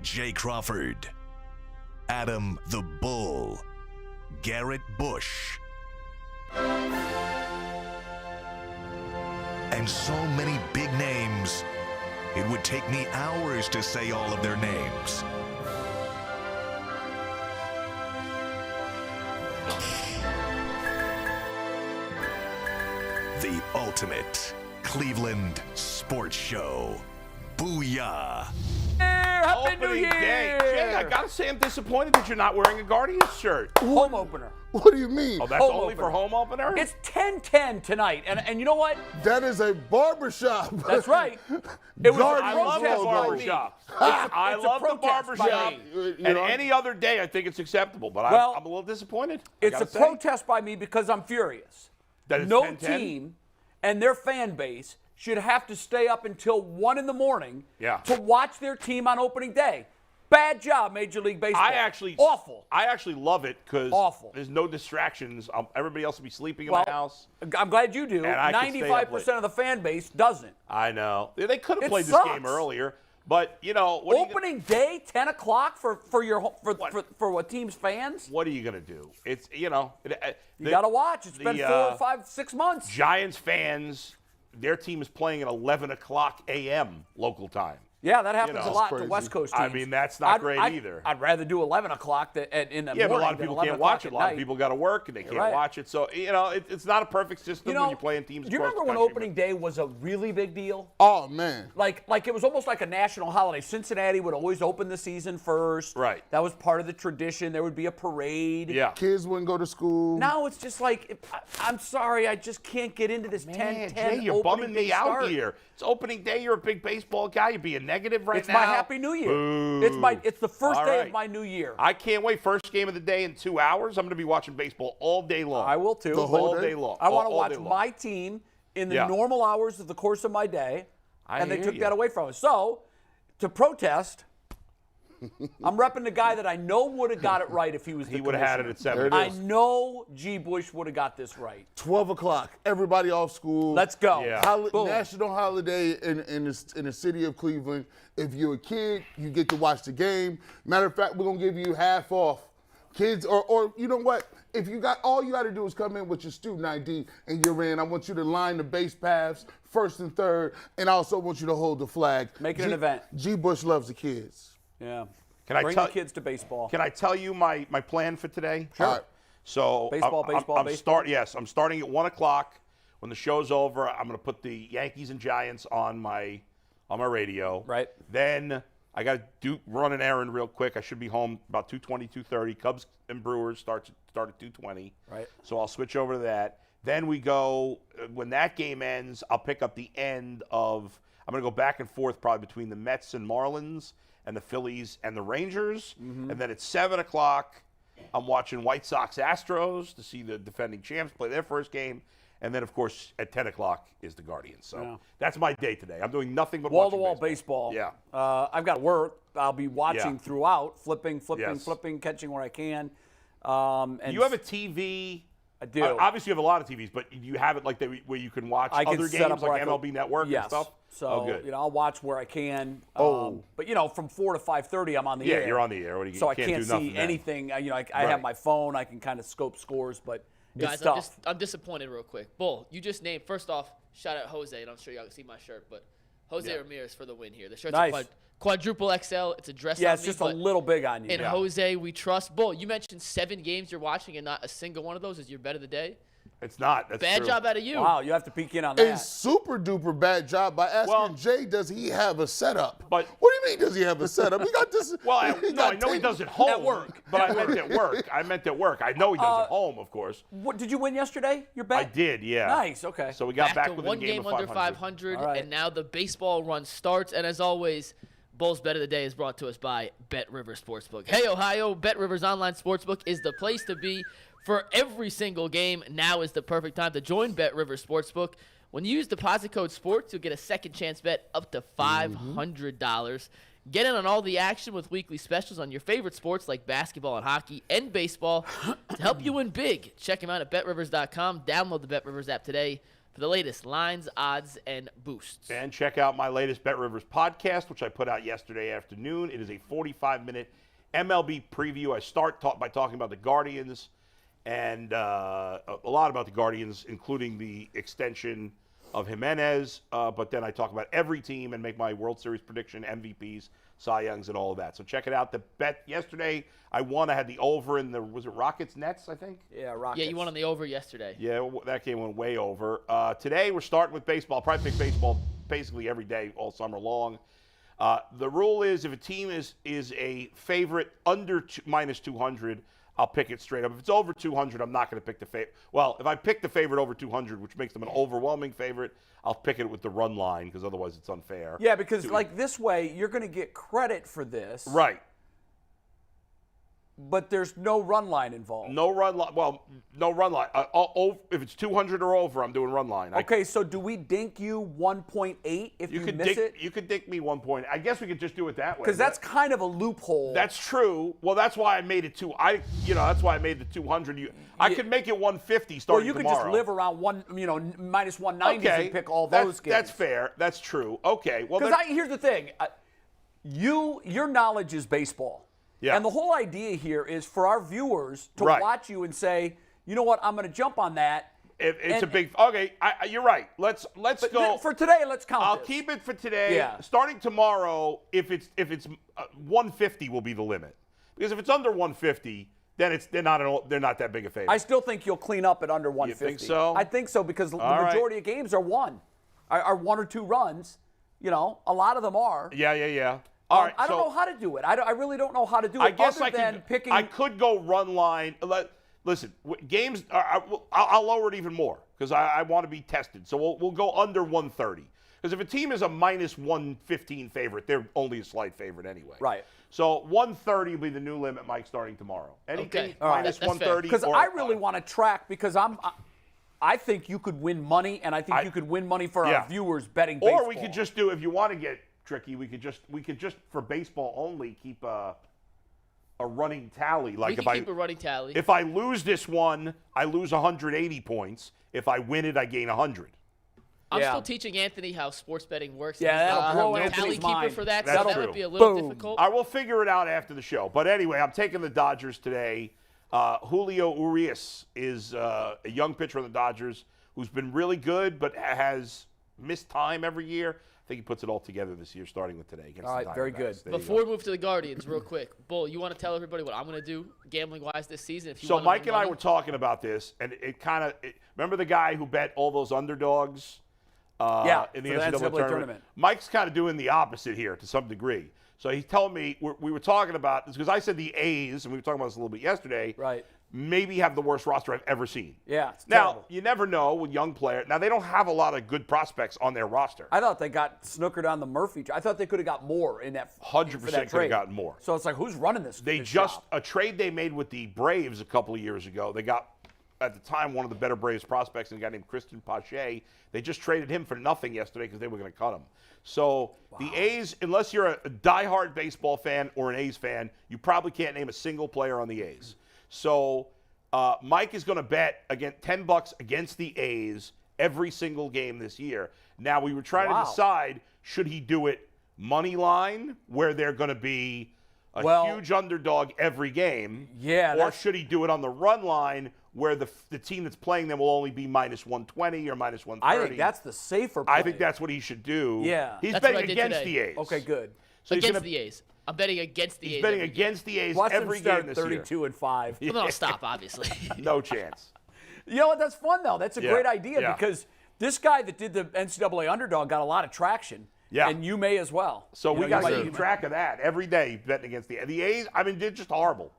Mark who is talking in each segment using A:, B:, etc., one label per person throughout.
A: Jay Crawford, Adam the Bull, Garrett Bush, and so many big names, it would take me hours to say all of their names. The ultimate Cleveland sports show. Booyah!
B: Happy New
C: Opening
B: Year!
C: day. Jay, I gotta say I'm disappointed that you're not wearing a Guardians shirt.
B: Home opener.
D: What do you mean?
C: Oh, that's
B: Home
C: only
B: opener.
C: for home opener?
B: It's 10-10 tonight, and you know what?
D: That is a barbershop.
B: That's right. It was
C: I love the
B: protest by me.
C: barbershop.
B: It's
C: I
B: a
C: love the
B: protest by
C: barbershop.
B: me.
C: And any other day, I think it's acceptable. But
B: Well,
C: I'm a little disappointed.
B: It's a protest by me because I'm furious.
C: That it's
B: No
C: 10-10?
B: team and their fan base should have to stay up until 1 in the morning to watch their team on opening day. Bad job, Major League Baseball. Awful.
C: I actually love it because
B: Awful.
C: there's no distractions. Everybody else will be sleeping in
B: Well,
C: my house.
B: I'm glad you do.
C: And I can stay up
B: 95% of the fan base doesn't.
C: I know. They could have
B: It
C: played
B: sucks.
C: this game earlier, but you know,
B: Opening day, 10 o'clock for what team's fans?
C: what are you gonna do? It's you
B: You got to watch. It's been 4 or 5, 6 months.
C: Giants fans, their team is playing at 11 o'clock a.m. local time.
B: Yeah, that happens
C: know,
B: a lot
D: it's
B: to
D: crazy.
B: West Coast teams.
C: I mean, that's not great either.
B: I'd rather do 11 o'clock in the
C: Yeah,
B: morning
C: but a lot of
B: than
C: people
B: 11
C: can't watch
B: o'clock
C: it. A
B: at
C: lot of
B: night.
C: people got to work and they can't
B: right.
C: watch it. So it's not a perfect system when you're playing teams.
B: Do you
C: across
B: remember
C: the
B: when
C: country,
B: opening day was a really big deal?
D: Oh, man.
B: Like it was almost like a national holiday. Cincinnati would always open the season first.
C: Right.
B: That was part of the tradition. There would be a parade.
C: Yeah.
D: Kids wouldn't go to school.
B: Now it's just like, I'm sorry, I just can't get into this 10-10
C: Man, Jay, you're
B: opening
C: bumming
B: day
C: me out
B: start.
C: here. It's opening day. You're a big baseball guy. You're being negative right
B: It's
C: now.
B: my Happy New Year.
C: Boo.
B: It's the first
C: All
B: day
C: right.
B: of my new year.
C: I can't wait. First game of the day in 2 hours. I'm going to be watching baseball all day long.
B: I will too.
D: The whole
C: all
D: day?
C: day long.
B: I want to
C: all
B: watch
C: day long.
B: my team in the
C: Yeah.
B: normal hours of the course of my day, and they
C: hear
B: took
C: you.
B: that away from us. So, to protest, I'm repping the guy that I know would have got it right if he was the
C: He would have had it
B: commissioner.
C: at 7.
D: There it
B: I
D: is.
B: know G. Bush would have got this right.
D: 12 o'clock. Everybody off school.
B: Let's go.
C: Yeah.
B: Boom.
D: National holiday in the city of Cleveland. If you're a kid, you get to watch the game. Matter of fact, we're going to give you half off. Kids, or you know what? If you got, all you got to do is come in with your student ID and you're in. I want you to line the base paths, first and third, and I also want you to hold the flag.
B: Make it an event.
D: G. Bush loves the kids.
B: Yeah.
C: Can I
B: Bring
C: tell
B: the kids to baseball.
C: Can I tell you my plan for today?
B: Sure.
D: All right.
C: So
B: Baseball, baseball,
C: I'm
B: baseball.
C: I'm starting at 1 o'clock. When the show's over, I'm going to put the Yankees and Giants on my radio.
B: Right.
C: Then I got to run an errand real quick. I should be home about 2:20, 2:30. Cubs and Brewers start at 2:20.
B: Right.
C: So I'll switch over to that. Then we go, when that game ends, I'll pick up the end of, I'm going to go back and forth probably between the Mets and Marlins and the Phillies and the Rangers.
B: Mm-hmm.
C: And then at 7 o'clock, I'm watching White Sox Astros to see the defending champs play their first game. And then, of course, at 10 o'clock is the Guardians. So that's my day today. I'm doing nothing but
B: Wall-to-wall
C: watching
B: baseball.
C: Yeah.
B: I've got to work. I'll be watching throughout, flipping,
C: Yes.
B: catching where I can. And
C: You have a TV.
B: I do.
C: Obviously, you have a lot of TVs, but you have it like that where you can watch
B: I can
C: other
B: set up
C: games
B: where
C: like
B: I can-
C: MLB Network
B: yes.
C: and stuff?
B: So,
C: oh, good.
B: I'll watch where I can.
D: Oh.
B: But, from 4 to 5:30, I'm on the air.
C: Yeah, you're on the air. What do you
B: So
C: you
B: I can't
C: do nothing
B: see
C: then.
B: anything. I
C: Right.
B: have my phone. I can kind of scope scores, but
E: Guys,
B: it's tough.
E: I'm disappointed real quick. Bull, you just named, first off, shout out Jose, and I'm sure y'all can see my shirt, but Jose Ramirez for the win here. The shirt's
B: Nice.
E: a quadruple XL. It's a dress
B: Yeah,
E: on
B: it's
E: me,
B: just a
E: but
B: little big on you.
E: in Jose, we trust. Bull, you mentioned 7 games you're watching, and not a single one of those is your bet of the day.
C: It's not. That's
E: Bad
C: true.
E: job out of you.
B: Wow, you have to peek in on
D: A
B: that.
D: super duper bad job by asking
C: Well-
D: Jay, does he have a setup?
C: But-
D: what do you mean, does he have a setup? He got this.
C: Well, I
D: got
C: know he
D: 10
C: does at home.
B: At work.
C: But I meant at work. I know he does at home, of course.
B: What, did you win yesterday? Your bet?
C: I did, yeah.
B: Nice, okay.
C: So we got back
E: to
C: with
E: one
C: a game
E: game
C: of
E: under
C: 500.
E: 500,
B: All right.
E: and now the baseball run starts. And as always, Bull's Bet of the Day is brought to us by Bet Rivers Sportsbook. Hey, Ohio, Bet Rivers Online Sportsbook is the place to be for every single game. Now is the perfect time to join Bet Rivers Sportsbook. When you use deposit code SPORTS, you'll get a second chance bet up to $500. Get in on all the action with weekly specials on your favorite sports like basketball and hockey and baseball to help you win big. Check them out at BetRivers.com. Download the BetRivers app today. For for the latest lines, odds, and boosts.
C: And check out my latest Bet Rivers podcast, which I put out yesterday afternoon. It is a 45-minute MLB preview. I start by talking about the Guardians and a lot about the Guardians, including the extension of Jimenez, but then I talk about every team and make my World Series prediction, MVPs, Cy Youngs, and all of that. So check it out. The bet yesterday, I won. I had the over in the, was it Rockets-Nets, I think?
B: Yeah, Rockets.
E: Yeah, you won on the over yesterday.
C: Yeah, that game went way over. Today, we're starting with baseball. I'll probably pick baseball basically every day all summer long. The rule is if a team is a favorite under minus 200, I'll pick it straight up. If it's over 200, I'm not going to pick the favorite. Well, if I pick the favorite over 200, which makes them an overwhelming favorite, I'll pick it with the run line because otherwise it's unfair.
B: Yeah, because like this way, you're going to get credit for this.
C: Right.
B: But there's no run line involved.
C: No run line. Well, no run line. If it's 200 or over, I'm doing run line.
B: Okay, so do we dink you 1.8 if you miss it?
C: You could dink me 1 point. I guess we could just do it that way.
B: Because that's kind of a loophole.
C: That's true. Well, that's why I made it that's why I made the 200. I could make it 150 starting tomorrow.
B: Well, you could just live around minus 190 and pick all those games.
C: That's fair. That's true. Okay. Well,
B: because here's the thing. Your knowledge is baseball.
C: Yeah.
B: And the whole idea here is for our viewers to watch you and say, you know what, I'm going to jump on that.
C: It's a big. Okay, you're right. Let's go
B: for today. Let's count.
C: I'll keep it for today.
B: Yeah.
C: Starting tomorrow, if it's 150 will be the limit, because if it's under 150, then they're not that big a favorite.
B: I still think you'll clean up at under 150.
C: You think so?
B: I think so because the majority of games are one or two runs. A lot of them are.
C: Yeah. All right,
B: I don't know how to do it. I really don't know how to do it.
C: I guess
B: I
C: could go run line. Listen, games. I'll lower it even more because I want to be tested. So we'll go under 130. Because if a team is a minus 115 favorite, they're only a slight favorite anyway.
B: Right.
C: So 130 will be the new limit, Mike, starting tomorrow. Anything minus 130.
B: Because I really want to track because I think you could win money, and I think you could win money for our viewers betting baseball.
C: Or we could just do, if you want to get tricky, we could just for baseball only keep a running tally. Like
E: keep a running tally.
C: If I lose this one, I lose 180 points. If I win it, I gain 100.
E: I'm still teaching Anthony how sports betting works.
B: Yeah, that'll blow
E: no
B: Anthony's
E: tally
B: mind.
E: keeper for that,
C: That's
E: so that
C: true.
E: would be a little difficult.
C: I will figure it out after the show. But anyway, I'm taking the Dodgers today. Julio Urias is a young pitcher on the Dodgers who's been really good but has missed time every year. I think he puts it all together this year, starting with today.
B: All right, very good.
E: Before we move to the Guardians, real quick, Bull, you want to tell everybody what I'm going to do gambling-wise this season?
C: So Mike and I were talking about this, and it remember the guy who bet all those underdogs in the NCAA tournament? Mike's kind of doing the opposite here to some degree. So he told me, we were talking about this because I said the A's, and we were talking about this a little bit yesterday, maybe have the worst roster I've ever seen.
B: Yeah, it's
C: now,
B: terrible.
C: you never know with young players. Now, they don't have a lot of good prospects on their roster.
B: I thought they got snookered on the Murphy. I thought they could have got more in that
C: 100% could have gotten more.
B: So it's like, who's running this?
C: A trade they made with the Braves a couple of years ago, they got, at the time, one of the better Braves prospects, and a guy named Christian Pache. They just traded him for nothing yesterday because they were going to cut him. So the A's, unless you're a diehard baseball fan or an A's fan, you probably can't name a single player on the A's. So Mike is going to bet $10 against the A's every single game this year. Now, we were trying to decide, should he do it money line, where they're going to be a huge underdog every game, or should he do it on the run line, where the team that's playing them will only be minus 120 or minus 130.
B: I think that's the safer play.
C: I think that's what he should do.
B: Yeah.
C: He's betting against the A's.
B: Okay, good.
C: So
E: against the A's. I'm betting against the A's.
C: He's betting against the A's every game this
B: 32 and 5.
E: Well, then I'll stop, obviously.
C: No chance.
B: You know what? That's fun, though. That's a great idea because this guy that did the NCAA underdog got a lot of traction. Yeah. And you may as well.
C: So we got to keep track of that every day, betting against the A's. I mean, they're just horrible.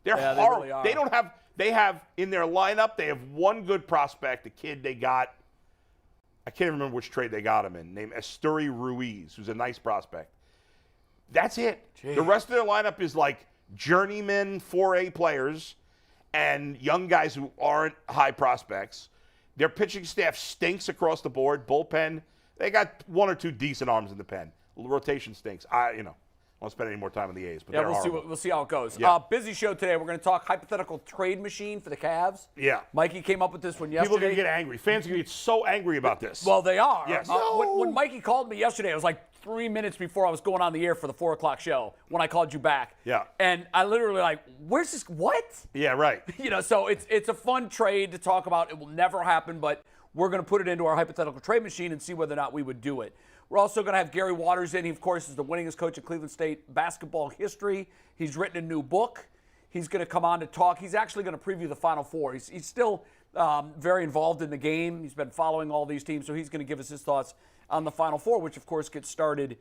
C: They're horrible.
B: They really are.
C: They don't have. They have in their lineup, they have one good prospect, a kid they got. I can't remember which trade they got him in, named Esturi Ruiz, who's a nice prospect. That's it. Jeez. The rest of their lineup is like journeyman 4A players and young guys who aren't high prospects. Their pitching staff stinks across the board. Bullpen, they got one or two decent arms in the pen. Rotation stinks. won't spend any more time on the A's. But
B: yeah,
C: they're
B: we'll see how it goes.
C: Yeah.
B: Busy show today. We're going to talk hypothetical trade machine for the Cavs.
C: Yeah.
B: Mikey came up with this one yesterday.
C: People are going to get angry. Fans are going to get so angry about this.
B: Well, they are.
C: Yes.
B: When Mikey called me yesterday, it was like 3 minutes before I was going on the air for the 4 o'clock show when I called you back.
C: Yeah.
B: And I literally like, where's this? What?
C: Yeah, right.
B: So it's a fun trade to talk about. It will never happen, but we're going to put it into our hypothetical trade machine and see whether or not we would do it. We're also going to have Gary Waters in. He, of course, is the winningest coach in Cleveland State basketball history. He's written a new book. He's going to come on to talk. He's actually going to preview the Final Four. He's still very involved in the game. He's been following all these teams, so he's going to give us his thoughts on the Final Four, which, of course, gets started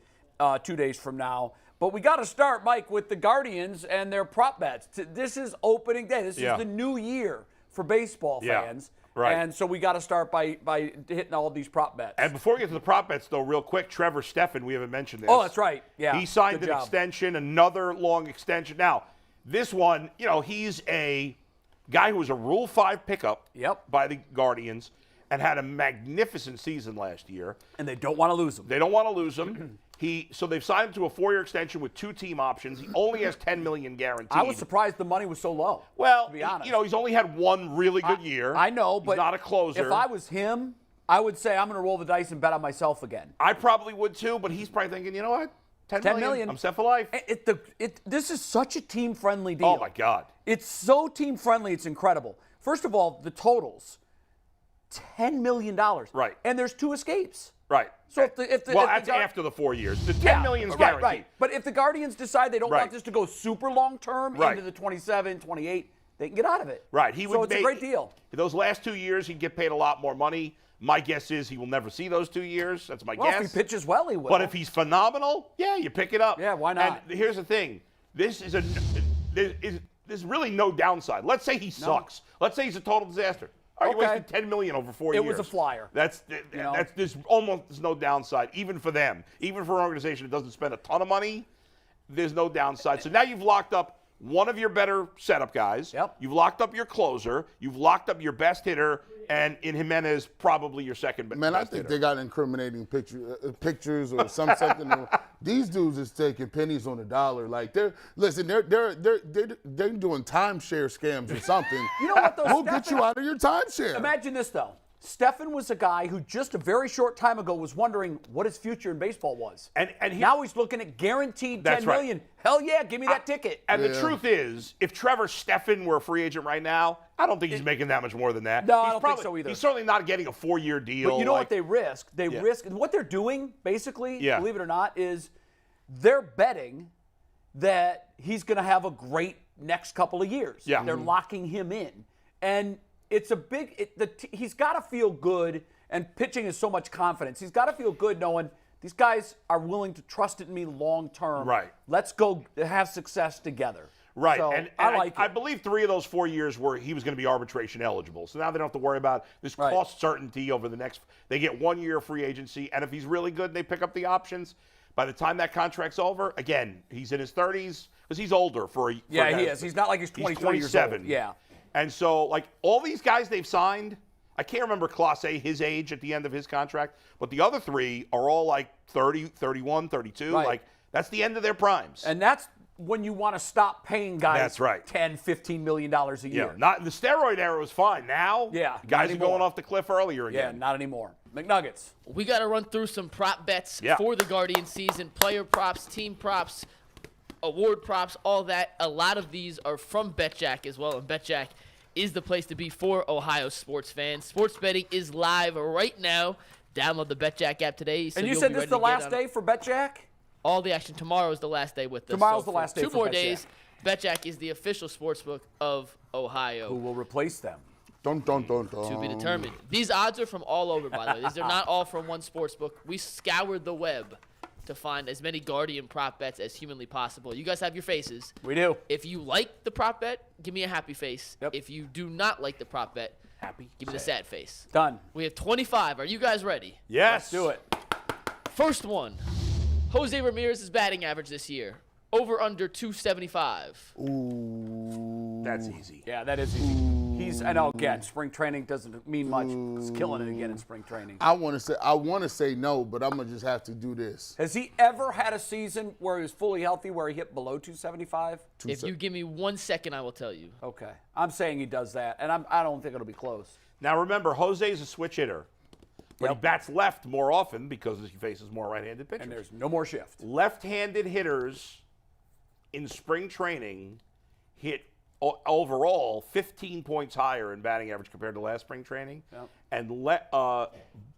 B: 2 days from now. But we got to start, Mike, with the Guardians and their prop bets. This is opening day. This is the new year for baseball fans.
C: Right.
B: And so we got to start by hitting all of these prop bets.
C: And before we get to the prop bets, though, real quick, Trevor Stefan, we haven't mentioned this.
B: Oh, that's right. Yeah.
C: He signed an extension, another long extension. Now, this one, he's a guy who was a Rule 5 pickup by the Guardians and had a magnificent season last year.
B: And they don't want to lose him.
C: They don't want to lose him. So they've signed him to a 4-year extension with 2 team options. He only has $10 million guaranteed.
B: I was surprised the money was so low.
C: Well,
B: to be honest.
C: he's only had one really good year.
B: I know, but
C: he's not a closer.
B: If I was him, I would say I'm going to roll the dice and bet on myself again.
C: I probably would too, but he's probably thinking, you know what? $10 million. I'm set for life.
B: This is such a team-friendly deal.
C: Oh, my God.
B: It's so team-friendly, it's incredible. First of all, the totals, $10 million.
C: Right.
B: And there's 2 escapes.
C: Right.
B: So
C: that's after the 4 years. The $10 million's guaranteed.
B: Right. But if the Guardians decide they don't want this to go super long-term into the 27, 28, they can get out of it.
C: Right.
B: So it's a great deal.
C: Those last 2 years, he'd get paid a lot more money. My guess is he will never see those 2 years. That's my guess.
B: If he pitches well, he will.
C: But if he's phenomenal, you pick it up.
B: Yeah, why not?
C: And here's the thing. There's really no downside. Let's say he sucks. Let's say he's a total disaster. You wasted $10 million over 4 years.
B: It was a flyer.
C: There's almost no downside, even for them. Even for an organization that doesn't spend a ton of money, there's no downside. So now you've locked up one of your better setup guys.
B: Yep.
C: You've locked up your closer. You've locked up your best hitter, and in Jimenez, probably your second best hitter.
D: Man, I think they got incriminating pictures or something. These dudes is taking pennies on the dollar. Like they're doing timeshare scams or something.
B: You know what though?
D: Who'll get you out of your timeshare?
B: Imagine this though. Stefan was a guy who just a very short time ago was wondering what his future in baseball was. And now he's looking at guaranteed $10 million. Hell yeah, give me that ticket.
C: And the truth is, if Trevor Stefan were a free agent right now, I don't think he's making that much more than that.
B: No, I don't think so either.
C: He's certainly not getting a 4-year deal.
B: But you know what they risk? They risk what they're doing, basically, believe it or not, is they're betting that he's going to have a great next couple of years.
C: Yeah.
B: They're locking him in. And it's a big he's got to feel good, and pitching is so much confidence. He's got to feel good knowing these guys are willing to trust in me long term.
C: Right.
B: Let's go have success together.
C: Right.
B: So
C: and
B: I
C: believe 3 of those 4 years were he was going to be arbitration eligible. So now they don't have to worry about this cost certainty over the next. They get 1 year free agency, and if he's really good, they pick up the options. By the time that contract's over, again, he's in his 30s because he's older he is.
B: He's not like he's 23 years old. Yeah.
C: And so, like, all these guys they've signed, I can't remember Clase, his age at the end of his contract, but the other 3 are all like 30, 31, 32.
B: Right.
C: Like, that's the end of their primes.
B: And that's when you want to stop paying guys
C: that's right.
B: $10, $15 million a year.
C: Not the steroid era was fine. Now, guys are going off the cliff earlier again.
B: Yeah, not anymore. McNuggets.
E: We got to run through some prop bets for the Guardian season. Player props, team props, award props, all that. A lot of these are from BetJack as well, and BetJack is the place to be for Ohio sports fans. Sports betting is live right now. Download the BetJack app today. So
B: and you said this is the last day for BetJack?
E: All the action. Tomorrow is the last day with this.
B: Tomorrow's the last day for
E: 2 more
B: BetJack.
E: days. BetJack is the official sportsbook of Ohio.
B: Who will replace them?
D: Dun, dun, dun, dun.
E: To be determined. These odds are from all over, by the way. These are not all from one sportsbook. We scoured the web to find as many Guardian prop bets as humanly possible. You guys have your faces.
B: We do.
E: If you like the prop bet, give me a happy face.
B: Yep.
E: If you do not like the prop bet, give me the sad face.
B: Done.
E: We have 25. Are you guys ready?
C: Yes.
B: Let's do it.
E: First one. Jose Ramirez's batting average this year. Over under 275.
D: Ooh.
C: That's easy.
B: Yeah, that is easy. I know, again, spring training doesn't mean much. He's killing it again in spring training.
D: I want to say no, but I'm gonna just have to do this.
B: Has he ever had a season where he was fully healthy, where he hit below 275?
E: If you give me 1 second, I will tell you.
B: Okay. I'm saying he does that, and I don't think it'll be close.
C: Now remember, Jose's a switch hitter, but he bats left more often because he faces more right-handed pitchers.
B: And there's no more shift.
C: Left-handed hitters in spring training hit overall 15 points higher in batting average compared to last spring training.
B: Yep.
C: And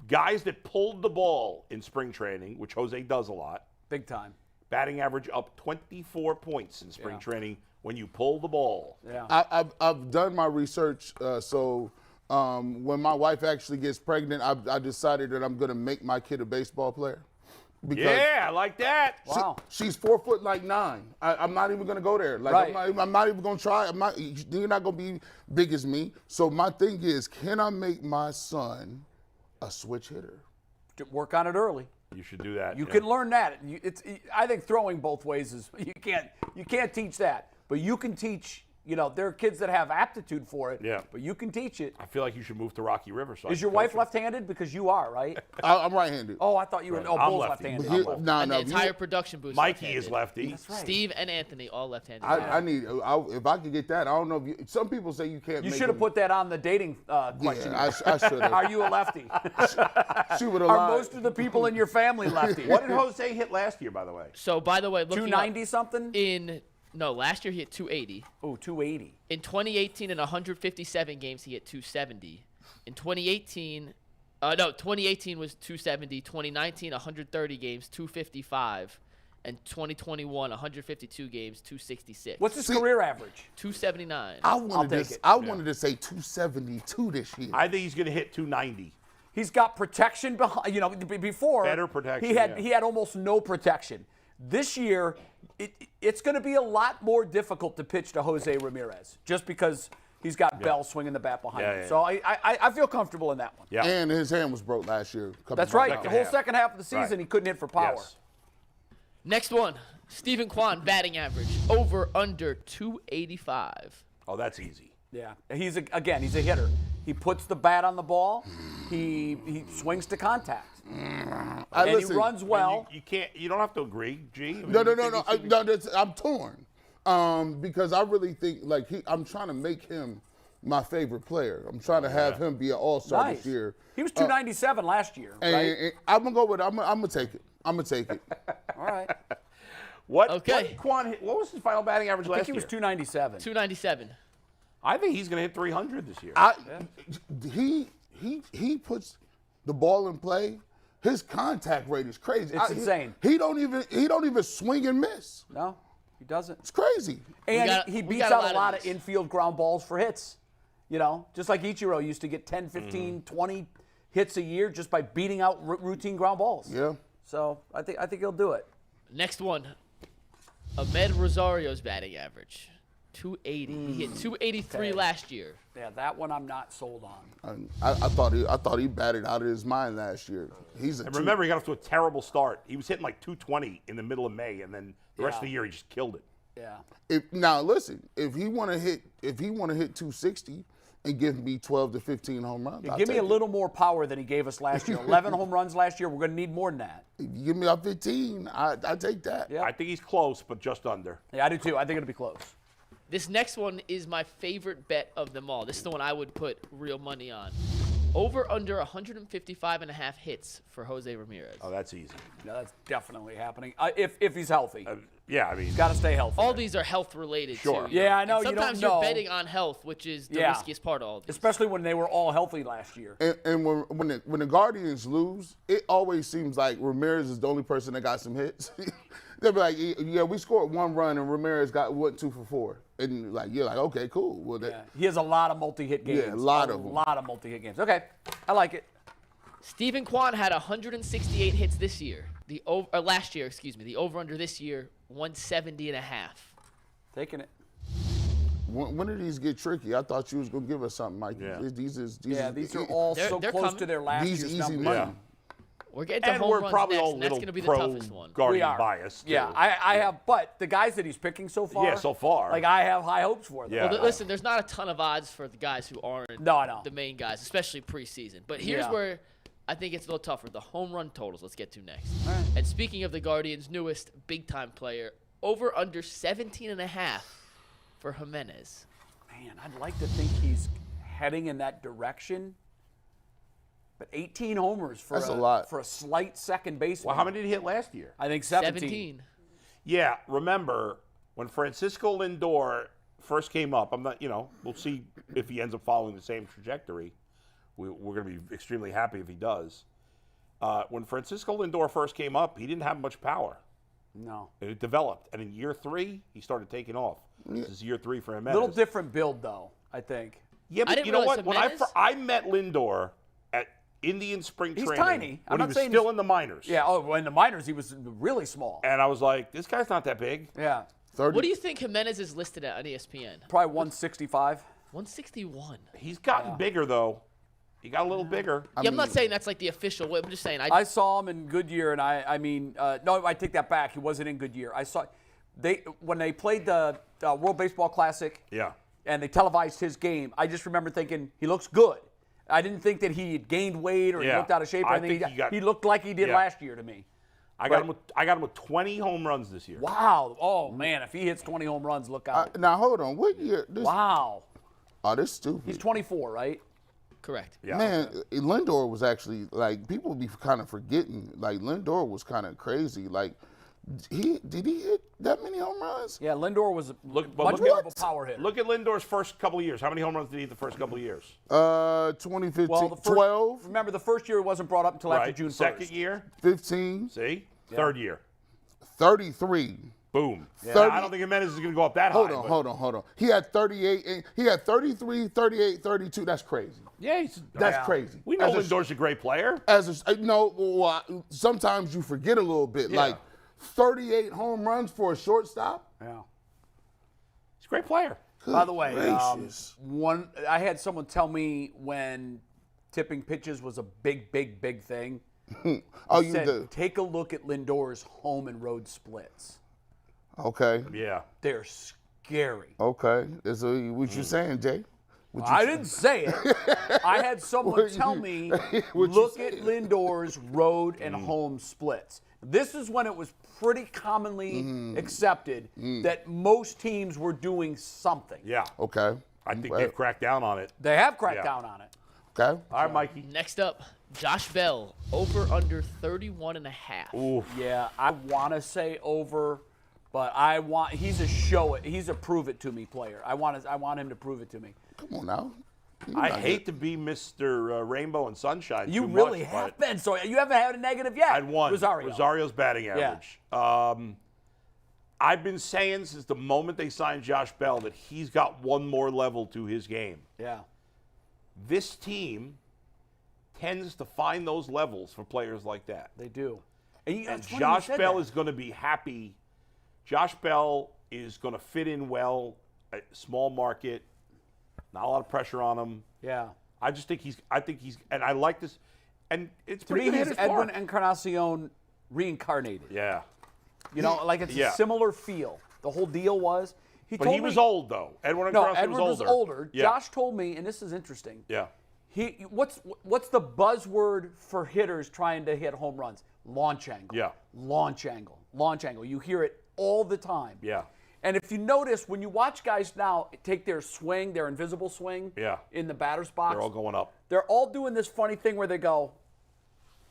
C: guys that pulled the ball in spring training, which Jose does a lot,
B: Big time.
C: batting average up 24 points in spring training when you pull the ball.
B: Yeah.
D: I've done my research, so when my wife actually gets pregnant, I decided that I'm gonna make my kid a baseball player.
C: Yeah, I like that.
B: Wow.
D: She's 4'9". I'm not even gonna go there. Like
B: Right.
D: I'm not even gonna try. You're not gonna be big as me. So my thing is, can I make my son a switch hitter?
B: Work on it early.
C: You should do that.
B: You can learn that. I think throwing both ways is you can't teach that, but you can teach. You know, there are kids that have aptitude for it.
C: Yeah.
B: But you can teach it.
C: I feel like you should move to Rocky River. So
B: Is your wife left-handed? Because you are, right?
D: I'm right-handed.
B: Oh, I thought you were. Oh,
C: I'm
B: Bull's
C: lefty.
B: left-handed.
E: And the entire production booth.
C: Mikey is lefty.
B: That's right.
E: Steve and Anthony all left-handed.
D: If I could get that, I don't know. Some people say you can't.
B: You
D: make
B: should have
D: them-
B: put that on the dating question.
D: Yeah, I should have.
B: Are you a lefty?
D: She would have
B: Are
D: lied.
B: most of the people in your family lefty?
C: What did Jose hit last year, by the way?
E: So, by the way, looking
B: 290 something?
E: last year he hit 280.
B: Oh, 280.
E: In 2018, in 157 games, he hit 270. In 2018 was 270. 2019, 130 games, 255. And 2021, 152 games, 266.
B: What's his career average?
E: 279.
D: I wanted
B: take
D: to.
B: it.
D: I wanted to say 272 this year.
C: I think he's going to hit 290.
B: He's got protection behind. You know, before
C: Better protection,
B: he had almost no protection. This year, it's going to be a lot more difficult to pitch to Jose Ramirez just because he's got Bell swinging the bat behind him. So I feel comfortable in that one.
C: Yeah.
D: And his hand was broke last year.
B: That's right. The whole second half of the season, he couldn't hit for power.
C: Yes.
E: Next one, Stephen Kwan, batting average, over under 285.
C: Oh, that's easy.
B: Yeah, he's a hitter. He puts the bat on the ball. He swings to contact. And he runs well.
C: You can't. You don't have to agree, G.
D: No. I'm torn because I really think I'm trying to make him my favorite player. I'm trying to have him be an all-star this year.
B: He was 297 last year, right?
D: And I'm gonna go with. I'm gonna take it. I'm gonna take it.
B: All right.
C: What was his final batting average
B: I
C: last
B: think he
C: year?
B: was 297.
E: 297.
C: I think he's going to hit 300 this year.
D: He puts the ball in play. His contact rate is crazy.
B: It's insane.
D: He don't even swing and miss.
B: No, he doesn't.
D: It's crazy.
B: And he beats out a lot of infield ground balls for hits. You know, just like Ichiro used to get 10, 15, 20 hits a year just by beating out routine ground balls.
D: Yeah.
B: So I think he'll do it.
E: Next one, Ahmed Rosario's batting average, 280. He hit 283 last year.
B: Yeah, that one I'm not sold on.
D: I thought he batted out of his mind last year.
C: And remember, he got off to a terrible start. He was hitting like 220 in the middle of May, and then the rest of the year he just killed it.
B: Yeah.
D: Now listen, if he want to hit 260 and give me 12 to 15 home runs,
B: Give me a little more power than he gave us last year. 11 home runs last year. We're going to need more than that.
D: If you give me a 15, I take that.
B: Yeah.
C: I think he's close, but just under.
B: Yeah, I do too. I think it'll be close.
E: This next one is my favorite bet of them all. This is the one I would put real money on. Over under 155 and a half hits for Jose Ramirez.
C: Oh, that's easy.
B: No, that's definitely happening. If he's healthy.
C: Yeah, I mean,
B: He's got to stay healthy.
E: All these are health related.
C: Sure.
E: Too,
B: Yeah, I know.
E: And sometimes
B: you don't know.
E: you're betting on health, which is the riskiest part of all this.
B: Especially when they were all healthy last year.
D: And when the Guardians lose, it always seems like Ramirez is the only person that got some hits. They'll be like, yeah, we scored 1 run and Ramirez went 2 for 4. And you're like, okay, cool. Well,
B: He has a lot of multi-hit games.
D: Yeah, a lot of them.
B: A lot of multi-hit games. Okay, I like it.
E: Stephen Kwan had 168 hits this year. Last year, excuse me. The over-under this year, 170 and a half.
B: Taking it.
D: When did these get tricky? I thought you was gonna give us something, Mike.
C: Yeah.
D: These
B: These are all
E: They're
B: so close
E: coming.
B: to their last
D: these
B: year's
D: easy
B: numbers.
D: money.
C: Yeah.
E: We're getting to
C: And
E: home
C: we're
E: runs
C: probably
E: next,
C: all a
E: and that's
C: little
E: going to be the
C: pro
E: toughest one.
C: Guardian
B: We are.
C: bias. Too.
B: Yeah, I have, but the guys that he's picking so far.
C: Yeah, so far.
B: Like, I have high hopes for them.
C: Yeah.
E: Well, listen, there's not a ton of odds for the guys who aren't
B: No, I know.
E: the main guys, especially preseason. But here's
B: Yeah.
E: where I think it's a little tougher. The home run totals, let's get to next.
B: All right.
E: And speaking of the Guardians' newest big-time player, over under 17.5 for Jimenez.
B: Man, I'd like to think he's heading in that direction. But 18 homers for
D: That's a lot.
B: for a slight second baseman.
C: Well, how many did he hit last year?
B: I think 17.
C: Yeah, remember when Francisco Lindor first came up, I'm not, we'll see if he ends up following the same trajectory. We're going to be extremely happy if he does. When Francisco Lindor first came up, he didn't have much power.
B: No.
C: And it developed. And in year 3, he started taking off. This is year 3 for him.
B: Little different build, though, I think.
C: Yeah, but
E: didn't
C: you know
E: realize
C: what? When
E: Jimenez-
C: I met Lindor at Indian spring
B: He's
C: training,
B: tiny. I'm
C: when
B: not
C: he was
B: saying
C: still
B: he's-
C: in the minors.
B: Yeah, oh, in the minors, he was really small.
C: And I was like, this guy's not that big.
B: Yeah.
D: 30.
E: What do you think Jimenez is listed at on ESPN?
B: Probably 165.
E: 161.
C: He's gotten bigger, though. He got a little bigger.
E: I'm not saying that's like the official. I'm just saying.
B: I saw him in Goodyear, and no, I take that back. He wasn't in Goodyear. I saw when they played the World Baseball Classic.
C: Yeah.
B: And they televised his game. I just remember thinking he looks good. I didn't think that he had gained weight or he
C: Yeah.
B: looked out of shape or
C: I
B: anything.
C: think
B: He looked like he did
C: Yeah.
B: last year to me.
C: I got him with 20 home runs this year.
B: Wow. Oh man, if he hits 20 home runs, look out.
D: Now hold on. What year?
B: Wow.
D: Oh, this is stupid.
B: He's 24, right?
E: Correct.
C: Yeah.
D: Man, Lindor was actually like people be kind of forgetting. Like Lindor was kind of crazy. Like did he hit that many home runs?
B: Yeah, Lindor was much
C: look
B: more
C: at-
B: of a power hitter.
C: Look at Lindor's first couple of years. How many home runs did he hit the first couple of years?
D: 2015,
B: Well, the first,
D: 12,
B: Remember, the first year wasn't brought up until after
C: Right.
B: June 1st.
C: Second year.
D: 15,
C: See? Third year.
D: 33.
C: Boom.
D: 30
C: I don't think Jimenez is going to go up that high.
D: Hold on. He had 38. He had 33, 38, 32. That's crazy.
C: Yeah,
D: That's crazy.
C: we know
D: As a-
C: Lindor's a great player.
D: Sometimes you forget a little bit.
C: Yeah.
D: Like 38 home runs for a shortstop.
B: Yeah.
C: He's a great player.
B: By the way,
D: gracious.
B: I had someone tell me when tipping pitches was a big thing.
D: Oh,
B: He
D: you
B: said,
D: did.
B: take a look at Lindor's home and road splits.
D: Okay.
C: Yeah.
B: They're scary.
D: Okay. That's what you saying, Jay? What you
B: I
D: saying?
B: didn't say it. I had someone
D: What
B: tell
D: you-
B: me,
D: what you
B: look at
D: saying?
B: Lindor's road and home splits. This is when it was pretty commonly accepted that most teams were doing something.
C: Yeah.
D: Okay.
C: I think
D: Well,
C: they've cracked down on it.
B: They have cracked
C: Yeah.
B: down on it.
D: Okay.
C: All right, Mikey.
E: Next up, Josh Bell, over under 31.5.
C: Oof.
B: Yeah, I want to say over, but he's a prove it to me player. I want him to prove it to me.
D: Come on now.
C: I hate to be Mr. Rainbow and Sunshine.
B: You
C: too
B: really
C: much,
B: have
C: but
B: been. So you haven't had a negative yet.
C: I'd won.
B: Rosario.
C: Rosario's batting average. I've been saying since the moment they signed Josh Bell that he's got one more level to his game.
B: Yeah.
C: This team tends to find those levels for players like that.
B: They do. And
C: And Josh Bell is going to be happy. Josh Bell is going to fit in well at small market. Not a lot of pressure on him.
B: Yeah.
C: I think he's, and I like this. And it's
B: To
C: pretty
B: me,
C: good
B: he's
C: hitter's
B: Edwin
C: park.
B: Encarnacion reincarnated.
C: Yeah.
B: You know, like it's
C: Yeah.
B: a similar feel. The whole deal was
C: But he was old, though. Edwin
B: No,
C: Encarnacion
B: Edward was older.
C: Yeah.
B: Josh told me, and this is interesting.
C: Yeah.
B: What's the buzzword for hitters trying to hit home runs? Launch angle.
C: Yeah.
B: Launch angle. Launch angle. You hear it all the time.
C: Yeah.
B: And if you notice, when you watch guys now take their swing, their invisible swing,
C: Yeah.
B: in the batter's box,
C: They're all going up.
B: they're all doing this funny thing where they go,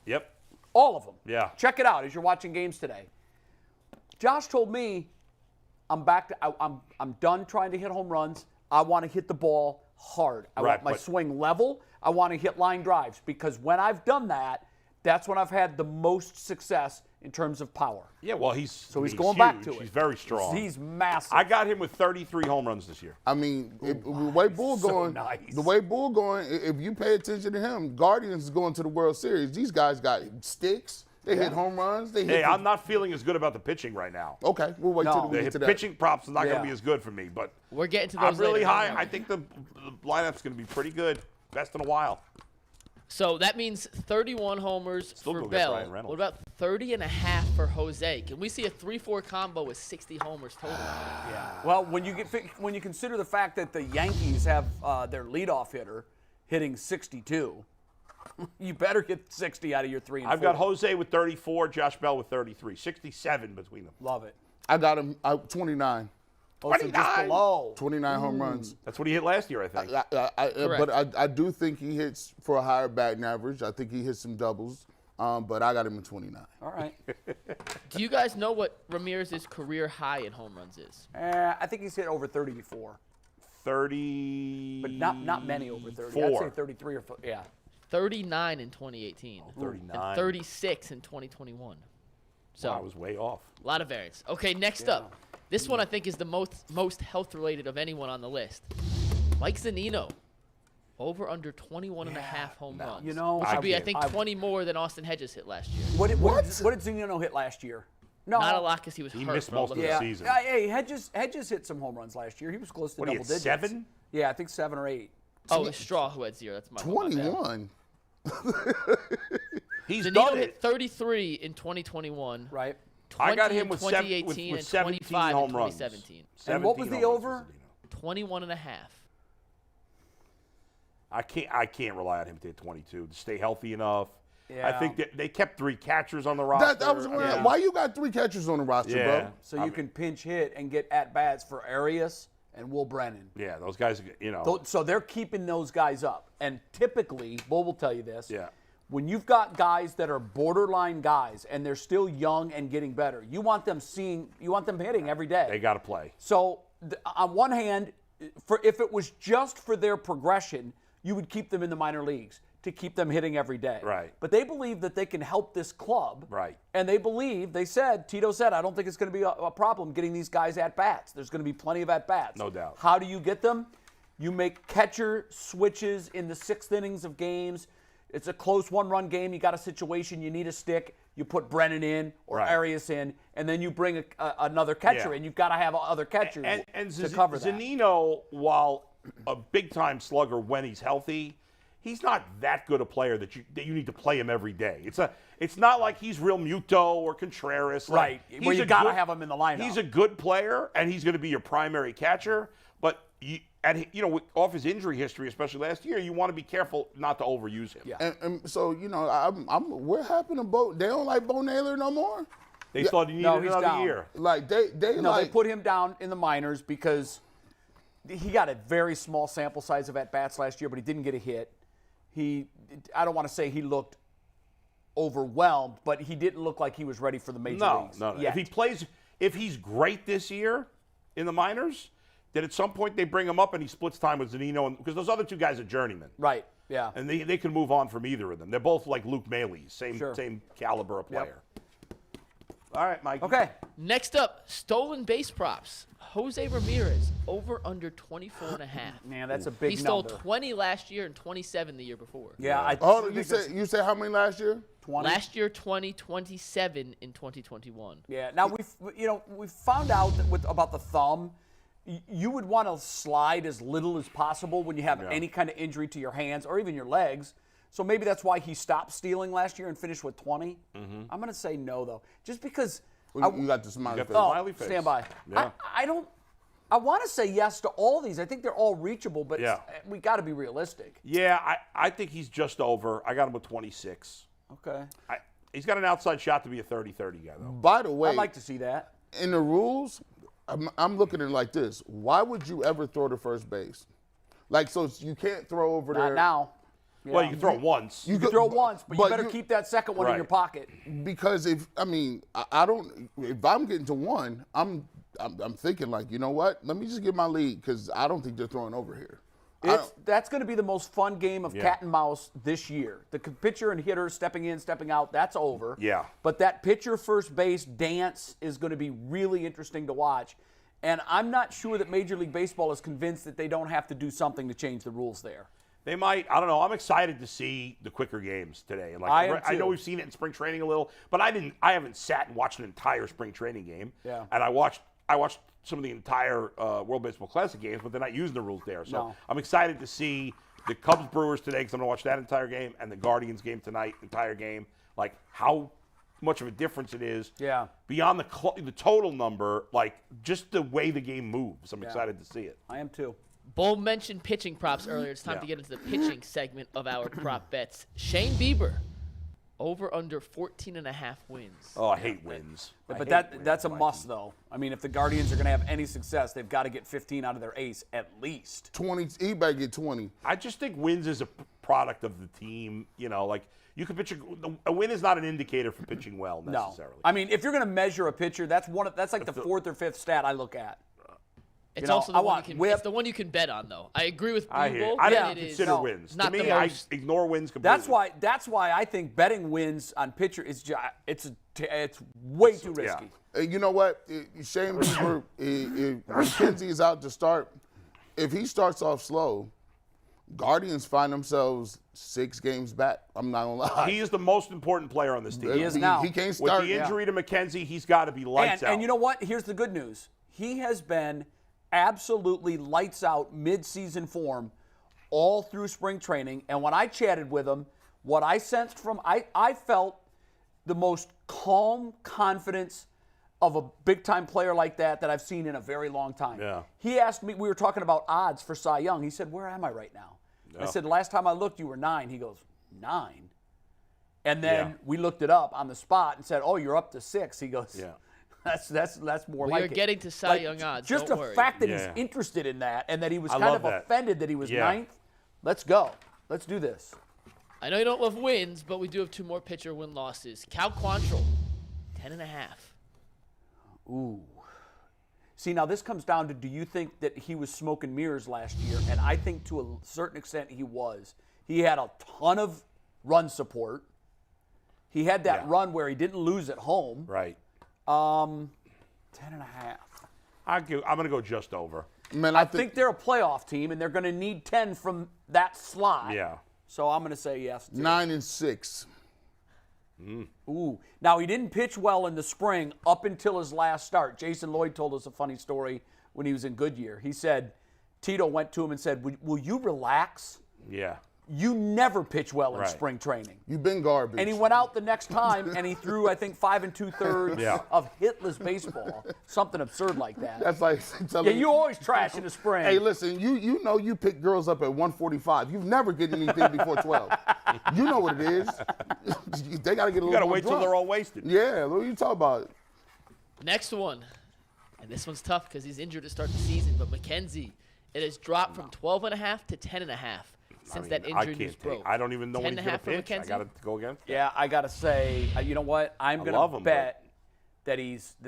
C: Yep.
B: all of them.
C: Yeah.
B: Check it out as you're watching games today. Josh told me, I'm done trying to hit home runs. I want to hit the ball hard. I
C: Right,
B: want my
C: but-
B: swing level. I want to hit line drives because when I've done that, that's when I've had the most success in terms of power.
C: Yeah, well, he's
B: going back
C: huge.
B: to it.
C: He's very strong.
B: He's massive.
C: I got him with 33 home runs this year.
D: I mean, the way Bull
B: so
D: going,
B: nice.
D: the way Bull going. If you pay attention to him, Guardians is going to the World Series. These guys got sticks. They hit home runs. They hit.
C: Hey, I'm not feeling as good about the pitching right now.
D: Okay, we'll wait till
B: No.
D: we
C: The
D: get to that.
C: pitching props is not going
B: Yeah.
C: to be as good for me, but
E: We're getting to
C: I'm
E: those
C: really
E: later.
C: high. I think the lineup's going to be pretty good. Best in a while.
E: So that means 31 homers
C: Still
E: for
C: go get
E: Bell.
C: Brian Reynolds.
E: What about 30.5 for Jose? Can we see a 3-4 combo with 60 homers total?
B: Yeah. Well, when you consider the fact that the Yankees have their leadoff hitter hitting 62, you better get 60 out of your 3 and 4.
C: I've got Jose with 34, Josh Bell with 33. 67 between them.
B: Love it.
D: I got him 29.
B: Oh, so just
C: 29?
B: below.
D: 29 home runs.
C: That's what he hit last year, I think.
D: But I do think he hits for a higher batting average. I think he hits some doubles. But I got him in 29.
B: All right.
E: Do you guys know what Ramirez's career high in home runs is?
B: I think he's hit over 30 before.
C: 30.
B: But not many over 30. I'd say 33 or 4. Yeah.
E: 39 in 2018.
C: 39.
E: And 36 in 2021. So
C: I was way off.
E: a lot of variance. Okay, next up. This one I think is the most health-related of anyone on the list. Mike Zunino. Over under 21.5 home runs.
B: You know,
E: which would be, I think, 20 more than Austin Hedges hit last year.
B: What did Zunino hit last year? No.
E: Not a lot because he was hurt.
C: He missed most of the
B: Yeah.
C: season.
B: Hey, Hedges hit some home runs last year. He was close to
C: What, he
B: double
C: had
B: digits.
C: 7?
B: Yeah, I think 7 or 8.
E: Oh, it's Straw who had 0. That's my bad.
D: 21.
C: He's
E: Zanino
C: done
E: hit
C: it.
E: 33 in 2021.
B: Right.
E: 20
C: I got him
E: in
C: with
E: 2018 and
C: 17
E: 25
C: home
E: in
C: runs.
E: 2017.
B: And what was
C: 17
B: the
C: home runs
B: over?
C: for Zunino.
E: 21.5.
C: I can't rely on him to hit 22 to stay healthy enough.
B: Yeah.
C: I think that they kept 3 catchers on the roster.
D: That was why you got 3 catchers on the roster,
C: Yeah.
D: bro.
B: So you can pinch hit and get at-bats for Arias and Will Brennan.
C: Yeah, those guys, you know.
B: So they're keeping those guys up. And typically, Bull will tell you this,
C: Yeah.
B: when you've got guys that are borderline guys and they're still young and getting better, you want them hitting every day.
C: They got to play.
B: So on one hand, if it was just for their progression, you would keep them in the minor leagues to keep them hitting every day.
C: Right.
B: But they believe that they can help this club.
C: Right.
B: And Tito said, I don't think it's going to be a problem getting these guys at bats. There's going to be plenty of at bats.
C: No doubt.
B: How do you get them? You make catcher switches in the 6th innings of games. It's a close 1-run game. You got a situation, you need a stick. You put Brennan in or
C: Right.
B: Arias in, and then you bring another catcher
C: Yeah.
B: in. You've got to have other catchers
C: And
B: to cover that.
C: Zunino, while a big-time slugger when he's healthy, he's not that good a player that you need to play him every day. It's not like he's real Muto or Contreras.
B: Right, where you got to have him in the lineup.
C: He's a good player, and he's going to be your primary catcher. But off his injury history, especially last year, you want to be careful not to overuse him.
B: Yeah.
D: And so, what happened to Bo? They don't like Bo Naylor no more?
C: They thought he needed
B: No, he's
C: another
B: down.
C: year.
D: Like,
B: they put him down in the minors because he got a very small sample size of at-bats last year, but he didn't get a hit. I don't want to say he looked overwhelmed, but he didn't look like he was ready for the major leagues.
C: No.
B: yet.
C: If he's great this year in the minors, then at some point they bring him up and he splits time with Zunino, because those other 2 guys are journeymen.
B: Right, yeah.
C: And they can move on from either of them. They're both like Luke Mailey,
B: Sure.
C: same caliber of player. All right, Mike.
B: Okay.
E: Next up, stolen base props. Jose Ramirez, over under 24.5.
B: Man, that's a big
E: He stole
B: number.
E: 20 last year and 27 the year before.
B: Yeah,
D: you say how many last year?
B: 20?
E: Last year, 20, 27 in 2021.
B: Yeah. Now we found out that about the thumb. You would want to slide as little as possible when you have any kind of injury to your hands or even your legs. So maybe that's why he stopped stealing last year and finished with 20.
C: Mm-hmm.
B: I'm going to say no, though, just because.
D: You got the smiley face.
C: Smiley face.
B: Stand by.
C: Yeah.
B: I want to say yes to all these. I think they're all reachable, but
C: Yeah.
B: we got to be realistic.
C: Yeah, I think he's just over. I got him with 26.
B: Okay.
C: He's got an outside shot to be a 30-30 guy, though.
D: By the way,
B: I'd like to see that.
D: in the rules, I'm looking at it like this. Why would you ever throw to first base? Like, so you can't throw over
B: Not
D: there.
B: now.
C: Well, you can throw it once.
B: You can throw once, but you better
D: you-
B: keep that second one in
C: Right.
B: your pocket.
D: Because if I'm getting to one, I'm thinking like, you know what? Let me just get my lead because I don't think they're throwing over here.
B: That's going to be the most fun game of cat and mouse this year. The pitcher and hitter stepping in, stepping out, that's over.
C: Yeah.
B: But that pitcher first base dance is going to be really interesting to watch. And I'm not sure that Major League Baseball is convinced that they don't have to do something to change the rules there.
C: They might. I don't know. I'm excited to see the quicker games today. And
B: I am
C: I know
B: too.
C: we've seen it in spring training a little, but I haven't sat and watched an entire spring training game.
B: Yeah.
C: And I watched some of the entire World Baseball Classic games, but they're not using the rules there. So
B: No.
C: I'm excited to see the Cubs-Brewers today, because I'm going to watch that entire game, and the Guardians game tonight, entire game, like how much of a difference it is.
B: Yeah.
C: Beyond the total number, like just the way the game moves. I'm excited to see it.
B: I am too.
E: Bull mentioned pitching props earlier. It's time to get into the pitching segment of our prop bets. Shane Bieber, over under 14.5 wins.
C: Oh, I hate wins.
B: But that's a must, though. I mean, if the Guardians are going to have any success, they've got to get 15 out of their ace at least.
D: 20. He better get 20.
C: I just think wins is a product of the team. You know, like you could pitch a win is not an indicator for pitching well necessarily.
B: No. I mean, if you're going to measure a pitcher, that's like the fourth or fifth stat I look at.
E: It's also the one you can bet on, though. I agree with
C: I hear you.
E: Bull.
C: I don't consider wins.
E: Not
C: to me,
E: the most.
C: I ignore wins completely.
B: That's why I think betting wins on pitcher it's way too risky.
D: Yeah. You know what? Shane Bieber, if McKenzie is out to start, if he starts off slow, Guardians find themselves 6 games back. I'm not going to lie.
C: He is the most important player on this team.
B: He is now.
D: He can't start.
C: With the injury to McKenzie, he's got to be lights out.
B: And you know what? Here's the good news. He has been absolutely lights out mid-season form all through spring training. And when I chatted with him, what I sensed from I felt the most calm confidence of a big-time player like that I've seen in a very long time.
C: Yeah.
B: He asked me, we were talking about odds for Cy Young. He said, where am I right now? I said, last time I looked, you were 9. He goes, 9? And then we looked it up on the spot and said, oh, you're up to 6. He goes,
C: yeah.
B: That's more like it.
E: You're getting to Cy Young odds.
B: Just
E: don't
B: the
E: worry.
B: fact that he's interested in that and that he was kind of
C: that.
B: offended that he was 9th. Let's go. Let's do this.
E: I know you don't love wins, but we do have 2 more pitcher win-losses. Cal Quantrill, 10.5.
B: Ooh. See, now this comes down to, do you think that he was smoke and mirrors last year? And I think to a certain extent he was. He had a ton of run support. He had that run where he didn't lose at home.
C: Right.
B: 10.5.
C: I'm going to go just over.
D: Man,
B: I think they're a playoff team, and they're going to need 10 from that slot.
C: Yeah.
B: So I'm going to say yes.
D: 9 and 6.
B: Ooh. Now, he didn't pitch well in the spring up until his last start. Jason Lloyd told us a funny story when he was in Goodyear. He said, Tito went to him and said, will you relax?
C: Yeah.
B: You never pitch well in spring training.
D: You've been garbage.
B: And he went out the next time and he threw, I think, 5 2/3 of hitless baseball. Something absurd like that.
D: That's like
B: you always trash in the spring.
D: Hey, listen, you know you pick girls up at 1:45. You've never get anything before 12. You know what it is. They got to get a little more
C: You got to wait
D: drunk.
C: till they're all wasted.
D: Yeah, what are you talking about?
E: Next one, and this one's tough because he's injured to start the season, but McKenzie, it has dropped from 12.5 to 10.5 since that injury news broke.
C: I don't even know when he's going to pitch. I got to go against that.
B: Yeah, I got to say, you know what? I'm going to bet that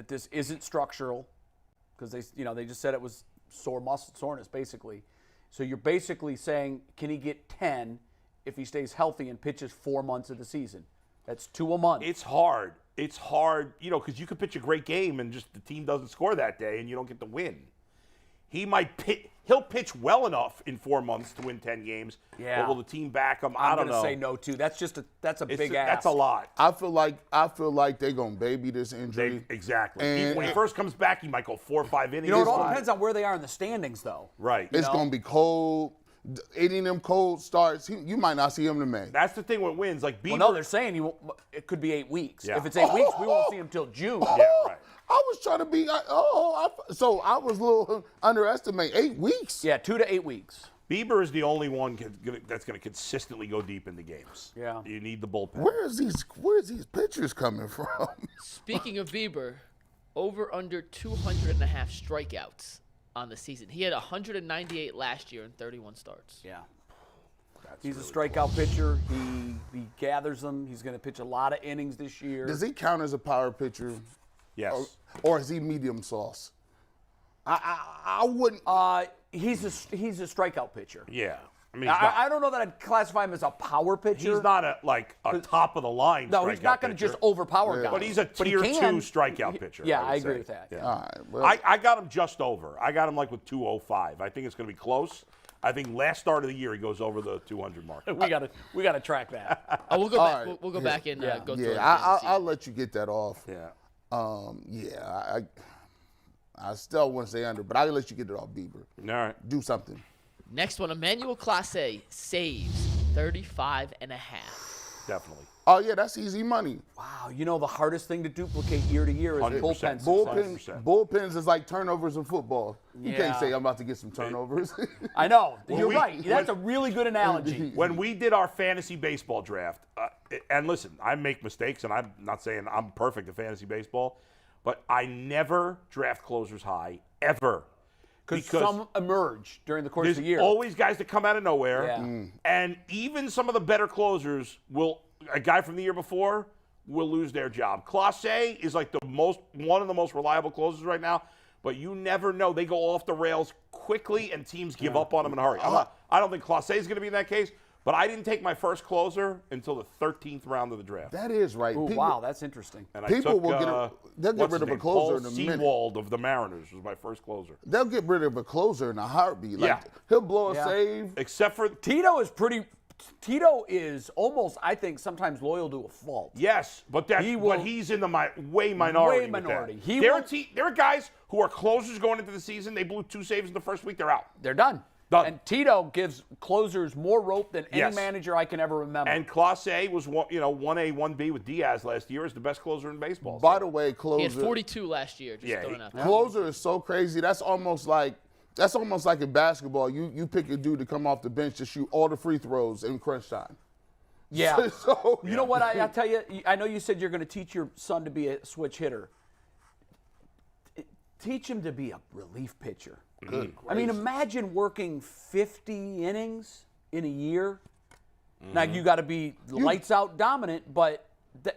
B: this isn't structural because they just said it was soreness basically. So you're basically saying, can he get 10 if he stays healthy and pitches 4 months of the season? That's 2 a month.
C: It's hard. It's hard, because you could pitch a great game and just the team doesn't score that day and you don't get the win. He'll pitch well enough in 4 months to win 10 games.
B: Yeah.
C: But will the team back him? I don't know.
B: I'm going to say no too. That's a big ask.
C: That's a lot.
D: I feel like they're gonna baby this injury.
C: Exactly.
D: And
C: when he first comes back, he might go 4 or 5 innings.
B: It all depends on where they are in the standings, though.
C: Right.
D: It's gonna be cold. Any of them cold starts, you might not see him in May.
C: That's the thing with wins. Like Bieber.
B: Well, no, they're saying it could be 8 weeks.
C: Yeah.
B: If it's 8 weeks, we won't see him till June.
C: Yeah, right.
D: I was trying to be. So I was a little underestimate. 8 weeks.
B: Yeah, 2 to 8 weeks.
C: Bieber is the only one that's going to consistently go deep into games.
B: Yeah.
C: You need the bullpen.
D: Where's these pitchers coming from?
E: Speaking of Bieber, over under 200.5 strikeouts on the season. He had 198 last year in 31 starts.
B: Yeah. He's a strikeout pitcher. He gathers them. He's going to pitch a lot of innings this year.
D: Does he count as a power pitcher?
C: Yes.
D: Or is he medium sauce? I wouldn't.
B: He's a strikeout pitcher.
C: Yeah. I mean,
B: I don't know that I'd classify him as a power pitcher.
C: he's not a top of the line.
B: No, he's not going to just overpower guys.
C: But he's a tier 2 strikeout pitcher.
B: Yeah, I
C: would
B: agree
C: say.
B: with that.
C: Yeah.
D: All right, well,
C: I got him just over. I got him like with 205. I think it's going to be close. I think last start of the year he goes over the 200 mark.
B: we got to track that.
E: We'll go back.
D: right.
E: We'll go back and go through it.
D: I'll let you get that off.
C: Yeah.
D: I still wouldn't say under, but I'll let you get it off Bieber.
C: All right.
D: Do something.
E: Next one, Emmanuel Clase saves 35.5.
C: Definitely.
D: Oh, yeah, that's easy money.
B: Wow, you know the hardest thing to duplicate year to year is
C: 100%.
B: bullpen.
D: Bullpens is like turnovers in football. You
B: Yeah.
D: can't say I'm about to get some turnovers.
B: I know.
C: Well,
B: You're
C: we-
B: right. That's a really good analogy.
C: When we did our fantasy baseball draft, and listen, I make mistakes, and I'm not saying I'm perfect at fantasy baseball, but I never draft closers high, ever.
B: Because some emerge during the course of
C: There's
B: the year.
C: always guys that come out of nowhere.
B: Yeah.
C: And even some of the better closers a guy from the year before will lose their job. Clase is like one of the most reliable closers right now, but you never know. They go off the rails quickly and teams give up on them in a hurry. I don't think Clase is going to be in that case, but I didn't take my first closer until the 13th round of the draft.
D: That is right.
B: Ooh, wow, that's interesting.
C: And
D: people
C: I took,
D: will they'll get
C: what's
D: rid
C: his
D: of a
C: name?
D: closer
C: Paul
D: in a minute.
C: Sewald of the Mariners was my first closer.
D: They'll get rid of a closer in a heartbeat. Like,
C: Yeah.
D: He'll blow a
B: Yeah.
D: save.
C: Except for
B: Tito is almost, I think, sometimes loyal to a fault.
C: yes, but he's in the way minority.
B: Way
C: with
B: minority.
C: that. There are guys who are closers going into the season. They blew 2 saves in the first week. They're out.
B: They're done.
C: Done.
B: And Tito gives closers more rope than any
C: Yes.
B: manager I can ever remember.
C: And Clase was 1A, 1B with Diaz last year as the best closer in baseball.
D: By the way,
E: He
D: closer.
E: had 42 last year. Just
C: Yeah,
E: throwing out there.
D: Closer is so crazy. That's almost like in basketball. You pick a dude to come off the bench to shoot all the free throws in crunch time.
B: yeah.
D: So,
B: You know what I tell you? I know you said you're going to teach your son to be a switch hitter. Teach him to be a relief pitcher.
D: Good.
B: I mean, imagine working 50 innings in a year. Now, you got to be lights out dominant, but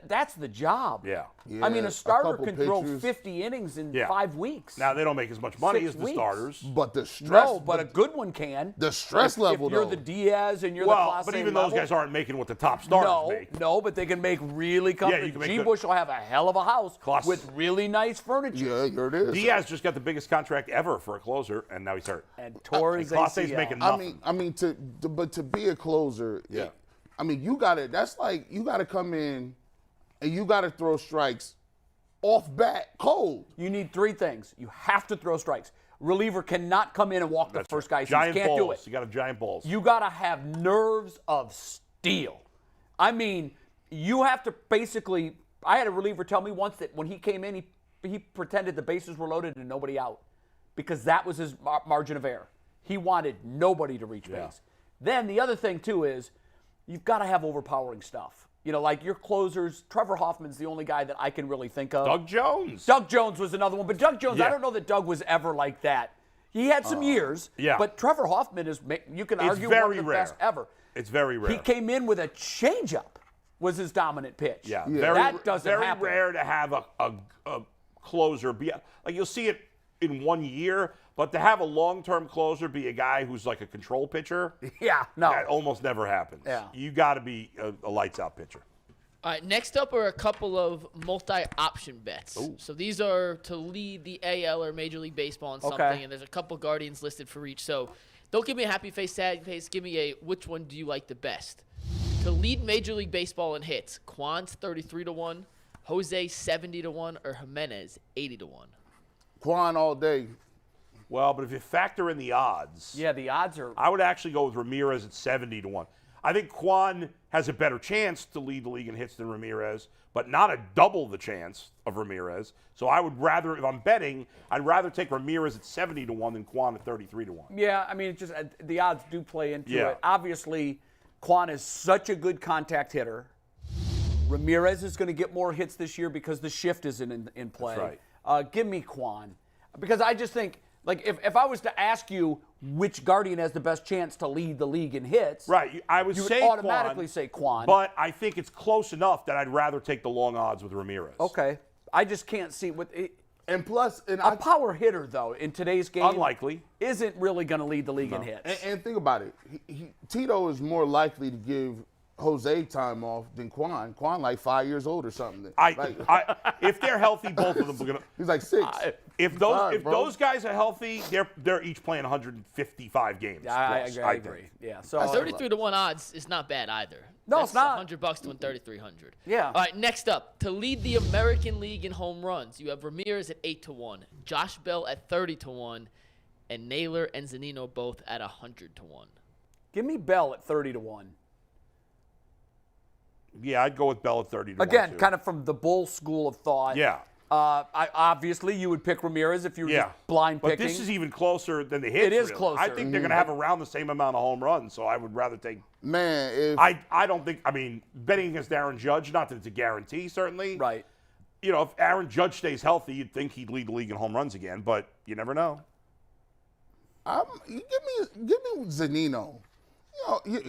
B: that's the job.
C: Yeah.
B: I mean,
D: Yeah,
B: a starter
D: couple
B: can throw
D: pitchers.
B: 50 innings in
C: Yeah.
B: 5 weeks.
C: Now, they don't make as much money
B: 6
C: as the
B: weeks.
C: starters.
D: But the stress.
B: No, but a good one can.
D: the stress level,
B: If you're
D: though.
B: the Diaz and you're
C: Well,
B: the Clase
C: but even those
B: level,
C: guys aren't making what the top starters make.
B: No, but they can make really
C: you
B: comfortable.
C: can make
B: G.
C: good-
B: Bush will have a hell of a house
C: Clase-
B: with really nice furniture.
D: Yeah, here it is.
C: Diaz just got the biggest contract ever for a closer, and now he's hurt.
B: And tore his
C: Clase's
B: ACL.
C: making
D: I
C: nothing.
D: mean, but to be a closer,
C: Yeah.
D: I mean, you got to. That's like you got to come in, and you got to throw strikes off bat cold.
B: You need 3 things. You have to throw strikes. Reliever cannot come in and walk the first guy.
C: Giant
B: Can't
C: balls.
B: do it.
C: You got to have giant balls.
B: You got to have nerves of steel. I mean, you have to basically. I had a reliever tell me once that when he came in, he pretended the bases were loaded and nobody out because that was his margin of error. He wanted nobody to reach base. Then the other thing, too, is you've got to have overpowering stuff. You know, like your closers, Trevor Hoffman's the only guy that I can really think of.
C: Doug Jones.
B: Doug Jones was another one, but Doug Jones, I
C: Yeah.
B: don't know that Doug was ever like that. He had some years,
C: yeah.
B: but Trevor Hoffman is, you can
C: It's
B: argue, one
C: very
B: of the
C: rare.
B: best ever.
C: It's very rare.
B: He came in with a changeup was his dominant pitch.
C: Yeah,
B: That doesn't
C: very
B: happen.
C: rare to have a closer be like you'll see it in 1 year, but to have a long-term closer be a guy who's like a control pitcher,
B: Yeah, no.
C: that almost never happens.
B: Yeah.
C: You got to be a lights-out pitcher.
E: All right, next up are a couple of multi-option bets. So these are to lead the AL or Major League Baseball in something, and there's a couple Guardians listed for each. So don't give me a happy face, sad face. Give me a which one do you like the best? To lead Major League Baseball in hits, Kwan's 33-1, Jose 70-1, or Jimenez 80-1.
D: Quan all day.
C: Well, but if you factor in the odds,
B: Yeah, the odds are.
C: I would actually go with Ramirez at 70-1. I think Kwan has a better chance to lead the league in hits than Ramirez, but not a double the chance of Ramirez. So I would rather, if I'm betting, I'd rather take Ramirez at 70-1 than Kwan at 33-1.
B: Yeah, I mean, it just the odds do play into
C: Yeah.
B: it. Obviously, Quan is such a good contact hitter. Ramirez is going to get more hits this year because the shift isn't in play.
C: That's
B: right. Give me Quan. Because I just think, like, if I was to ask you which Guardian has the best chance to lead the league in hits,
C: Right, I would
B: you would
C: say
B: automatically say Quan.
C: But I think it's close enough that I'd rather take the long odds with Ramirez.
B: Okay. I just can't see what
D: And plus,
B: a power hitter though in today's game
C: Unlikely.
B: isn't really going to lead the league in hits.
D: and think about it. Tito is more likely to give Jose time off than Quan. Quan like 5 years old or something.
C: If they're healthy, both of them are gonna.
D: He's like 6.
C: If those guys are healthy, they're each playing 155 games.
B: I
C: plus,
B: agree.
C: think.
B: Yeah. So
E: 33-1 odds is not bad either.
B: No,
E: That's
B: it's not.
E: $100 to win 3,300.
B: Yeah.
E: All right, next up, to lead the American League in home runs, you have Ramirez at 8-1, Josh Bell at 30-1, and Naylor and Zunino both at 100 to 1.
B: Give me Bell at 30 to 1.
C: Yeah, I'd go with Bell at 30 to 1.
B: Again, kind of from the Bull school of thought.
C: Yeah.
B: Obviously, you would pick Ramirez if you were just blind picking.
C: But this is even closer than the hits.
B: It is
C: really.
B: closer.
C: I think they're going to have around the same amount of home runs, so I would rather take.
D: Man, if
C: I don't think. I mean, betting against Aaron Judge, not that it's a guarantee, certainly.
B: Right.
C: You know, if Aaron Judge stays healthy, you'd think he'd lead the league in home runs again, but you never know.
D: give me Zunino.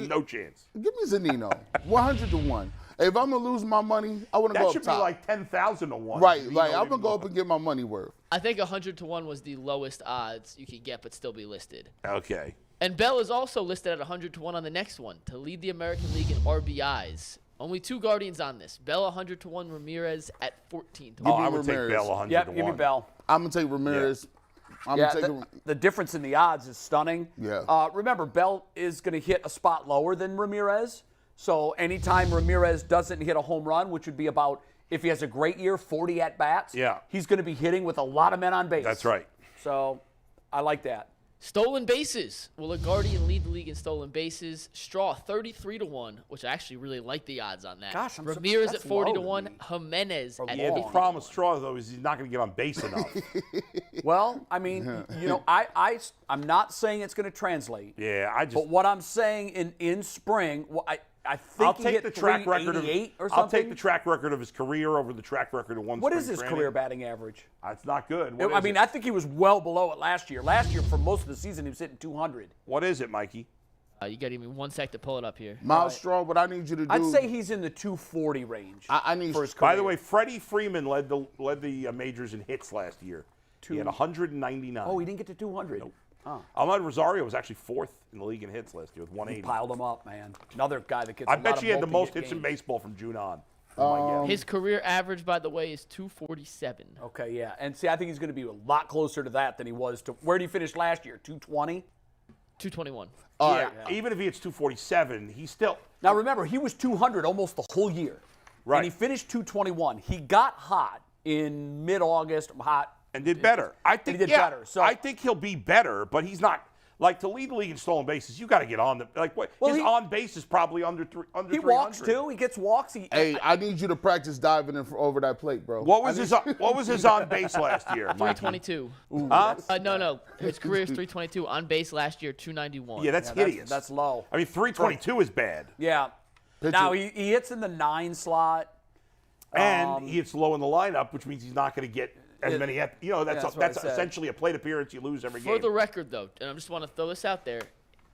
C: No chance.
D: Give me Zunino. 100 to 1. If I'm gonna lose my money, I want to go
C: That
D: up
C: should
D: top.
C: be like 10,000 to 1.
D: Right. I'm gonna go up and get my money worth.
E: I think 100 to 1 was the lowest odds you could get but still be listed.
C: Okay.
E: And Bell is also listed at 100 to 1 on the next one to lead the American League in RBIs. Only 2 Guardians on this. Bell 100 to 1, Ramirez at 14 to 1.
C: Oh, I would
D: Ramirez.
C: take Bell 100
B: Yep,
C: to 1.
B: give me Bell.
D: I'm gonna take Ramirez. I'm
B: Yeah,
D: gonna take
B: the difference in the odds is stunning.
D: Yeah.
B: Remember, Bell is going to hit a spot lower than Ramirez. So anytime Ramirez doesn't hit a home run, which would be about, if he has a great year, 40 at-bats, he's going to be hitting with a lot of men on base.
C: That's right.
B: So I like that.
E: Stolen bases. Will a Guardian lead the league in stolen bases? Straw 33 to 1, which I actually really like the odds on that.
B: Gosh,
E: Ramirez
B: that's
E: at 40 to
B: low.
E: 1. Jimenez at
C: Yeah,
E: 50
C: the
E: to
C: problem
E: 1.
C: with Straw, though, is he's not going to get on base enough.
B: Well, I mean, I'm not saying it's going to translate.
C: Yeah,
B: But what I'm saying in spring, I think
C: I'll
B: he
C: take
B: hit
C: the track record of
B: 388 or
C: I'll take
B: something.
C: the track record of his career over the track record of one.
B: What
C: spring
B: is his
C: training.
B: career batting average?
C: It's not good.
B: I mean, I think he was well below it last year. Last year, for most of the season, he was hitting 200.
C: What is it, Mikey?
E: You got to give me 1 sec to pull it up here.
D: Miles Straw. What I need you to do.
B: I'd say he's in the 240 range.
D: I need
B: for his career.
C: By the way, Freddie Freeman led the majors in hits last year. He had 199.
B: Oh, he didn't get to 200.
C: Nope. Ahmed Rosario was actually 4th in the league in hits last year with 180.
B: He piled them up, man. Another guy that gets.
C: I
B: a lot
C: bet
B: of
C: you he had the most
B: multi-hit
C: hits in
B: games.
C: baseball from June on. Oh my
E: His career average, by the way, is 247.
B: Okay, yeah, and see, I think he's going to be a lot closer to that than he was to. Where did he finish last year? 220.
E: 221.
C: Yeah, even if he hits 247, he's still.
B: Now remember, he was 200 almost the whole year.
C: Right.
B: And he finished 221. He got hot in mid-August.
C: And did better. I think
B: he did better. So
C: I think he'll be better, but he's not. Like, to lead the league in stolen bases, you got to get on the his on base is probably under 300.
B: He walks too. He gets walks.
D: Hey, I need you to practice diving over that plate, bro.
C: What was his on base last year?
E: 322.
C: Huh?
E: No. His career is 322. On base last year, 291.
C: Yeah, that's hideous.
B: That's low.
C: I mean, 322 is bad.
B: Yeah. Now he hits in the 9 slot.
C: And he hits low in the lineup, which means he's not going to get as many. That's essentially a plate appearance you lose every game.
E: For the record, though, and I just want to throw this out there,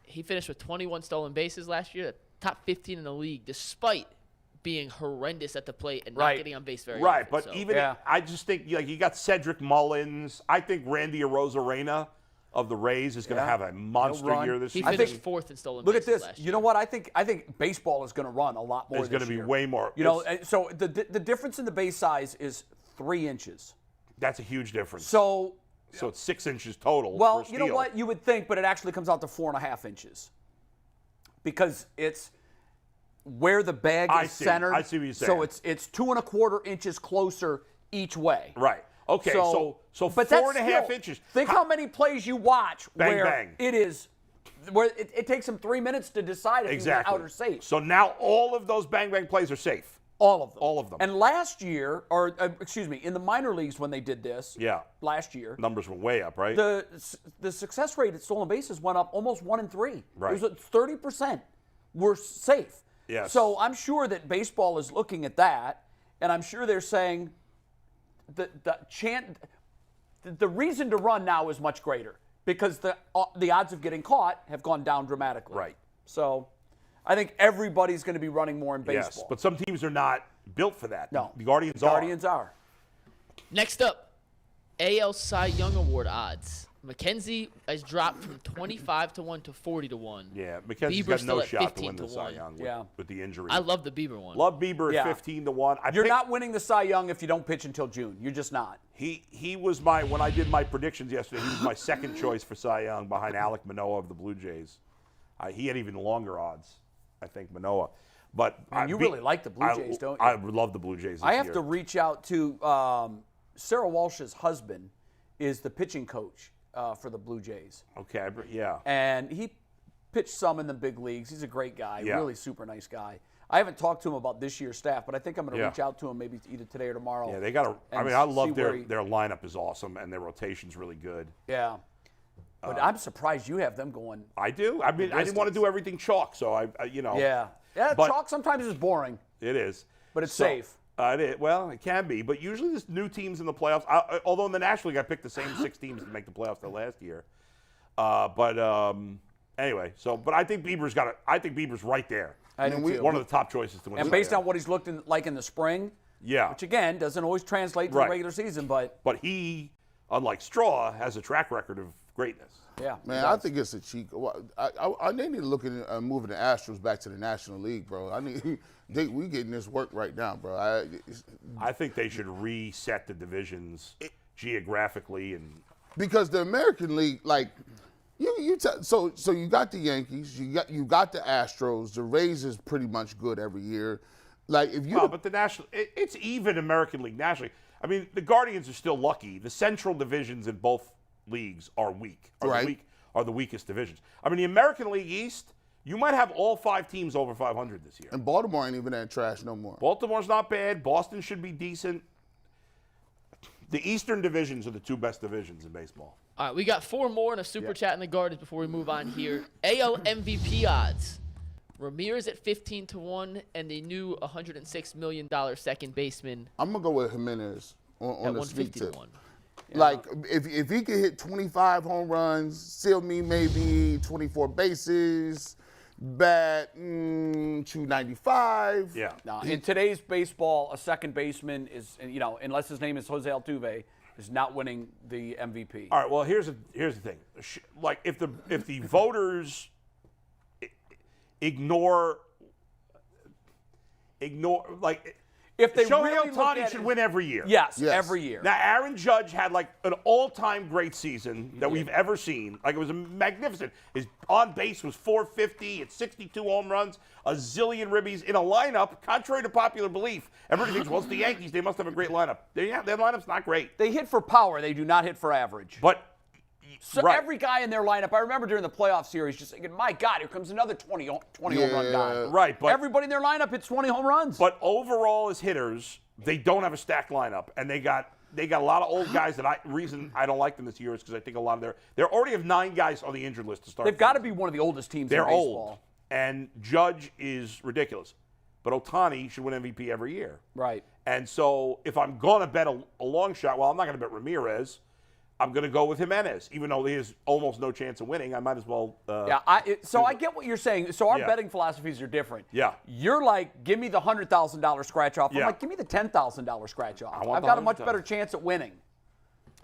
E: he finished with 21 stolen bases last year, top 15 in the league, despite being horrendous at the plate and not getting on base very often.
C: But I just think you got Cedric Mullins. I think Randy Arozarena of the Rays is going to have a monster year this season.
E: He finished 4th in stolen
B: Look
E: bases
B: at this.
E: last year.
B: You know what? I think baseball is going to run a lot more.
C: There's going to be way more.
B: So the difference in the base size is 3 inches.
C: That's a huge difference.
B: So
C: it's 6 inches total.
B: Well,
C: for
B: you know
C: steal.
B: what? You would think, but it actually comes out to 4.5 inches because it's where the bag is centered.
C: I see what you're saying.
B: So it's 2.25 inches closer each way.
C: Right. Okay. So
B: but
C: 4.5 inches.
B: Think how many plays you watch where
C: bang.
B: it is. Where it takes them 3 minutes to decide if you're out or safe.
C: So now all of those bang plays are safe.
B: All of them.
C: All of them.
B: And last year, in the minor leagues when they did this, last year,
C: numbers were way up, right?
B: The success rate at stolen bases went up almost 1 in 3.
C: Right.
B: It was 30% were safe.
C: Yes.
B: So I'm sure that baseball is looking at that, and I'm sure they're saying the reason to run now is much greater because the odds of getting caught have gone down dramatically.
C: Right.
B: So I think everybody's going to be running more in baseball.
C: Yes, but some teams are not built for that.
B: No.
C: The Guardians
B: are.
E: Next up, AL Cy Young Award odds. McKenzie has dropped from 25 to 1 to 40 to 1.
C: Yeah, McKenzie's
E: Bieber's
C: got
E: still
C: no
E: at
C: shot to
E: 15
C: win the
E: to
C: Cy
E: 1.
C: Young with the injury.
E: I love the Bieber one.
C: Love Bieber at 15 to 1.
B: You're not winning the Cy Young if you don't pitch until June. You're just not.
C: He was when I did my predictions yesterday, he was my second choice for Cy Young behind Alek Manoah of the Blue Jays. He had even longer odds, I think, Manoah. But
B: you really like the Blue Jays, don't you?
C: I would love the Blue Jays this
B: I have
C: year.
B: to reach out to Sarah Walsh's husband is the pitching coach for the Blue Jays.
C: Okay, yeah.
B: And he pitched some in the big leagues. He's a great guy,
C: Yeah.
B: really super nice guy. I haven't talked to him about this year's staff, but I think I'm going to
C: Yeah.
B: reach out to him maybe either today or tomorrow.
C: Yeah, they got to. I
B: and
C: mean, I
B: see
C: love
B: where
C: their lineup is awesome and their rotation's really good.
B: Yeah. But I'm surprised you have them going.
C: I do. I mean, I didn't want to do everything chalk, so I you know.
B: Yeah. Yeah,
C: But-
B: chalk sometimes is boring,
C: It is.
B: but it's safe.
C: Well, it can be, but usually there's new teams in the playoffs. Although in the National League, I picked the same 6 teams to make the playoffs the last year. Anyway, but I think Bieber's got it. I think Bieber's right there.
B: I do too.
C: One of the top choices to win.
B: And
C: the
B: based
C: Cy
B: on what he's looked like in the spring,
C: yeah,
B: which again doesn't always translate to
C: Right.
B: the regular season, but
C: he, unlike Straw, has a track record of greatness.
B: yeah.
D: Man, I think it's a cheat. I they need to look at moving the Astros back to the National League, bro. We getting this work right now, bro.
C: I think they should reset the divisions geographically and.
D: Because the American League, like, so you got the Yankees, you got the Astros, the Rays is pretty much good every year. Like if you,
C: Well, but the national, it's even American League nationally. I mean, the Guardians are still lucky. The central divisions in both leagues are weak. Are the weakest divisions. I mean, the American League East, you might have all 5 teams over 500 this year.
D: and Baltimore ain't even that trash no more.
C: Baltimore's not bad. Boston should be decent. The Eastern divisions are the 2 best divisions in baseball.
E: All right, we got 4 more and a super chat in the Gardens before we move on here. AL MVP odds. Ramirez at 15-1 and the new $106 million second baseman
D: I'm gonna go with Jimenez on
E: at
D: the sweet tip.
E: 150-1.
D: Like if he could hit 25 home runs, seal me maybe 24 bases, bat 295.
C: Yeah.
B: Now, in today's baseball, a second baseman is, unless his name is Jose Altuve, is not winning the MVP.
C: All right. Well, here's the thing. Like if the voters ignore like
B: If they
C: Shohei
B: really look
C: Ohtani
B: at
C: should
B: it-
C: win every year.
B: Yes,
D: Yes.
B: every year.
C: Now, Aaron Judge had like an all-time great season that we've ever seen. Like it was magnificent. His on base was 450 at 62 home runs, a zillion ribbies in a lineup. Contrary to popular belief, everybody thinks, well, it's the Yankees. Their lineup's not great. Their lineup's not great.
B: They hit for power. They do not hit for average.
C: But
B: So
C: right.
B: every guy in their lineup, I remember during the playoff series just thinking, my God, here comes another 20 home run guy.
C: Right, but
B: Everybody in their lineup hits 20 home runs.
C: But overall, as hitters, they don't have a stacked lineup, and they got a lot of old guys. Reason I don't like them this year is because I think a lot of they already have 9 guys on the injured list to start.
B: They've got to be one of the oldest teams
C: They're
B: in baseball.
C: old, and Judge is ridiculous. But Ohtani should win MVP every year.
B: Right.
C: And so if I'm going to bet a long shot, well, I'm not going to bet Ramirez. I'm going to go with Jimenez, even though he has almost no chance of winning. I might as well.
B: I get what you're saying. So our
C: Yeah.
B: betting philosophies are different.
C: Yeah.
B: You're like, give me the $100,000 scratch off. I'm
C: Yeah.
B: like, give me the $10,000 scratch off.
C: want
B: I've
C: the
B: got a much
C: 100,000.
B: better chance at winning.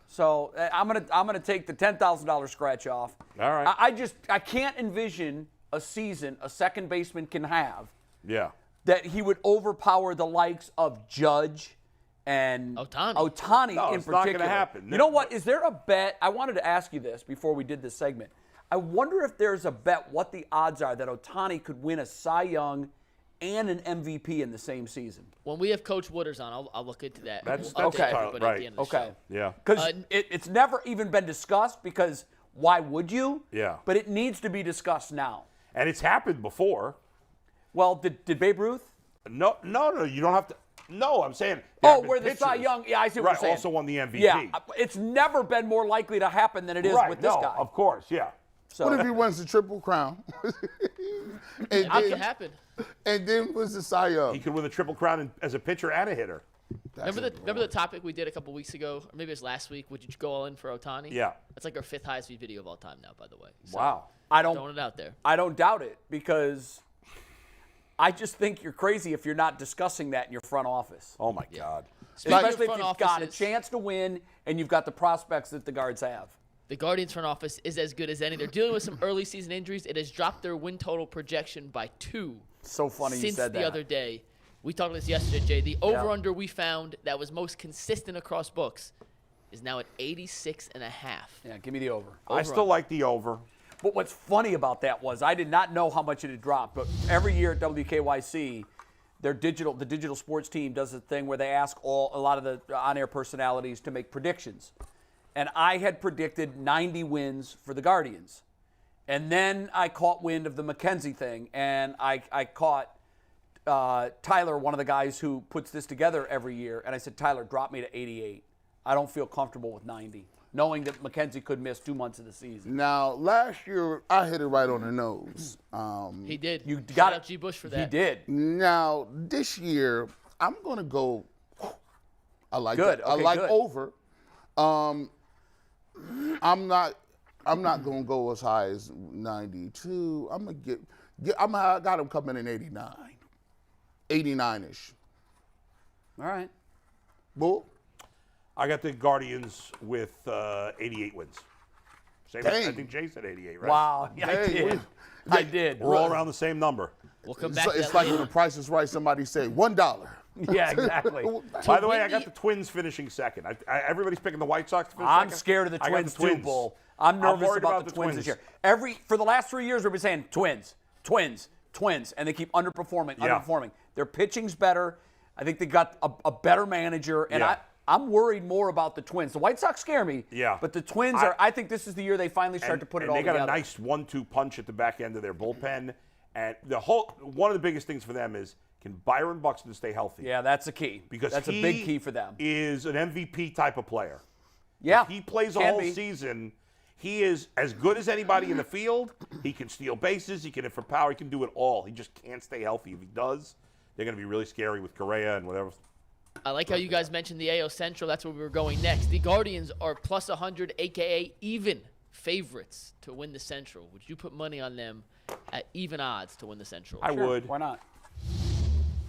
B: So I'm gonna take the $10,000 scratch off.
C: All right.
B: I can't envision a season a second baseman can have
C: Yeah.
B: that he would overpower the likes of Judge and
E: Ohtani.
C: No,
B: in
C: it's not
B: particular.
C: gonna happen.
B: You know what? Is there a bet? I wanted to ask you this before we did this segment. I wonder if there's a bet what the odds are that Ohtani could win a Cy Young and an MVP in the same season.
E: When we have Coach Wooders on, I'll look into that.
C: That's
E: We'll update
B: okay.
E: everybody
C: Right.
E: At the end of the
B: Okay.
E: show.
C: Yeah.
B: Because it's never even been discussed because why would you?
C: Yeah.
B: But it needs to be discussed now.
C: And it's happened before.
B: Well, did Babe Ruth?
C: No, you don't have to. No, I'm saying.
B: Oh, where the Cy Young, yeah, I see what
C: right,
B: you're saying.
C: also won the MVP.
B: Yeah, it's never been more likely to happen than it is
C: right,
B: with this
C: no,
B: guy.
C: of course, yeah.
B: So,
D: What if he wins the Triple Crown? and,
E: How can it
D: then,
E: happen?
D: and then wins the Cy Young?
C: He could win the Triple Crown as a pitcher and a hitter.
E: Remember the topic we did a couple weeks ago, or maybe it was last week? Would you go all in for Ohtani?
C: Yeah.
E: That's like our 5th highest viewed video of all time now, by the way. So,
C: Wow.
E: Throwing it out there.
B: I don't doubt it because I just think you're crazy if you're not discussing that in your front office.
C: Oh, my God.
B: Especially if
E: front
B: you've got a
E: offices-
B: chance to win and you've got the prospects that the Guards have.
E: The Guardians front office is as good as any. They're dealing with some early season injuries. It has dropped their win total projection by 2
B: So funny you
E: since
B: said
E: the
B: that.
E: other day. We talked about this yesterday, Jay. The over-under we found that was most consistent across books is now at 86.5.
B: Yeah, give me the over.
C: I still like the over.
B: But what's funny about that was I did not know how much it had dropped. But every year at WKYC, the digital sports team does a thing where they ask a lot of the on-air personalities to make predictions. and I had predicted 90 wins for the Guardians. And then I caught wind of the McKenzie thing, and I caught Tyler, one of the guys who puts this together every year, and I said, Tyler, drop me to 88. I don't feel comfortable with 90, knowing that McKenzie could miss 2 months of the season.
D: Now, last year, I hit it right on the nose.
E: He did.
B: You got
E: Shout
B: it.
E: out G. Bush for that.
B: He did.
D: Now, this year, I'm going to go, I like
B: Good.
D: that. I
B: Okay,
D: like
B: good.
D: over. I'm not going to go as high as 92. I'm going to I got him coming in 89. 89-ish.
B: All right.
D: Bull?
C: I got the Guardians with 88 wins. Same,
D: Dang.
C: I think Jay said 88, right?
B: Wow. Yeah, I
D: Hey,
B: did. I did.
C: We're all around the same number.
E: We'll come back
D: So
E: to
D: it's
E: that
D: like
E: later.
D: when the price is right, somebody say $1.
B: Yeah, exactly.
C: By the way,
E: win
C: I got
E: the-
C: the Twins finishing second. everybody's picking the White Sox to finish
B: I'm
C: second.
B: scared of the
C: I got
B: Twins, too, Bull. I'm nervous
C: worried
B: about the Twins this year. For the last 3 years, we've been saying Twins, and they keep underperforming. Their pitching's better. I think they got a better manager, and
C: Yeah.
B: I'm worried more about the Twins. The White Sox scare me,
C: Yeah.
B: but the Twins I think this is the year they finally start to put it all
C: they
B: together.
C: got a nice 1-2 punch at the back end of their bullpen. And one of the biggest things for them is, can Byron Buxton stay healthy?
B: Yeah, that's a key.
C: Because
B: that's a
C: he
B: big key for them.
C: Is an MVP type of player.
B: Yeah,
C: If he plays a
B: can
C: whole
B: be.
C: season, he is as good as anybody in the field. He can steal bases. He can hit for power. He can do it all. He just can't stay healthy. If he does, they're going to be really scary with Correa and whatever.
E: I like how you guys mentioned the AL Central. That's where we were going next. The Guardians are plus 100, a.k.a. even favorites to win the Central. Would you put money on them at even odds to win the Central?
C: I
B: Sure,
C: would.
B: Why not?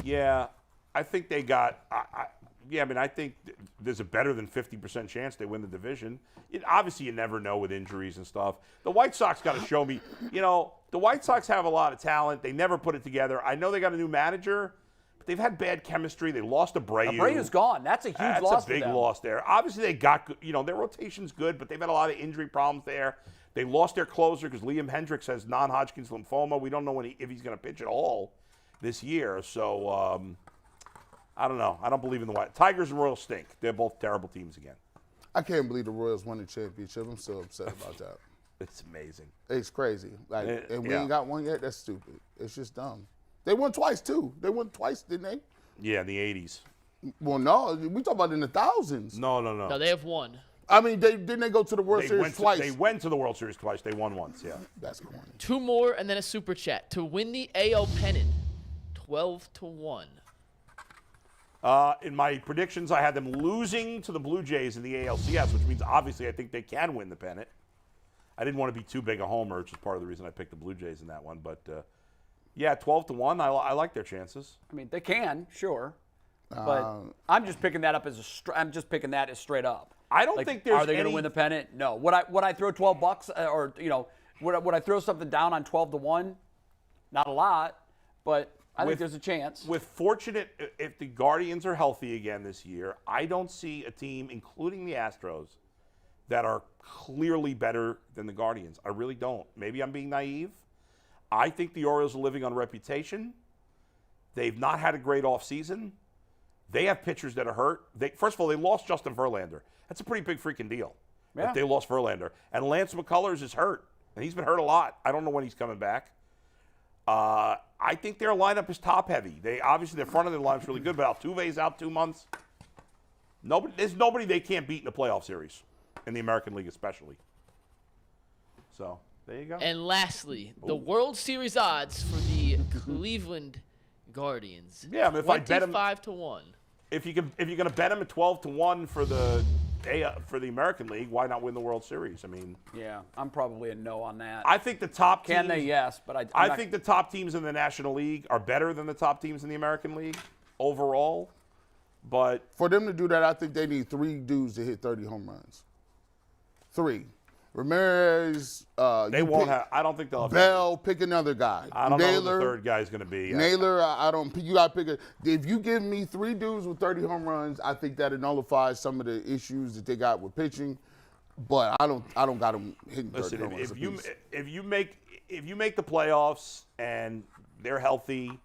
C: Yeah, I think they got. I think there's a better than 50% chance they win the division. Obviously, you never know with injuries and stuff. The White Sox got to show me. The White Sox have a lot of talent. They never put it together. I know they got a new manager, but they've had bad chemistry. They lost Abreu.
B: Abreu's gone. That's a huge
C: That's
B: loss
C: a big
B: for them.
C: loss there. Obviously, they got, their rotation's good, but they've had a lot of injury problems there. They lost their closer because Liam Hendricks has non-Hodgkin's lymphoma. We don't know if he's going to pitch at all this year. So, I don't know. I don't believe in the White. Tigers and Royals stink. They're both terrible teams again.
D: I can't believe the Royals won the championship. I'm so upset about that.
C: It's amazing.
D: It's crazy. And we
C: Yeah.
D: ain't got one yet. That's stupid. It's just dumb. They won twice, too. They won twice, didn't they?
C: Yeah, in the 80s.
D: Well, no. We talk about in the thousands.
C: No.
E: No, they have one.
D: I mean, didn't they go to the World Series twice?
C: They went to the World Series twice. They won once, yeah.
D: That's corny.
E: Two more and then a super chat. To win the AL pennant, 12-1.
C: In my predictions, I had them losing to the Blue Jays in the ALCS, which means obviously I think they can win the pennant. I didn't want to be too big a homer, which is part of the reason I picked the Blue Jays in that one. But, 12-1, I like their chances.
B: I mean, they can, sure. But I'm just picking that up as I'm just picking that as straight up.
C: I don't think there's
B: Are they going to
C: any-
B: win the pennant? No. Would I throw $12 or would I throw something down on 12-1? Not a lot, but I think there's a chance.
C: With fortunate, if the Guardians are healthy again this year, I don't see a team, including the Astros, that are clearly better than the Guardians. I really don't. Maybe I'm being naive. I think the Orioles are living on reputation. They've not had a great offseason. They have pitchers that are hurt. First of all, they lost Justin Verlander. That's a pretty big freaking deal.
B: Yeah.
C: If they lost Verlander. And Lance McCullers is hurt. And he's been hurt a lot. I don't know when he's coming back. I think their lineup is top heavy. Obviously their front of their lineup's really good, but Altuve's out 2 months. There's nobody they can't beat in the playoff series, in the American League especially. So there you go.
E: And lastly, the World Series odds for the Cleveland Guardians.
C: Yeah, I mean, if I bet 'em-
E: 25-1.
C: If you're gonna bet them at 12-1 for the American League, why not win the World Series? I mean,
B: Yeah, I'm probably a no on that.
C: I think the top teams.
B: Can they? Yes, but
C: I think the top teams in the National League are better than the top teams in the American League overall. But
D: For them to do that, I think they need 3 dudes to hit 30 home runs. 3. Ramirez,
C: they won't have. I don't think they'll have.
D: Bell, pick another guy.
C: I don't know who
D: Naylor,
C: the third guy's going to be.
D: Naylor, I don't. You got to pick If you give me 3 dudes with 30 home runs, I think that nullifies some of the issues that they got with pitching. But I don't got them hitting 30
C: Listen,
D: home runs.
C: if you make the playoffs and they're healthy,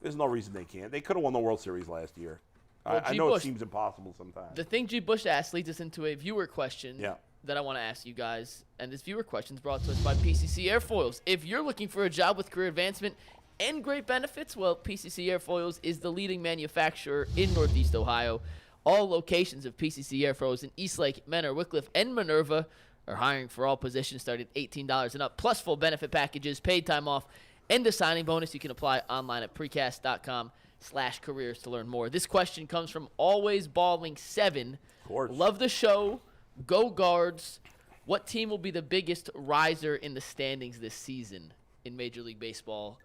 C: there's no reason they can't. They could have won the World Series last year. I know it seems impossible sometimes.
E: The thing G. Bush asked leads us into a viewer question
C: Yeah.
E: that I want to ask you guys. And this viewer question is brought to us by PCC Airfoils. If you're looking for a job with career advancement and great benefits, well, PCC Airfoils is the leading manufacturer in Northeast Ohio. All locations of PCC Airfoils in Eastlake, Menor, Wickliffe, and Minerva are hiring for all positions starting at $18 and up, plus full benefit packages, paid time off, and a signing bonus. You can apply online at precast.com/careers to learn more. This question comes from Always Balling 7.
C: Of course.
E: Love the show. Go Guards. What team will be the biggest riser in the standings this season in Major League Baseball?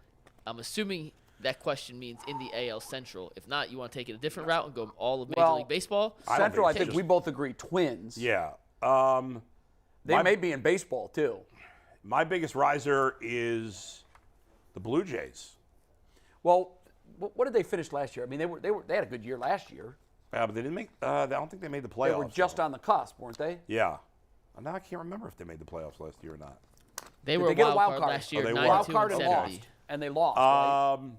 E: I'm assuming that question means in the AL Central. If not, you want to take it a different route and go all of Major League Baseball?
B: Central, I think we both agree, Twins.
C: Yeah.
B: They may be in baseball, too.
C: My biggest riser is the Blue Jays.
B: Well, what did they finish last year? I mean, they had a good year last year.
C: Yeah, but they didn't make. I don't think they made the playoffs.
B: They were just on the cusp, weren't they?
C: Yeah. Now I can't remember if they made the playoffs last year or not.
E: They were
B: get
E: a
B: a
E: wild
B: wild
E: card
B: card?
E: last year,
C: they were.
E: 92
B: Wild card
E: and
B: and
E: 70.
B: lost. And they lost, right?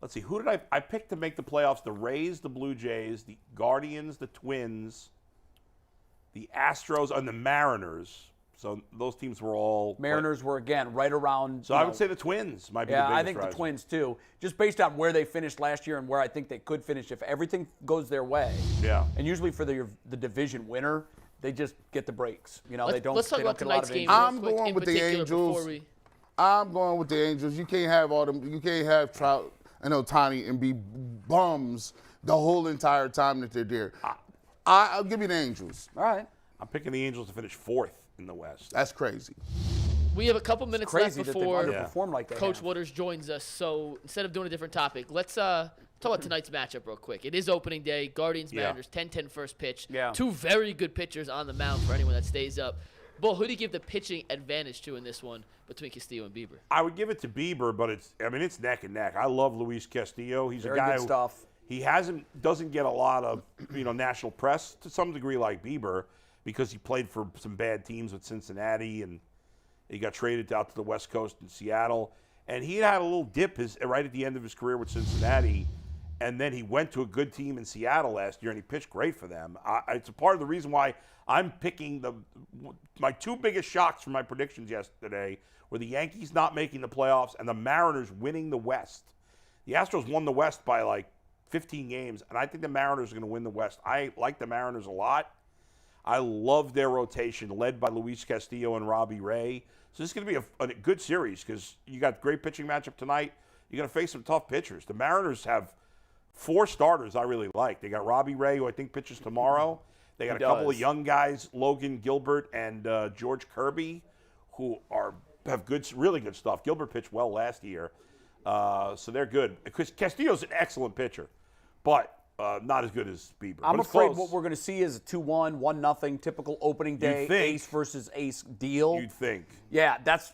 C: Let's see. Who did I picked to make the playoffs? The Rays, the Blue Jays, the Guardians, the Twins, the Astros, and the Mariners. So those teams were all.
B: Mariners were, again, right around.
C: So I would say the Twins might be the
B: Yeah,
C: biggest
B: I think
C: riser.
B: the Twins, too. Just based on where they finished last year and where I think they could finish if everything goes their way.
C: Yeah.
B: And usually for the division winner, they just get the breaks. You know, they don't.
E: Let's talk
B: they
E: about
B: don't get a lot
E: tonight's
B: of
E: game.
B: injuries.
E: real
D: I'm
E: quick,
D: going
E: in
D: with the
E: particular
D: Angels.
E: before we-
D: I'm going with the Angels. You can't have you can't have Trout and Ohtani and be bums the whole entire time that they're there. I'll give you the Angels.
B: All right.
C: I'm picking the Angels to finish 4th in the West.
D: That's crazy.
E: We have a couple minutes left
B: Crazy that
E: before
B: they've underperformed like that.
E: Coach Waters joins us. So instead of doing a different topic, let's talk about tonight's matchup real quick. It is opening day. Guardians, Mariners, 10-10 first pitch.
B: Yeah.
E: Two very good pitchers on the mound for anyone that stays up. Bull, who do you give the pitching advantage to in this one between Castillo and Bieber?
C: I would give it to Bieber, but it's neck and neck. I love Luis Castillo. He's
B: Very
C: a guy
B: good stuff.
C: He doesn't get a lot of national press to some degree like Bieber because he played for some bad teams with Cincinnati and he got traded out to the West Coast in Seattle. And he had a little dip right at the end of his career with Cincinnati. And then he went to a good team in Seattle last year, and he pitched great for them. It's a part of the reason why I'm picking my two biggest shocks from my predictions yesterday were the Yankees not making the playoffs and the Mariners winning the West. The Astros won the West by like 15 games, and I think the Mariners are going to win the West. I like the Mariners a lot. I love their rotation, led by Luis Castillo and Robbie Ray. So this is going to be a good series because you got great pitching matchup tonight. You're going to face some tough pitchers. The Mariners have 4 starters I really like. They got Robbie Ray, who I think pitches tomorrow. They got a couple of young guys, Logan Gilbert and George Kirby, who have really good stuff. Gilbert pitched well last year, so they're good. Because Castillo's an excellent pitcher, but not as good as Bieber.
B: I'm
C: But it's
B: afraid
C: close.
B: what we're going to see is a 2-1, 1-0 typical opening day
C: You'd think.
B: ace versus ace deal.
C: You'd think.
B: Yeah, that's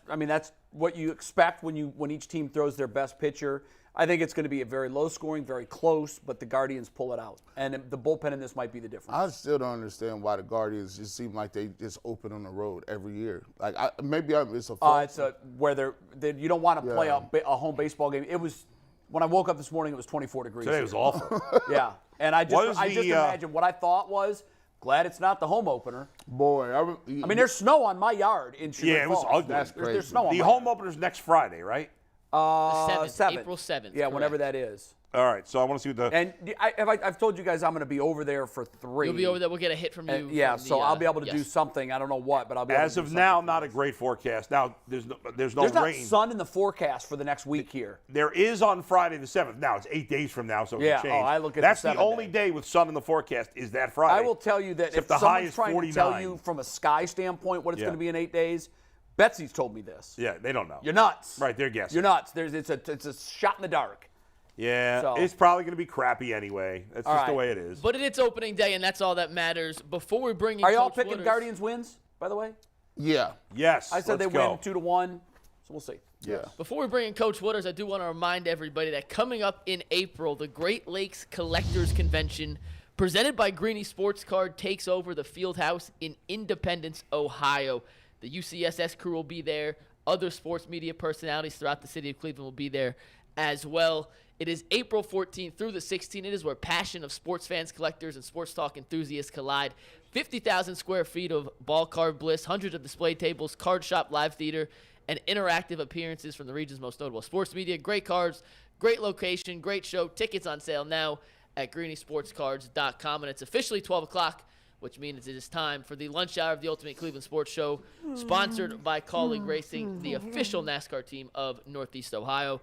B: what you expect when each team throws their best pitcher. I think it's going to be a very low scoring, very close, but the Guardians pull it out. And the bullpen in this might be the difference.
D: I still don't understand why the Guardians just seem like they just open on the road every year. Like it's a fault.
B: It's where you don't want to play a home baseball game. It was when I woke up this morning. It was 24 degrees.
C: Today
B: here.
C: was awful.
B: Yeah, and I just
C: the,
B: imagined what I thought was glad it's not the home opener.
D: Boy,
B: I mean, there's snow on my yard in Sugar
C: Yeah, it was
B: Falls.
C: ugly. That's
D: crazy.
B: There's snow on
C: The
B: my
C: home
B: yard.
C: opener's next Friday, right?
E: The 7th,
B: 7th.
E: April 7th.
B: Yeah, whenever
E: correct.
B: that is.
C: All right, so I want to see what the.
B: And I've told you guys I'm going to be over there for 3.
E: You'll be over there. We'll get a hit from you.
B: Yeah,
E: from
B: so
E: the,
B: I'll be able to
E: yes.
B: do something. I don't know what, but I'll be able
C: As
B: to do
C: of now,
B: something.
C: not a great forecast. Now, there's no
B: There's
C: rain.
B: not sun in the forecast for the next week here.
C: There is on Friday the 7th. Now, it's 8 days from now, so it
B: Yeah,
C: can change.
B: I look at
C: That's
B: the
C: the
B: 7th
C: only
B: day.
C: day with sun in the forecast is that Friday.
B: I will tell you that
C: Except
B: if
C: the high
B: someone's
C: is
B: trying
C: 49.
B: to tell you from a sky standpoint what it's going to be in 8 days, Betsy's told me this.
C: Yeah, they don't know.
B: You're nuts.
C: Right, they're guessing.
B: You're nuts. It's a shot in the dark.
C: Yeah,
B: So-
C: it's probably going to be crappy anyway. That's
B: All
C: just the
B: right.
C: way it is.
E: But it's opening day, and that's all that matters. Before we bring in
B: Are y'all
E: Coach
B: picking
E: Waters,
B: Guardians wins, by the way?
D: yeah.
C: Yes,
B: I said
C: let's
B: they
C: go.
B: win 2-1, so we'll see.
D: Yeah.
E: Before we bring in Coach Waters, I do want to remind everybody that coming up in April, the Great Lakes Collectors Convention, presented by Greenie Sports Card, takes over the Field House in Independence, Ohio. The UCSS crew will be there. Other sports media personalities throughout the city of Cleveland will be there as well. It is April 14th through the 16th. It is where passion of sports fans, collectors, and sports talk enthusiasts collide. 50,000 square feet of ball card bliss, hundreds of display tables, card shop, live theater, and interactive appearances from the region's most notable sports media. Great cards, great location, great show. Tickets on sale now at greeniesportscards.com. And it's officially 12 o'clock, which means it is time for the lunch hour of the Ultimate Cleveland Sports Show, sponsored by Colleague Racing, the official NASCAR team of Northeast Ohio.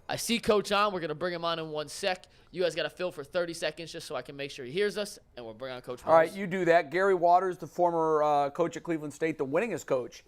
E: I see Coach on. We're going to bring him on in 1 sec. You guys got to fill for 30 seconds just so I can make sure he hears us, and we'll bring on Coach Waters.
B: All right, you do that. Gary Waters, the former coach at Cleveland State, the winningest coach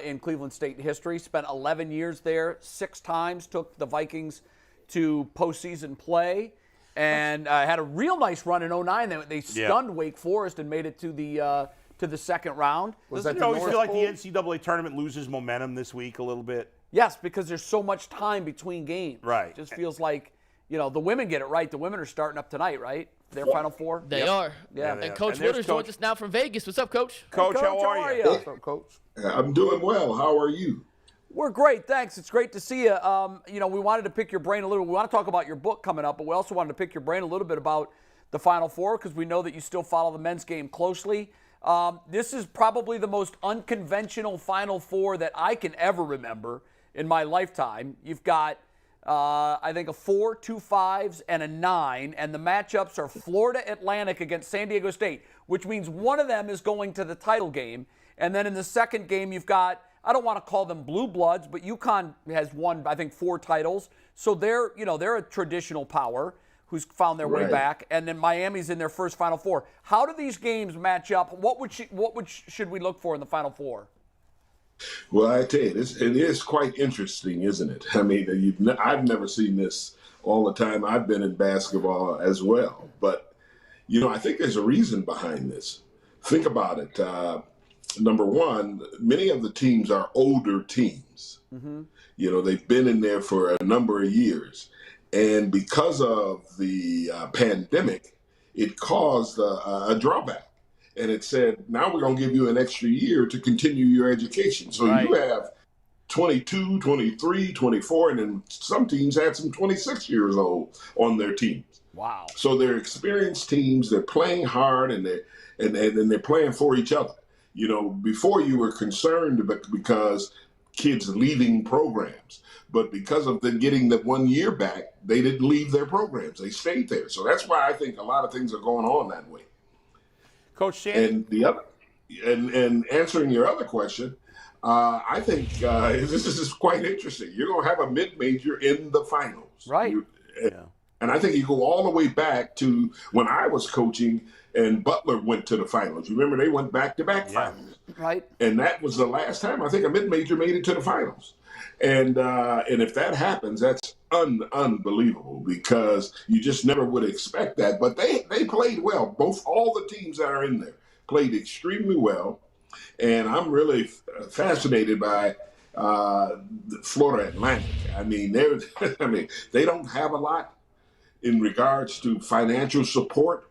B: in Cleveland State history, spent 11 years there, 6 times, took the Vikings to postseason play, and had a real nice run in 09. They stunned Wake Forest and made it to the second round.
C: Doesn't it always feel like the NCAA tournament loses momentum this week a little bit?
B: Yes, because there's so much time between games.
C: Right.
B: It just feels like, the women get it right. The women are starting up tonight, right? Their Final Four.
E: They are.
B: Yeah.
E: And Coach Waters joins us now from Vegas. What's up, Coach?
C: Coach, how are you?
B: What's up, Coach?
F: I'm doing well. How are you?
B: We're great, thanks. It's great to see you. We wanted to pick your brain a little. We want to talk about your book coming up, but we also wanted to pick your brain a little bit about the Final Four because we know that you still follow the men's game closely. This is probably the most unconventional Final Four that I can ever remember in my lifetime. You've got, I think, a 4, 2 5s, and a 9, and the matchups are Florida Atlantic against San Diego State, which means one of them is going to the title game. And then in the second game, you've got, I don't want to call them blue bloods, but UConn has won, I think, 4 titles. So they're a traditional power who's found their way back. And then Miami's in their first Final Four. How do these games match up? What should we look for in the Final Four?
F: Well, I tell you, it is quite interesting, isn't it? I mean, I've never seen this all the time. I've been in basketball as well. But, I think there's a reason behind this. Think about it. Number one, many of the teams are older teams. Mm-hmm. They've been in there for a number of years. And because of the pandemic, it caused a drawback. And it said, now we're going to give you an extra year to continue your education. So you have 22, 23, 24, and then some teams had some 26 years old on their teams.
B: Wow.
F: So they're experienced teams. They're playing hard, and they're playing for each other. Before you were concerned because kids leaving programs. But because of them getting the 1 year back, they didn't leave their programs. They stayed there. So that's why I think a lot of things are going on that way.
C: Coach Shannon.
F: And answering your other question, I think this is quite interesting. You're going to have a mid-major in the finals.
B: Right.
F: And I think you go all the way back to when I was coaching and Butler went to the finals. You remember they went back-to-back finals.
B: Right.
F: And that was the last time I think a mid-major made it to the finals. And if that happens, that's unbelievable because you just never would expect that. But they played well. All the teams that are in there played extremely well. And I'm really fascinated by the Florida Atlantic. I mean, they don't have a lot in regards to financial support,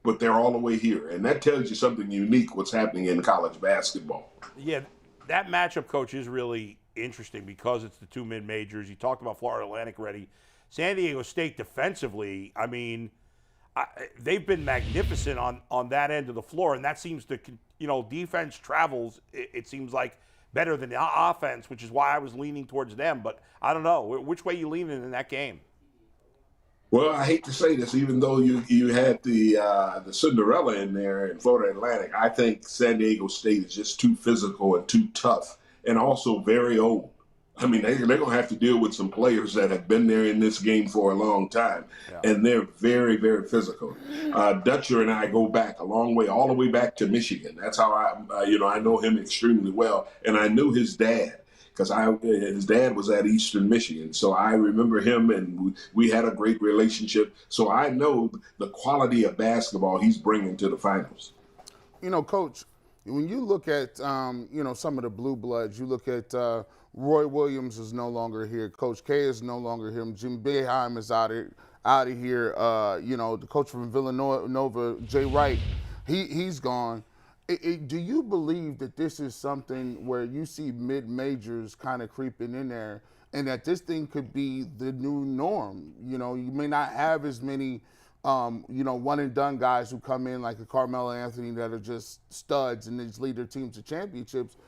F: but they're all the way here. And that tells you something unique what's happening in college basketball.
C: Yeah, that matchup, Coach, is really interesting because it's the 2 mid-majors. You talked about Florida Atlantic already. San Diego State defensively, I mean, they've been magnificent on that end of the floor, and that seems to, defense travels, it seems like, better than the offense, which is why I was leaning towards them. But I don't know. Which way you leaning in that game?
F: Well, I hate to say this, even though you had the Cinderella in there in Florida Atlantic, I think San Diego State is just too physical and too tough and also very old. I mean, they're going to have to deal with some players that have been there in this game for a long time, and they're very, very physical. Dutcher and I go back a long way, all the way back to Michigan. That's how I know him extremely well, and I knew his dad. Because his dad was at Eastern Michigan. So I remember him, and we had a great relationship. So I know the quality of basketball he's bringing to the finals.
D: Coach, when you look at, some of the blue bloods, you look at Roy Williams is no longer here. Coach K is no longer here. Jim Boeheim is out of here. The coach from Villanova, Jay Wright, he's gone. Do you believe that this is something where you see mid-majors kind of creeping in there, and that this thing could be the new norm? You know, you may not have as many, one-and-done guys who come in like a Carmelo Anthony that are just studs and they just lead their teams to championships.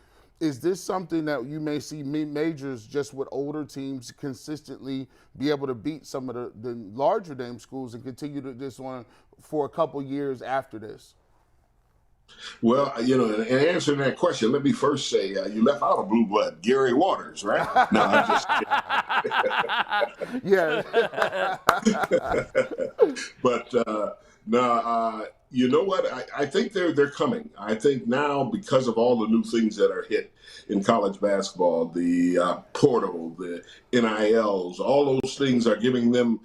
D: Is this something that you may see mid-majors just with older teams consistently be able to beat some of the larger name schools and continue to this one for a couple years after this?
F: Well, in answering that question, let me first say you left out a blue blood, Gary Waters, right? No, I'm just kidding.
D: Yeah.
F: But no, you know what? I think they're coming. I think now, because of all the new things that are hit in college basketball, the portal, the NILs, all those things are giving them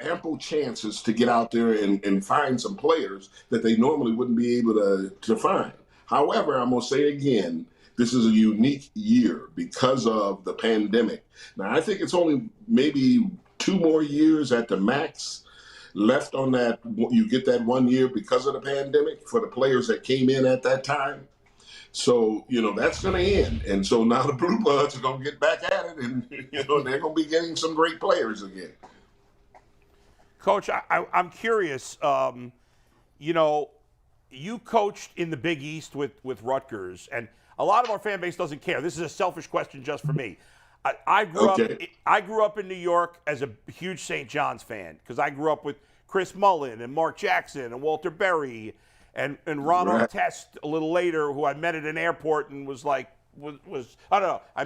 F: ample chances to get out there and find some players that they normally wouldn't be able to find. However, I'm going to say again, this is a unique year because of the pandemic. Now, I think it's only maybe 2 more years at the max left on that. You get that 1 year because of the pandemic for the players that came in at that time. So, that's going to end. And so now the Blue Bloods are going to get back at it, and, they're going to be getting some great players again.
C: Coach, I'm curious. You coached in the Big East with Rutgers, and a lot of our fan base doesn't care. This is a selfish question just for me. I grew up in New York as a huge St. John's fan because I grew up with Chris Mullin and Mark Jackson and Walter Berry and Ron Artest a little later, who I met at an airport and was like, I don't know. I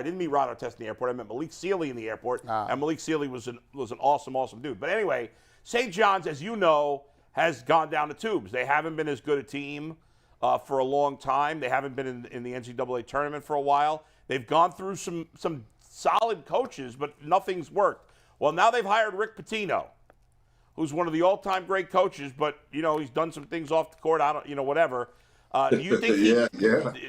C: didn't meet Ron Artest in the airport. I met Malik Sealy in the airport, and Malik Sealy was an awesome dude. But anyway, St. John's, as you know, has gone down the tubes. They haven't been as good a team for a long time. They haven't been in the NCAA tournament for a while. They've gone through some solid coaches, but nothing's worked. Well, now they've hired Rick Pitino, who's one of the all-time great coaches, but he's done some things off the court. Whatever. Do you think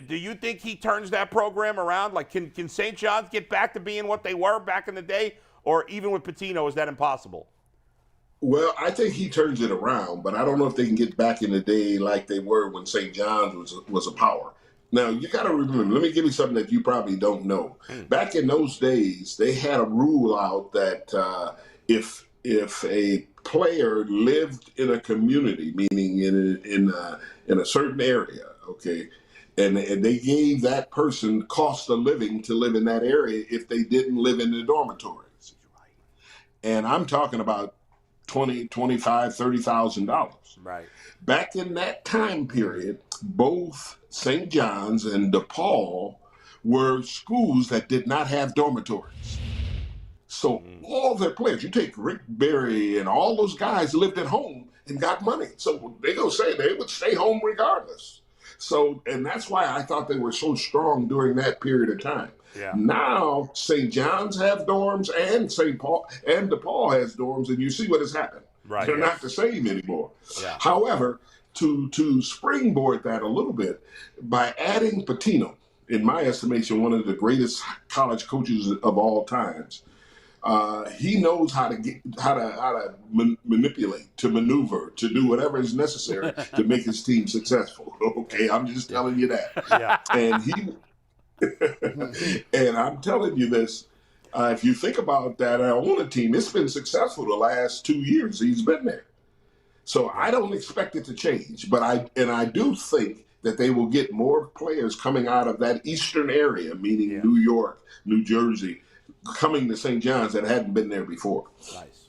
C: Do you think he turns that program around? Like, can St. John's get back to being what they were back in the day, or even with Pitino, is that impossible?
F: Well, I think he turns it around, but I don't know if they can get back in the day like they were when St. John's was a power. Now, you got to remember, let me give you something that you probably don't know. Back in those days, they had a rule out that if a player lived in a community, meaning in a certain area, okay, and they gave that person cost of living to live in that area if they didn't live in the dormitories. And I'm talking about $20,000, $25,000, $30,000.
C: Right.
F: Back in that time period, both St. John's and DePaul were schools that did not have dormitories. So all their players, you take Rick Barry and all those guys lived at home and got money. So they're going to say they would stay home regardless. So, and that's why I thought they were so strong during that period of time.
C: Yeah.
F: Now St. John's have dorms and St. Paul and DePaul has dorms, and you see what has happened.
C: Right.
F: They're not the same anymore.
C: Yeah.
F: However, to springboard that a little bit, by adding Pitino, in my estimation, one of the greatest college coaches of all times, he knows how to manipulate, to maneuver, to do whatever is necessary to make his team successful. Okay, I'm just telling you that.
C: Yeah.
F: And I'm telling you this. If you think about that on a team, it's been successful the last 2 years he's been there. So I don't expect it to change, but I do think that they will get more players coming out of that eastern area, meaning New York, New Jersey, coming to St. John's that hadn't been there before.
B: Nice.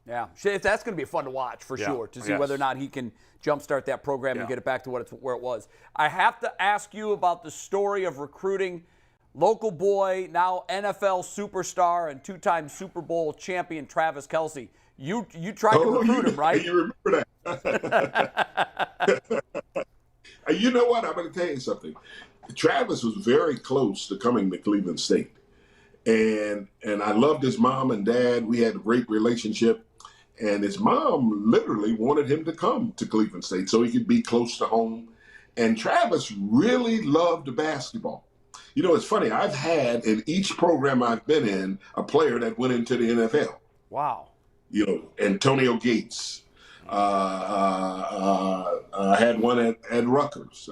B: Yeah, that's going to be fun to watch for sure, to see whether or not he can jumpstart that program and get it back to where it was. I have to ask you about the story of recruiting local boy, now NFL superstar and 2-time Super Bowl champion Travis Kelce. You tried to recruit him, right?
F: You remember that. You know what? I'm going to tell you something. Travis was very close to coming to Cleveland State. And I loved his mom and dad. We had a great relationship. And his mom literally wanted him to come to Cleveland State so he could be close to home. And Travis really loved basketball. You know, it's funny. I've had in each program I've been in a player that went into the NFL.
B: Wow.
F: You know, Antonio Gates, I had one at Rutgers.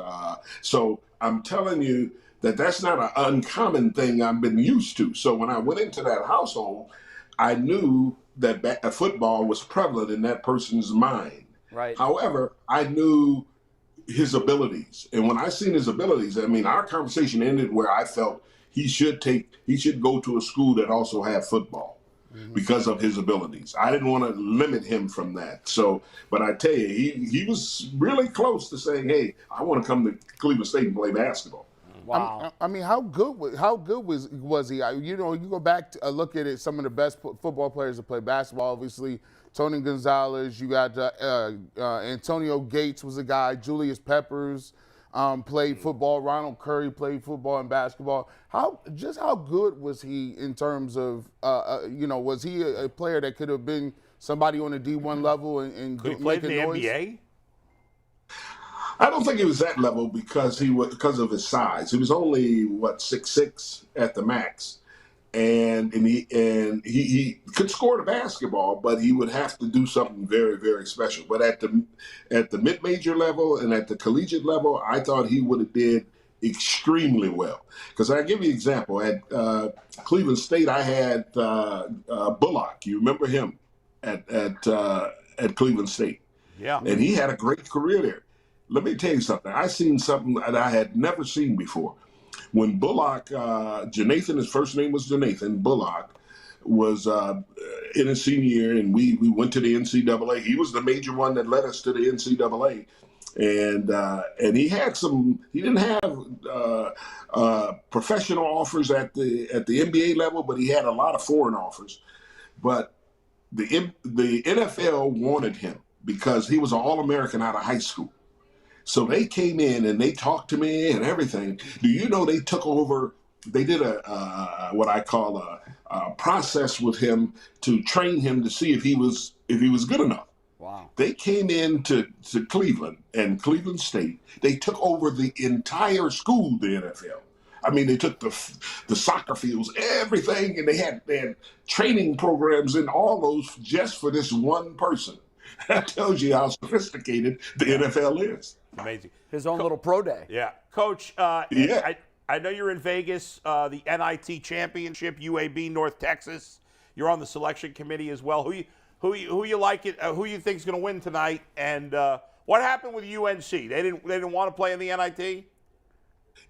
F: So I'm telling you that's not an uncommon thing I've been used to. So when I went into that household, I knew that football was prevalent in that person's mind.
B: Right.
F: However, I knew his abilities. And when I seen his abilities, I mean, our conversation ended where I felt he should go to a school that also had football because of his abilities. I didn't want to limit him from that. So, but I tell you, he was really close to saying, hey, I want to come to Cleveland State and play basketball.
B: Wow.
D: I mean, how good was he? You know, you go back to look at it. Some of the best football players that play basketball, obviously, Tony Gonzalez. You got Antonio Gates was a guy. Julius Peppers played football. Ronald Curry played football and basketball. How good was he in terms of was he a player that could have been somebody on the D1 level and
C: Could he play in the
D: noise?
C: NBA?
F: I don't think he was that level because of his size. He was only 6'6" at the max, and he could score the basketball, but he would have to do something very, very special. But at the mid-major level and at the collegiate level, I thought he would have did extremely well. Because I give you an example. At Cleveland State, I had Bullock. You remember him at Cleveland State?
C: Yeah.
F: And he had a great career there. Let me tell you something. I seen something that I had never seen before. When Bullock, Janathan, his first name was Janathan Bullock, was in his senior year, and we went to the NCAA. He was the major one that led us to the NCAA, and he had some. He didn't have professional offers at the NBA level, but he had a lot of foreign offers. But the NFL wanted him because he was an All-American out of high school. So they came in and they talked to me and everything. Do you know they took over? They did what I call a process with him to train him to see if he was good enough.
B: Wow.
F: They came in to Cleveland and Cleveland State. They took over the entire school, the NFL. I mean, they took the soccer fields, everything, and they had training programs in all those just for this one person. That tells you how sophisticated the NFL is.
C: Amazing.
B: His own little pro day.
C: Yeah. Coach,
F: Yeah.
C: I know you're in Vegas, the NIT Championship, UAB, North Texas. You're on the selection committee as well. Who you like it? Who you think's going to win tonight? And what happened with UNC? They didn't want to play in the NIT?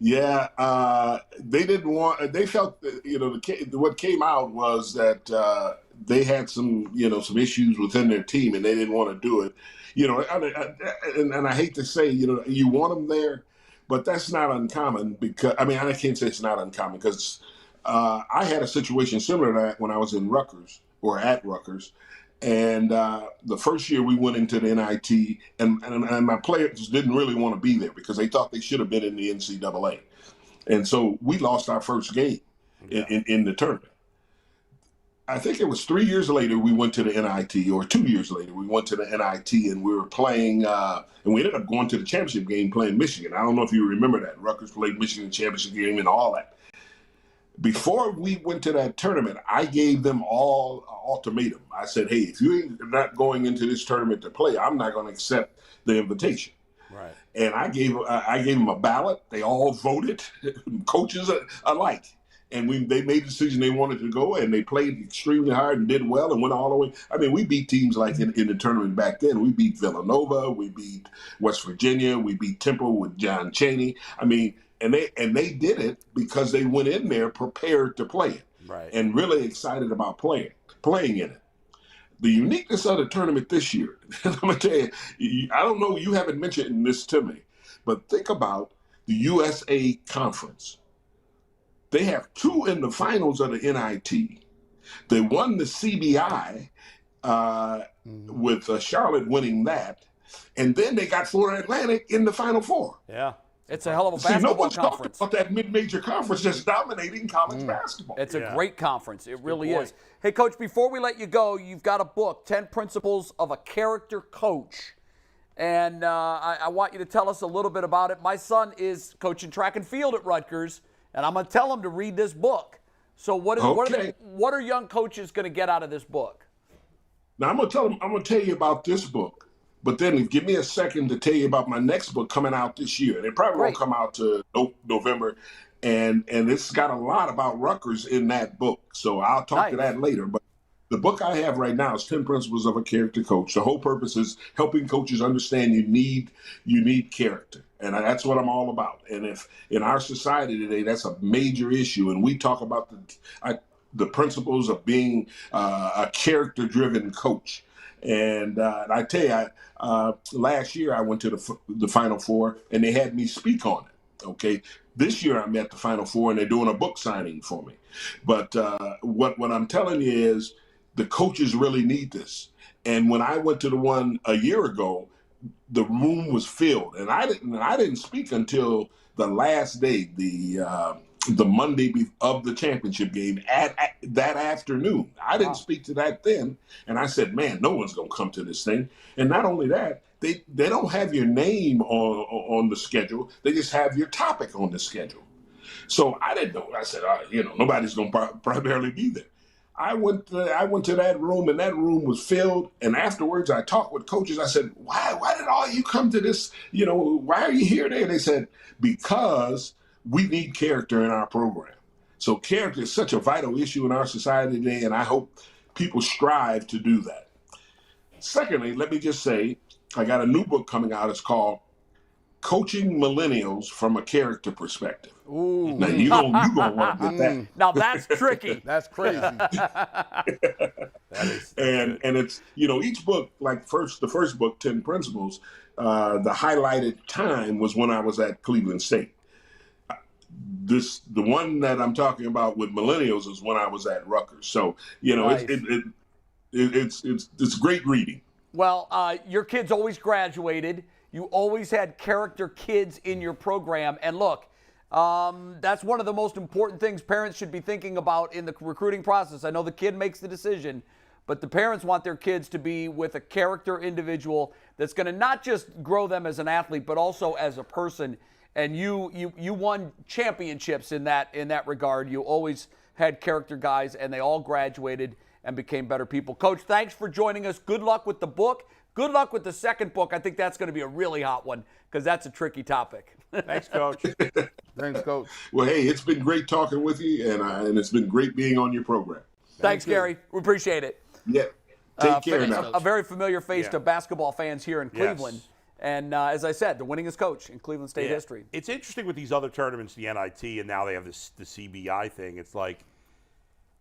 F: Yeah, they didn't want. They felt that, what came out was that they had some issues within their team, and they didn't want to do it. And I hate to say, you want them there, but that's not uncommon because I can't say it's not uncommon because I had a situation similar to that when I was in Rutgers or at Rutgers. And the first year we went into the NIT, and my players didn't really want to be there because they thought they should have been in the NCAA. And so we lost our first game in the tournament. I think it was 3 years later we went to the NIT, or 2 years later we went to the NIT, and we were playing, and we ended up going to the championship game playing Michigan. I don't know if you remember that. Rutgers played Michigan championship game and all that. Before we went to that tournament, I gave them all an ultimatum. I said, hey, if you ain't not going into this tournament to play, I'm not going to accept the invitation.
C: Right.
F: And I gave them a ballot. They all voted, coaches alike. And they made the decision they wanted to go, and they played extremely hard and did well and went all the way. I mean, we beat teams like in the tournament back then. We beat Villanova. We beat West Virginia. We beat Temple with John Chaney. I mean, and they did it because they went in there prepared to play it,
C: right,
F: and really excited about playing in it. The uniqueness of the tournament this year, I'm going to tell you, I don't know, you haven't mentioned this to me, but think about the USA Conference. They have two in the finals of the NIT. They won the CBI with Charlotte winning that, and then they got Florida Atlantic in the Final Four.
C: Yeah.
B: It's a hell of a basketball
F: no one's
B: conference.
F: talking about that mid-major conference just dominating college basketball.
B: It's a great conference. It really
C: point.
B: is. Hey, Coach, before we let you go, you've got a book, 10 Principles of a Character Coach. And I want you to tell us a little bit about it. My son is coaching track and field at Rutgers, and I'm going to tell him to read this book. So what are young coaches going to get out of this book?
F: Now I'm going to tell you about this book. But then give me a second to tell you about my next book coming out this year. And it probably won't come out to November. And it's got a lot about Rutgers in that book. So I'll talk to that later. But the book I have right now is 10 Principles of a Character Coach. The whole purpose is helping coaches understand you need character. And that's what I'm all about. And if in our society today, that's a major issue. And we talk about the principles of being a character-driven coach. And I tell you, last year I went to the Final Four, and they had me speak on it. Okay, this year I'm at the Final Four, and they're doing a book signing for me. But what I'm telling you is the coaches really need this. And when I went to the one a year ago, the room was filled, and I didn't speak until the last day, the Monday of the championship game at that afternoon. I didn't speak to that then. And I said, man, no one's going to come to this thing. And not only that, they don't have your name on the schedule. They just have your topic on the schedule. So I didn't know. I said, nobody's going to primarily be there. I went to that room, and that room was filled. And afterwards, I talked with coaches. I said, why did all you come to this? Why are you here today? They said, because we need character in our program. So character is such a vital issue in our society today, and I hope people strive to do that. Secondly, let me just say, I got a new book coming out. It's called Coaching Millennials from a Character Perspective.
B: Ooh.
F: Now, you gonna want to get that.
B: Now, that's tricky.
D: That's crazy.
F: And it's, each book, like the first book, 10 Principles, the highlighted time was when I was at Cleveland State. The one that I'm talking about with millennials is when I was at Rutgers. So, nice. It's great reading.
B: Well, your kids always graduated. You always had character kids in your program. And look, that's one of the most important things parents should be thinking about in the recruiting process. I know the kid makes the decision, but the parents want their kids to be with a character individual that's going to not just grow them as an athlete, but also as a person. And you won championships in that regard. You always had character guys, and they all graduated and became better people. Coach, thanks for joining us. Good luck with the book. Good luck with the second book. I think that's going to be a really hot one because that's a tricky topic.
C: Thanks, Coach.
D: Thanks, Coach.
F: Well, hey, it's been great talking with you, and it's been great being on your program.
B: Thanks, Gary. We appreciate it.
F: Yeah. Take care now.
B: A very familiar face to basketball fans here in Cleveland.
C: Yes.
B: And as I said, the winningest coach in Cleveland State history.
C: It's interesting with these other tournaments, the NIT, and now they have the CBI thing. It's like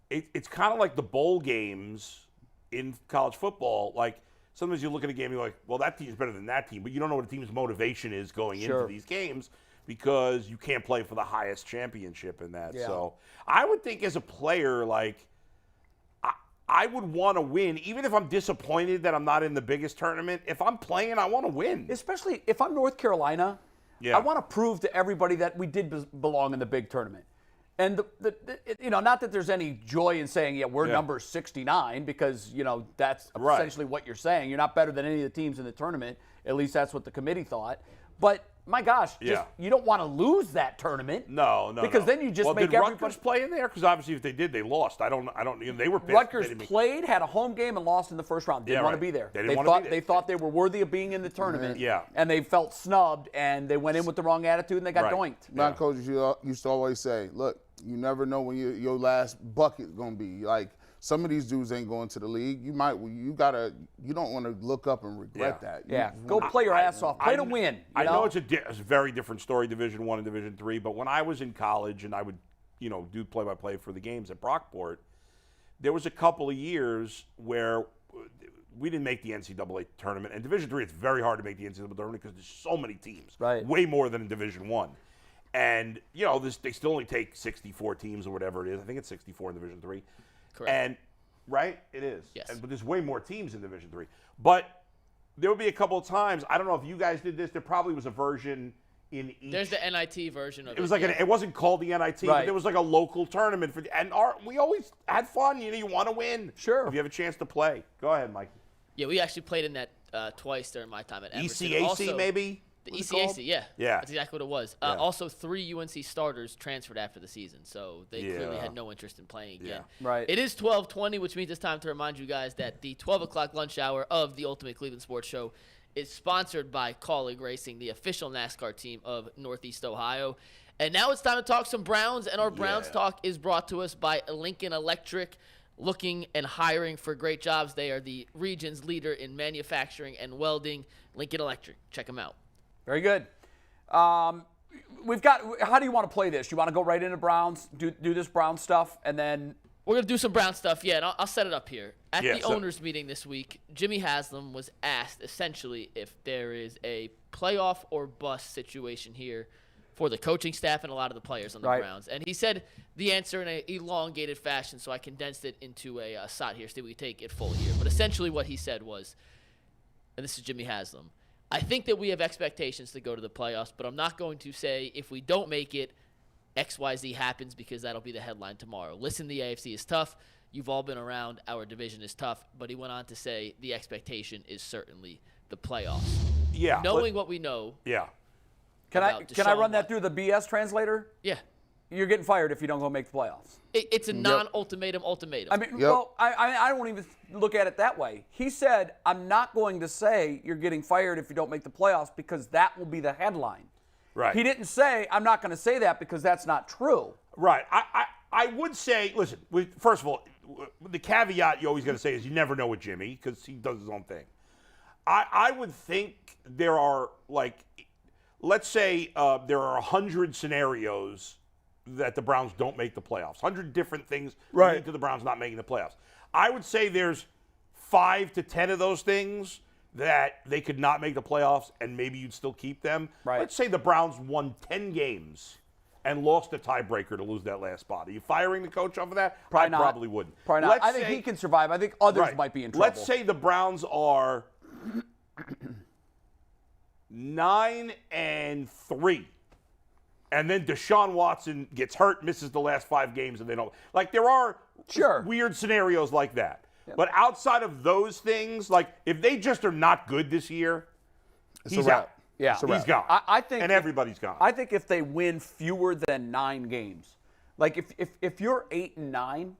C: it's kind of like the bowl games in college football. Like sometimes you look at a game, you're like, well, that team's better than that team, but you don't know what a team's motivation is going into these games because you can't play for the highest championship in that.
B: Yeah.
C: So I would think as a player, like, I would want to win, even if I'm disappointed that I'm not in the biggest tournament. If I'm playing, I want to win.
B: Especially if I'm North Carolina, I want to prove to everybody that we did belong in the big tournament. And, not that there's any joy in saying, we're number 69, because, that's essentially what you're saying. You're not better than any of the teams in the tournament. At least that's what the committee thought. But, my gosh, you don't want to lose that tournament.
C: No.
B: Because then you just make
C: did
B: everybody.
C: Rutgers play in there? Because obviously if they did, they lost. I don't. They were pissed.
B: Rutgers played, had a home game, and lost in the first round. Didn't want to be there. They thought they were worthy of being in the tournament.
C: Yeah.
B: And they felt snubbed, and they went in with the wrong attitude, and they got doinked.
D: My coach used to always say, look, you never know when your last bucket is going to be. Like, some of these dudes ain't going to the league. You don't want to look up and regret that.
B: Go play your ass off. Play to win.
C: I know it's a very different story, Division I and Division III, but when I was in college and I would, do play-by-play for the games at Brockport, there was a couple of years where we didn't make the NCAA tournament. And Division III, it's very hard to make the NCAA tournament because there's so many teams.
B: Right.
C: Way more than in Division I. And, they still only take 64 teams or whatever it is. I think it's 64 in Division III.
E: Correct.
C: And it is.
E: Yes.
C: But there's way more teams in Division III. But there would be a couple of times. I don't know if you guys did this. There probably was a version in each.
E: There's the NIT version of it.
C: It was like it wasn't called the NIT, but there was like a local tournament we always had fun. You want to win.
B: Sure.
C: If you have a chance to play, go ahead, Mike.
E: Yeah, we actually played in that twice during my time at Emerson.
C: ECAC
E: also,
C: maybe.
E: The ECAC, yeah. That's exactly what it was.
C: Yeah.
E: Also, 3 UNC starters transferred after the season, so they clearly had no interest in playing again.
C: Yeah.
B: Right.
E: It is 12:20, which means it's time to remind you guys that the 12 o'clock lunch hour of the Ultimate Cleveland Sports Show is sponsored by Colleague Racing, the official NASCAR team of Northeast Ohio. And now it's time to talk some Browns, and our Browns talk is brought to us by Lincoln Electric. Looking and hiring for great jobs. They are the region's leader in manufacturing and welding. Lincoln Electric. Check them out.
B: Very good. We've got. How do you want to play this? You want to go right into Browns, do this Brown stuff, and then
E: we're gonna do some Brown stuff. Yeah, and I'll set it up here. At the owners' meeting this week, Jimmy Haslam was asked essentially if there is a playoff or bust situation here for the coaching staff and a lot of the players on the Browns. And he said the answer in an elongated fashion, so I condensed it into a shot here so that we take it full here. But essentially what he said was, and this is Jimmy Haslam, I think that we have expectations to go to the playoffs, but I'm not going to say if we don't make it, XYZ happens, because that'll be the headline tomorrow. Listen, the AFC is tough. You've all been around. Our division is tough. But he went on to say the expectation is certainly the playoffs.
C: Yeah.
E: Knowing what we know.
C: Yeah.
B: Can I run that through the BS translator?
E: Yeah.
B: You're getting fired if you don't go make the playoffs.
E: It's a non-ultimatum ultimatum.
B: I mean, well, I don't even look at it that way. He said, I'm not going to say you're getting fired if you don't make the playoffs because that will be the headline.
C: Right.
B: He didn't say, I'm not going to say that because that's not true.
C: Right. I would say, listen, first of all, the caveat you always got to say is you never know with Jimmy because he does his own thing. I would think there are, like, let's say there are 100 scenarios that the Browns don't make the playoffs. 100 different things leading to the Browns not making the playoffs. I would say there's 5 to 10 of those things that they could not make the playoffs and maybe you'd still keep them.
B: Right.
C: Let's say the Browns won 10 games and lost a tiebreaker to lose that last spot. Are you firing the coach off of that? Probably wouldn't.
B: Probably not. I think he can survive. I think others might be in trouble.
C: Let's say the Browns are 9-3, and then Deshaun Watson gets hurt, misses the last 5 games, and they don't. Like, there are weird scenarios like that. Yep. But outside of those things, like, if they just are not good this year, he's out.
B: Yeah,
C: he's gone.
B: I think,
C: and everybody's gone.
B: I think if they win fewer than 9 games, like if you're 8-9,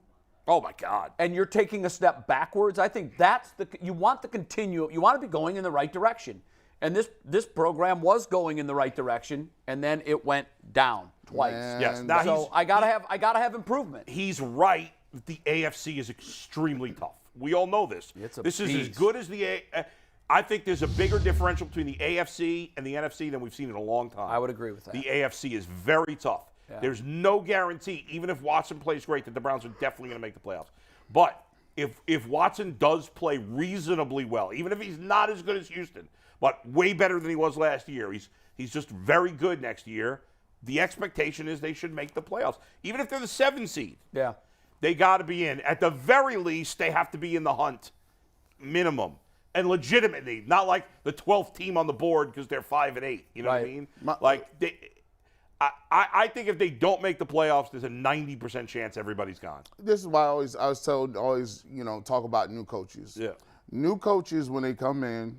C: oh my God,
B: and you're taking a step backwards, I think that's you want to continue. You want to be going in the right direction. And this program was going in the right direction, and then it went down twice.
C: Yes.
B: Now so I gotta have improvement.
C: He's right. The AFC is extremely tough. We all know this. This is as good as the I think there's a bigger differential between the AFC and the NFC than we've seen in a long time.
B: I would agree with that.
C: The AFC is very tough. Yeah. There's no guarantee, even if Watson plays great, that the Browns are definitely going to make the playoffs. But if Watson does play reasonably well, even if he's not as good as Houston, but way better than he was last year, he's just very good next year, the expectation is they should make the playoffs. Even if they're the 7 seed.
B: Yeah.
C: They got to be in. At the very least, they have to be in the hunt, minimum. And legitimately, not like the 12th team on the board because they're 5-8. You know what I mean? I think if they don't make the playoffs, there's a 90% chance everybody's gone.
D: This is why I was told talk about new coaches.
C: Yeah.
D: New coaches, when they come in,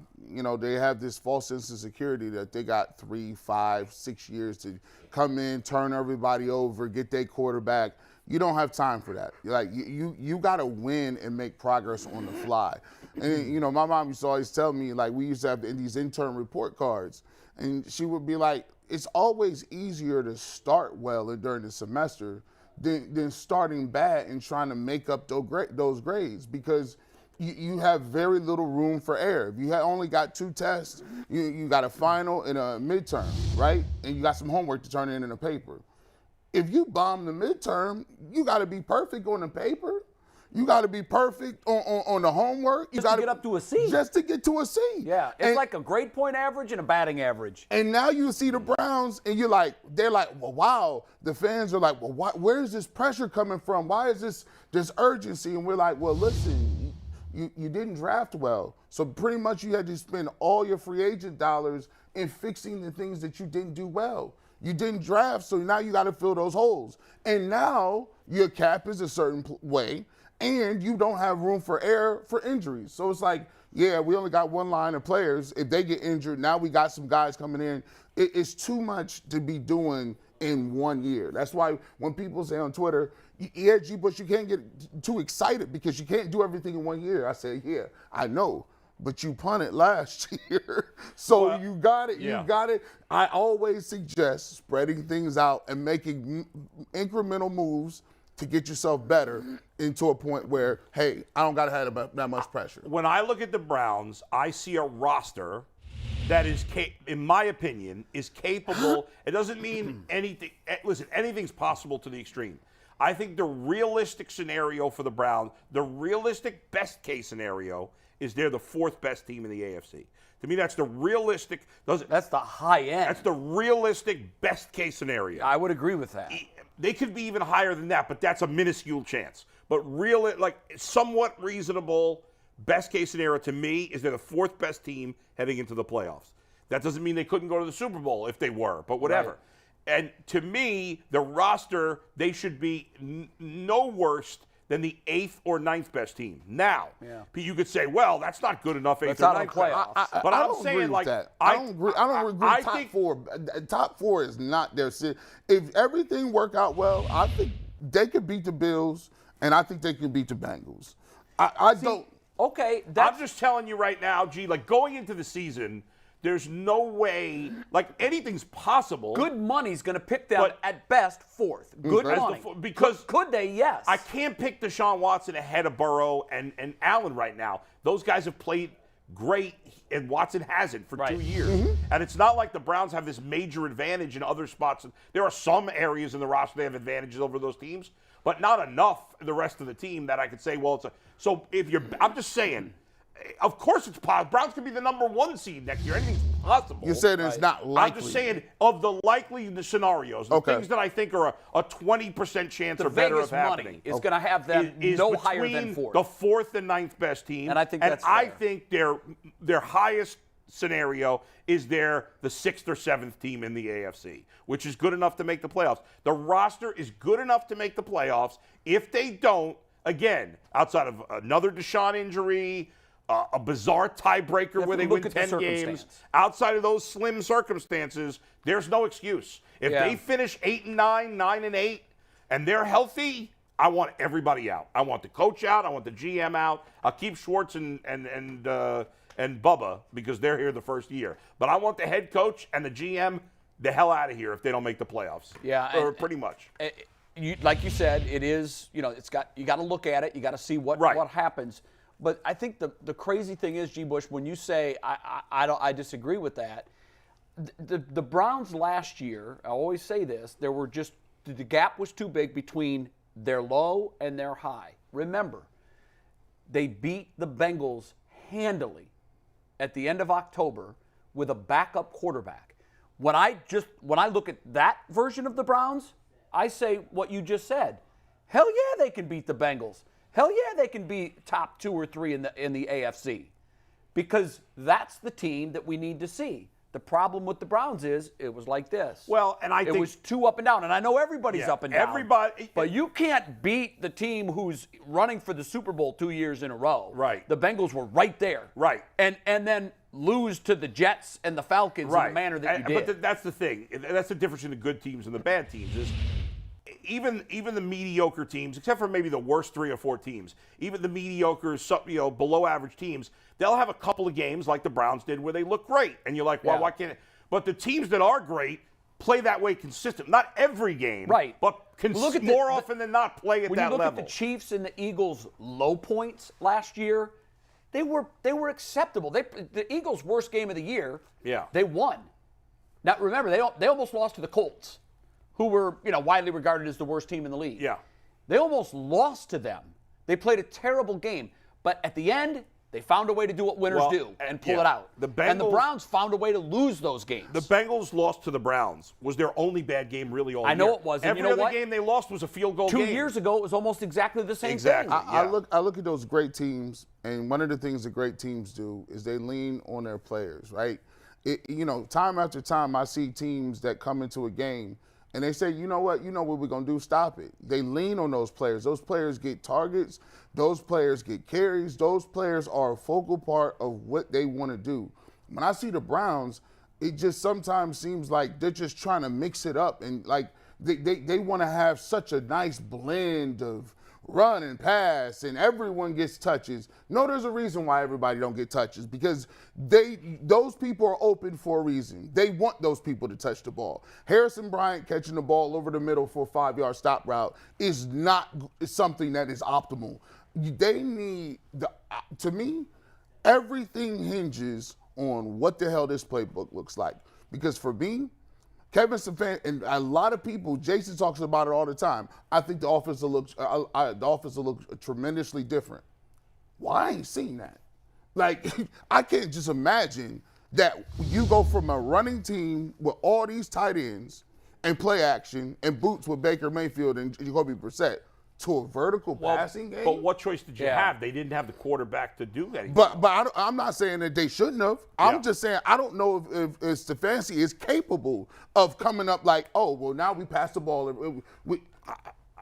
D: they have this false sense of security that they got 3, 5, 6 years to come in, turn everybody over, get their quarterback. You don't have time for that. Like you got to win and make progress on the fly. And my mom used to always tell me, like, we used to have these intern report cards, and she would be like, it's always easier to start well during the semester than starting bad and trying to make up those grades, because you have very little room for error. If you only got 2 tests, you got a final and a midterm, right? And you got some homework to turn in a paper. If you bomb the midterm, you got to be perfect on the paper. You got to be perfect on the homework.
B: Just to get up to a C.
D: Just to get to a C.
B: Yeah, it's like a grade point average and a batting average.
D: And now you see the Browns, and they're like, well, wow. The fans are like, well, where is this pressure coming from? Why is this urgency? And we're like, well, listen, you didn't draft well. So pretty much you had to spend all your free agent dollars in fixing the things that you didn't do well. You didn't draft, so now you got to fill those holes. And now your cap is a certain way, and you don't have room for error for injuries. So it's like, yeah, we only got 1 line of players. If they get injured, now we got some guys coming in. It's too much to be doing in 1 year. That's why when people say on Twitter, yeah, but you can't get too excited because you can't do everything in 1 year. I say, yeah, I know. but you punted last year. So
C: Well,
D: you got it.
C: yeah.
D: You got it. I always suggest spreading things out and making incremental moves to get yourself better into a point where, hey, I don't got to have that much pressure.
C: When I look at the Browns, I see a roster that is, in my opinion, is capable. It doesn't mean anything. Listen, anything's possible to the extreme. I think the realistic scenario for the Browns, the realistic best case scenario, is they're the 4th best team in the AFC. To me, that's the realistic.
B: That's the high end.
C: That's the realistic best case scenario.
B: I would agree with that.
C: They could be even higher than that, but that's a minuscule chance. But somewhat reasonable best case scenario to me is they're the 4th best team heading into the playoffs. That doesn't mean they couldn't go to the Super Bowl if they were, but whatever.
B: Right.
C: And to me, the roster, they should be no worse than the 8th or 9th best team. Now, you could say, well, that's not good enough, 8th
B: That's
C: or
B: not
C: 9th.
B: on playoffs.
C: But
D: I
C: I'm
D: don't
C: saying,
D: agree
C: like,
D: with that. I don't agree.
C: I
D: Top
C: think
D: 4. Top 4 is not their city. If everything work out well, I think they could beat the Bills, and I think they can beat the Bengals. I don't.
B: Okay,
C: I'm just telling you right now, like going into the season, there's no way, like anything's possible.
B: good money's going to pick them
C: But-
B: at best 4th. Good
C: As the
B: money.
C: because
B: Could they? Yes.
C: I can't pick Deshaun Watson ahead of Burrow and Allen right now. Those guys have played great, and Watson hasn't for 2 years. And it's not like the Browns have this major advantage in other spots. There are some areas in the roster they have advantages over those teams, but not enough the rest of the team that I could say, well, so if you're, I'm just saying, of course it's possible. Browns could be the number 1 seed next year. Anything's possible.
D: You're saying it's not likely.
C: I'm just saying of the likely scenarios, the
D: Okay.
C: things that I think are a 20% chance
B: the
C: or better
B: Vegas
C: of happening.
B: money is going to have them
C: Is
B: no
C: between
B: higher than 4th.
C: the 4th and 9th best team,
B: And I think that's
C: I
B: fair.
C: think their highest scenario is they're the 6th or 7th team in the AFC, which is good enough to make the playoffs. The roster is good enough to make the playoffs. If they don't, again, outside of another Deshaun injury, a bizarre tiebreaker
B: have
C: where
B: to
C: they
B: look
C: win
B: at the
C: 10
B: circumstance.
C: games, outside of those slim circumstances, there's no excuse. If
B: Yeah.
C: they finish 8-9, 9-8, and they're healthy, I want everybody out. I want the coach out. I want the GM out. I'll keep Schwartz and Bubba because they're here the first year. But I want the head coach and the GM the hell out of here if they don't make the playoffs.
B: Yeah,
C: or
B: and-
C: pretty much.
B: Like you said, it is, you got to look at it. You got to see what happens. But I think the crazy thing is, G. Bush, when you say I disagree with that, the Browns last year, I always say this, the gap was too big between their low and their high. Remember, they beat the Bengals handily at the end of October with a backup quarterback. When I look at that version of the Browns, I say what you just said. Hell yeah, they can beat the Bengals. Hell yeah, they can be top 2 or 3 in the AFC, because that's the team that we need to see. The problem with the Browns is it was like this.
C: Well, and I think
B: it was too up and down, and I know everybody's up and down.
C: Everybody,
B: but you can't beat the team who's running for the Super Bowl 2 years in a row.
C: Right.
B: The Bengals were right there.
C: Right.
B: And then lose to the Jets and the Falcons in the manner that you did.
C: But that's the thing. That's the difference in the good teams and the bad teams is even the mediocre teams, except for maybe the worst 3 or 4 teams, even the mediocre, below average teams, they'll have a couple of games like the Browns did where they look great, and you're like, well, why can't it? But the teams that are great play that way consistent. Not every game,
B: right?
C: But
B: Look at
C: more often than not play at that level.
B: When you look at the Chiefs and the Eagles' low points last year, they were acceptable. The Eagles' worst game of the year, they won. Now remember, they almost lost to the Colts, who were widely regarded as the worst team in the league.
C: Yeah.
B: They almost lost to them. They played a terrible game, but at the end, they found a way to do what winners do and pull it out. And the Browns found a way to lose those games.
C: The Bengals lost to the Browns. Was their only bad game really all year?
B: I know it was. And
C: Every
B: you know
C: other
B: what?
C: game they lost was a field goal game.
B: 2 years ago, it was almost exactly the same
C: Exactly.
B: thing.
D: I look at those great teams, and one of the things that great teams do is they lean on their players, right? Time after time, I see teams that come into a game and they say, you know what we're going to do? Stop it. They lean on those players. Those players get targets. Those players get carries. Those players are a focal part of what they want to do. When I see the Browns, it just sometimes seems like they're just trying to mix it up, and like they want to have such a nice blend of run and pass and everyone gets touches. No, there's a reason why everybody don't get touches, because those people are open for a reason. They want those people to touch the ball. Harrison Bryant catching the ball over the middle for a 5-yard stop route is not something that is optimal. They need, to me, everything hinges on what the hell this playbook looks like. Because for me, Kevin Stefanski, and a lot of people, Jason talks about it all the time. I think the offense will look tremendously different. Well, I ain't seen that. Like, I can't just imagine that you go from a running team with all these tight ends and play action and boots with Baker Mayfield and Jacoby Brissett to a vertical passing game.
C: But what choice did you have? They didn't have the quarterback to do that.
D: But I'm not saying that they shouldn't have. I'm just saying I don't know if Stefanski is capable of coming up like, oh, well, now we pass the ball.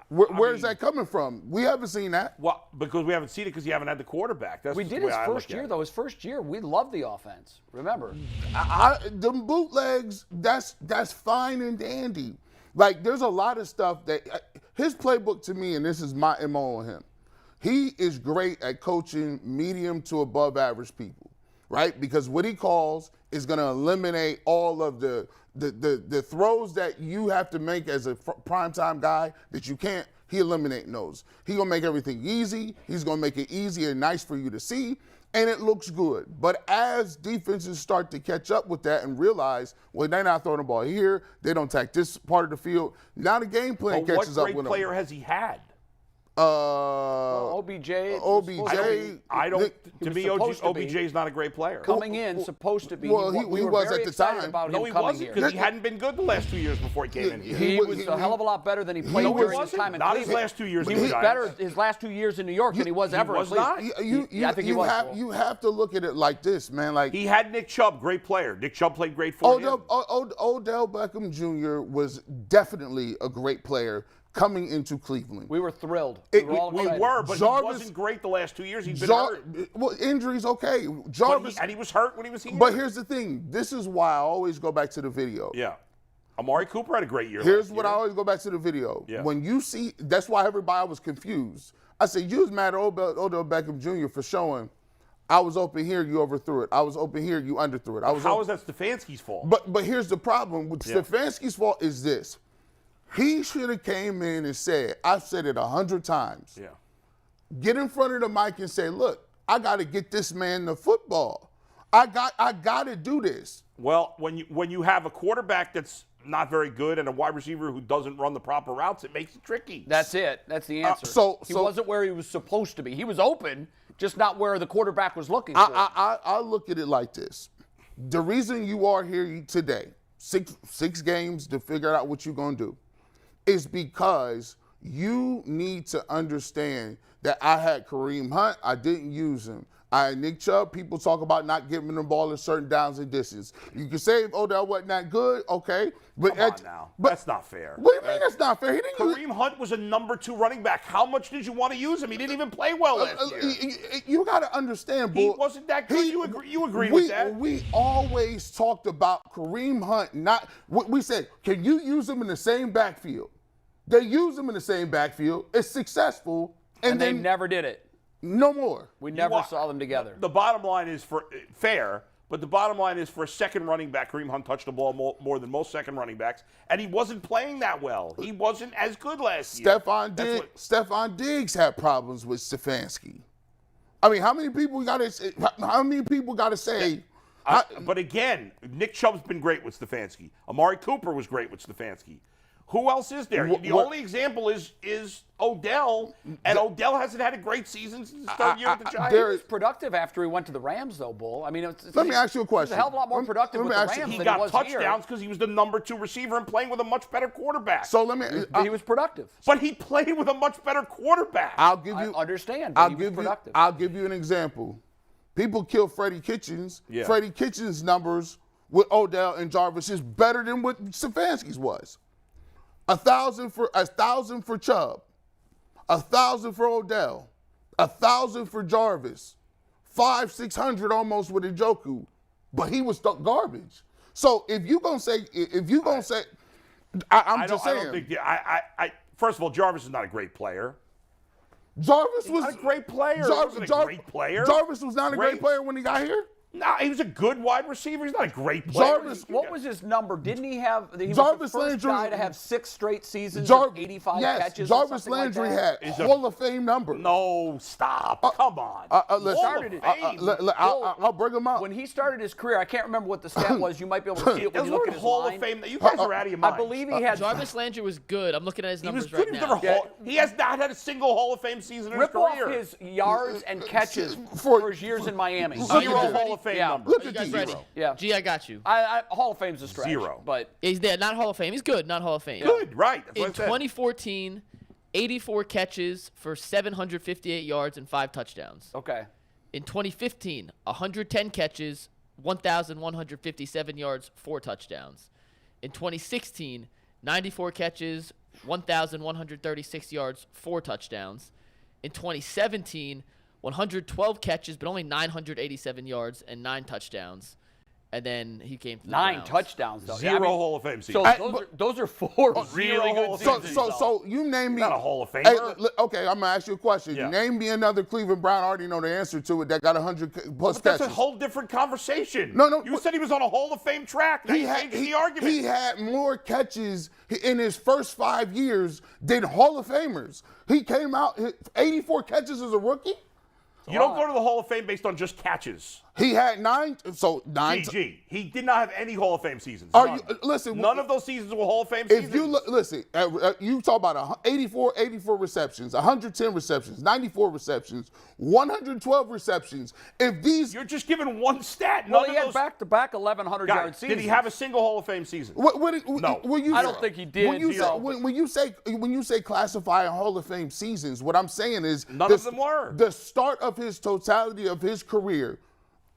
D: Where's that coming from? We haven't seen that.
C: Well, because we haven't seen it because you haven't had the quarterback. That's
B: we did his first year, though. His first year, we loved the offense. Remember?
D: Them bootlegs, that's fine and dandy. Like, there's a lot of stuff that his playbook to me, and this is my MO on him, he is great at coaching medium to above average people, right? Because what he calls is going to eliminate all of the throws that you have to make as a primetime guy that you can't. He eliminating those. He's going to make everything easy. He's going to make it easy and nice for you to see. And it looks good. But as defenses start to catch up with that and realize, well, they're not throwing the ball here, they don't attack this part of the field, now the game plan catches up with them.
C: What great player has he had?
B: OBJ.
C: I don't. To me, OBJ is not a great player.
B: Coming in, supposed to be.
D: Well, he was at the time.
C: No, he wasn't, because he hadn't been good the last 2 years before he came in here.
B: He was a hell of a lot better than he played during his time in Cleveland.
C: Not his last 2 years.
B: He was better his last 2 years in New York than he was ever in Cleveland. I think he was.
D: You have to look at it like this, man. Like,
C: he had Nick Chubb, great player. Nick Chubb played great for him.
D: Odell Beckham Jr. was definitely a great player coming into Cleveland.
B: We were thrilled.
C: We were, but he wasn't great the last 2 years. He's been hurt.
D: Well, injuries, okay.
C: And he was hurt when he was here.
D: But here's the thing. This is why I always go back to the video.
C: Yeah. Amari Cooper had a great year.
D: Here's what I always go back to the video.
C: Yeah.
D: When you see, that's why everybody was confused. I said, you was mad at Odell Beckham Jr. for showing, I was open here, you overthrew it. I was open here, you underthrew it.
C: How is that Stefanski's fault?
D: But here's the problem. Stefanski's fault is this. He should have came in and said, I've said it 100 times.
C: Yeah.
D: Get in front of the mic and say, look, I got to get this man the football. I got to do this.
C: Well, when you have a quarterback that's not very good and a wide receiver who doesn't run the proper routes, it makes it tricky.
B: That's it. That's the answer. He wasn't where he was supposed to be. He was open, just not where the quarterback was looking for.
D: I look at it like this. The reason you are here today, six games to figure out what you're going to do, is because you need to understand that I had Kareem Hunt, I didn't use him. I had Nick Chubb. People talk about not giving him the ball in certain downs and distance. You can say Odell wasn't that good, okay. But
C: Come on now. That's not fair.
D: What do you mean that's not fair?
C: Kareem Hunt was a number 2 running back. How much did you want to use him? He didn't even play well last year.
D: You got to understand,
C: Bull. He wasn't that good. You agree with that? We
D: always talked about Kareem Hunt not – we said, can you use him in the same backfield? They use him in the same backfield. It's successful. And
B: they never did it.
D: No more.
B: We never saw them together.
C: The bottom line is for the bottom line is for a second running back, Kareem Hunt touched the ball more than most second running backs, and he wasn't playing that well. He wasn't as good last year.
D: Stefon Diggs had problems with Stefanski. I mean, how many people got to say?
C: But again, Nick Chubb's been great with Stefanski. Amari Cooper was great with Stefanski. Who else is there? The only example is Odell, and Odell hasn't had a great season since his third year with the Giants.
B: He was productive after he went to the Rams, though, Bull. I mean,
D: let me ask you a question.
B: He's a hell of a lot more productive with the Rams than he was here.
C: He got touchdowns because he was the number 2 receiver and playing with a much better quarterback.
D: So
B: he was productive.
C: But he played with a much better quarterback.
B: I understand. But he was productive.
D: I'll give you an example. People kill Freddie Kitchens.
C: Yeah.
D: Freddie Kitchens' numbers with Odell and Jarvis is better than what Stefanski's was. 1,000 for Chubb, 1,000 for Odell, 1,000 for Jarvis, 500-600 almost with Njoku, but he was garbage. So if you gonna say, I'm just saying.
C: I don't think. First of all, Jarvis is not a great player.
D: Jarvis
C: He's
D: was
C: not a great player. He wasn't a great player.
D: Jarvis was not a great player when he got here.
C: No, he was a good wide receiver. He's not a great player.
D: Jarvis,
B: What was his number? Didn't he have? He was
D: Jarvis
B: the first
D: Landry,
B: guy to have 6 straight seasons of 85 catches.
D: Jarvis
B: or
D: Landry
B: like that.
D: had Hall of Fame numbers.
C: No, stop. Come on.
D: I'll bring him out.
B: When he started his career, I can't remember what the stat was. You might be able to see it when you look at his
C: Hall
B: line.
C: of Fame. You guys are out of your mind.
B: I believe he had.
E: Jarvis Landry was good. I'm looking at his
C: He was
E: numbers
C: good.
E: right now.
C: He has not had a single Hall of Fame season in his
B: Rip off
C: career.
B: his yards and catches for his years in Miami.
C: Zero Hall of Fame number.
D: Look
E: You
D: at
E: guys
D: these.
E: ready?
B: Yeah.
E: G, I got you.
B: Hall of Fame's a stretch.
C: Zero.
B: But
E: He's there, not Hall of Fame. He's good, not Hall of Fame.
C: Good, right. That's what
E: In
C: I said.
E: 2014, 84 catches for 758 yards and 5 touchdowns.
B: okay.
E: In 2015, 110 catches, 1,157 yards, 4 touchdowns. In 2016, 94 catches, 1,136 yards, 4 touchdowns. In 2017, 112 catches, but only 987 yards and 9 touchdowns. And then he came to the
B: 9
E: Browns.
B: touchdowns, though.
C: Zero Hall of Fame season.
B: So those are 4 really
C: Hall
B: good
C: of
B: seasons.
C: Fame
D: So you name me.
C: Not a Hall of Famer.
D: Hey, okay, I'm gonna ask you a question.
C: Yeah.
D: Name me another Cleveland Brown. I already know the answer to it. That got 100 plus
C: But that's
D: catches.
C: a whole different conversation.
D: No.
C: You said he was on a Hall of Fame track. Now you're changing the argument.
D: He had more catches in his first 5 years than Hall of Famers. He came out 84 catches as a rookie.
C: You don't go to the Hall of Fame based on just catches.
D: He had 9. So 9.
C: He did not have any Hall of Fame seasons.
D: Are
C: None.
D: you listen?
C: None of those seasons were Hall of Fame seasons.
D: If you look, listen, you talk about 84 receptions, 110 receptions, 94 receptions, 112 receptions. If these,
C: You're just giving one stat.
B: Well,
C: None
B: he
C: of
B: had
C: those
B: back-to-back 1,100-yard
C: guys,
B: seasons.
C: did he have a single Hall of Fame season?
D: no,
B: I don't think he did.
D: When you say classify Hall of Fame seasons, what I'm saying is
C: None of them were.
D: The start of his totality of his career.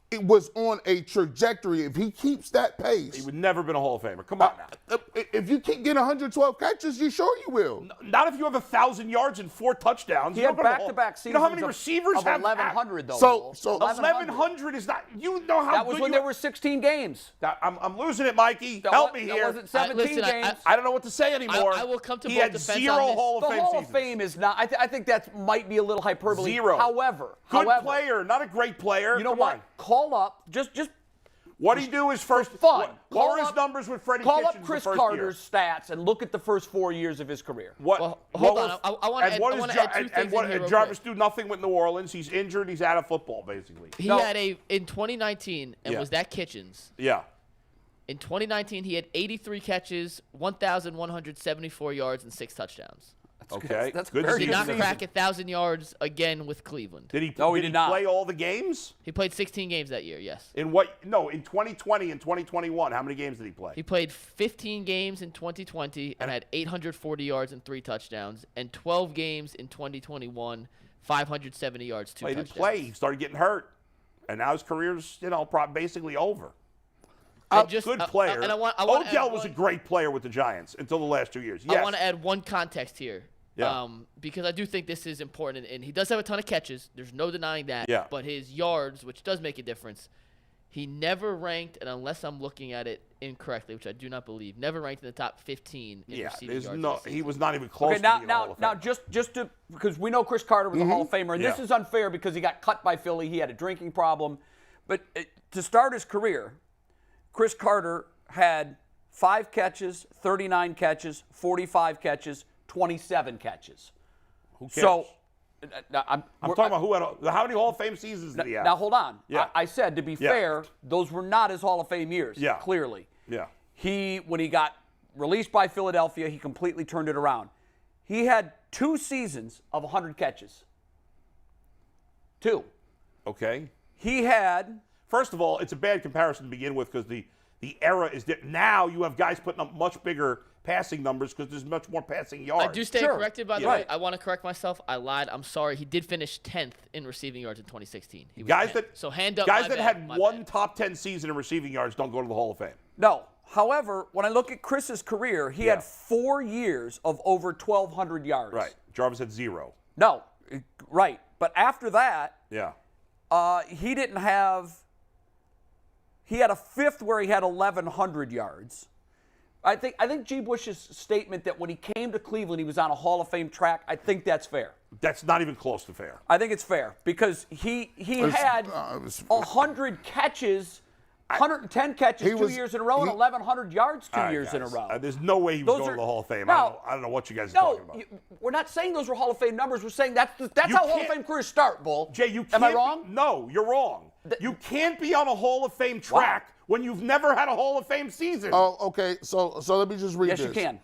D: It was on a trajectory. If he keeps that pace,
C: He would never been a Hall of Famer. Come on now.
D: if you keep getting 112 catches, you sure you will.
C: Not if you have 1,000 yards and 4 touchdowns.
B: He
C: You
B: had
C: don't go to the Hall-
B: back-to-back seasons
C: You know how many
B: of-
C: receivers
B: of
C: have
B: 1,100, though.
D: So-
B: Bull.
D: so
C: 1,100 is not. You know how
B: That was
C: good
B: when
C: you
B: there were 16 games.
C: I'm losing it, Mikey.
B: That
C: Help
B: wa-
C: me
B: that
C: here.
B: wasn't 17
E: listen,
B: games.
C: I don't know what to say anymore.
E: I will come to
C: he
E: both
C: had
E: defense
C: 0
E: on this.
C: Hall of
B: The
C: Fame
B: Hall
C: seasons.
B: of Fame is not. I think that might be a little hyperbole.
C: 0.
B: However,
C: Good player, not a great player.
B: You know
C: Come
B: what?
C: on.
B: Call up just
C: What he do is first
B: fun.
C: What were his numbers with Freddie
B: Call
C: Kitchens
B: up Chris
C: the first
B: Carter's stats and look at the first 4 years of his career.
C: What?
E: Well,
C: what
E: hold
C: was-
E: on. I wanna
C: and
E: add-
C: what
E: I
C: is
E: wanna
C: Ja-
E: add two
C: and
E: things
C: what-
E: in here
C: and
E: real
C: Jarvis
E: quick.
C: do nothing with New Orleans. He's injured. He's out of football, basically.
E: He
B: No.
E: had in 2019, and
C: Yeah.
E: was that Kitchens?
C: Yeah.
E: In 2019, he had 83 catches, 1,174 yards, and 6 touchdowns.
C: Okay.
B: That's
C: Good
B: very
E: Did
B: good
E: not
B: season.
E: crack 1,000 yards again with Cleveland.
C: Did he?
B: No, he
C: did
B: did not.
C: play all the games?
E: He played 16 games that year, yes.
C: In what? No, in 2020 and 2021. How many games did he play?
E: He played 15 games in 2020 and had 840 yards and 3 touchdowns, and 12 games in 2021, 570 yards, 2
C: He
E: touchdowns.
C: didn't play. He started getting hurt, and now his career's basically over. Good player.
E: And I want to
C: Odell
E: add
C: was a
E: one-
C: great player with the Giants until the last 2 years. Yes.
E: I want to add one context here.
C: Yeah.
E: Because I do think this is important, and he does have a ton of catches. There's no denying that.
C: Yeah.
E: But his yards, which does make a difference, he never ranked, and unless I'm looking at it incorrectly, which I do not believe, never ranked in the top 15 in
C: Yeah,
E: receiving
C: there's
E: yards.
C: no.
E: this
C: He
E: season.
C: was not even close
B: Okay,
C: to being a Hall
B: now,
C: of
B: now,
C: Famer.
B: just to because we know Chris Carter was a Hall of Famer, and this
C: Yeah.
B: is unfair because he got cut by Philly. He had a drinking problem, but to start his career, Chris Carter had 5 catches, 39 catches, 45 catches, 27 catches.
C: Who cares?
B: So,
C: I'm talking about how many Hall of Fame seasons did he have?
B: Now hold on.
C: Yeah.
B: I said to be
C: Yeah.
B: fair, those were not his Hall of Fame years.
C: Yeah.
B: Clearly.
C: Yeah.
B: When he got released by Philadelphia, he completely turned it around. He had 2 seasons of 100 catches. 2.
C: Okay.
B: He had.
C: First of all, it's a bad comparison to begin with because the era is different. Now you have guys putting up much bigger passing numbers because there's much more passing yards.
E: I do stand
B: Sure.
E: corrected, by the
C: Yeah.
E: way. I want to correct myself. I lied. I'm sorry. He did finish 10th in receiving yards in 2016. He was
C: Guys
E: 10th.
C: that
E: So hand up.
C: guys
E: my
C: that
E: bad,
C: had
E: my
C: one
E: bad.
C: top 10 season in receiving yards don't go to the Hall of Fame.
B: No. However, when I look at Chris's career, he
C: Yeah.
B: had 4 years of over 1,200 yards.
C: Right. Jarvis had 0.
B: No. Right. But after that,
C: Yeah.
B: he didn't have. He had a 5th where he had 1,100 yards. I think G. Bush's statement that when he came to Cleveland, he was on a Hall of Fame track, I think that's fair.
C: That's not even close to fair.
B: I think it's fair because he had 100 catches, 110 catches 2 years in a row, and 1,100 yards 2 years in a row.
C: There's no way he was going to the Hall of Fame. I don't know what you guys are talking about.
B: We're not saying those were Hall of Fame numbers. We're saying that's how Hall of Fame careers start, Bull.
C: Jay, you can't.
B: Am I wrong?
C: No, you're wrong. You can't be on a Hall of Fame track when you've never had a Hall of Fame season.
D: Oh, okay. So let me just read this.
B: Yes, you can.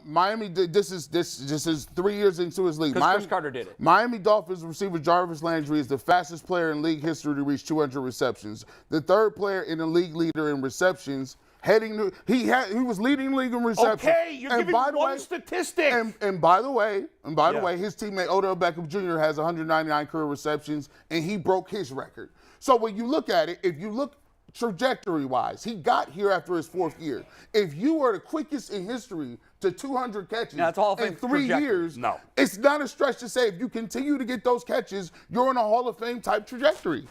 D: Miami did this is 3 years into his league.
B: Chris Carter did it.
D: Miami Dolphins receiver Jarvis Landry is the fastest player in league history to reach 200 receptions. The third player in the league leader in receptions. He was leading the league in receptions.
C: Okay, you're giving one statistic.
D: And by the way, his teammate Odell Beckham Jr. has 199 career receptions, and he broke his record. So when you look at it, if you look trajectory-wise, he got here after his 4th year. If you are the quickest in history to 200 catches in 3 years, it's not a stretch to say if you continue to get those catches, you're in a Hall of Fame type trajectory.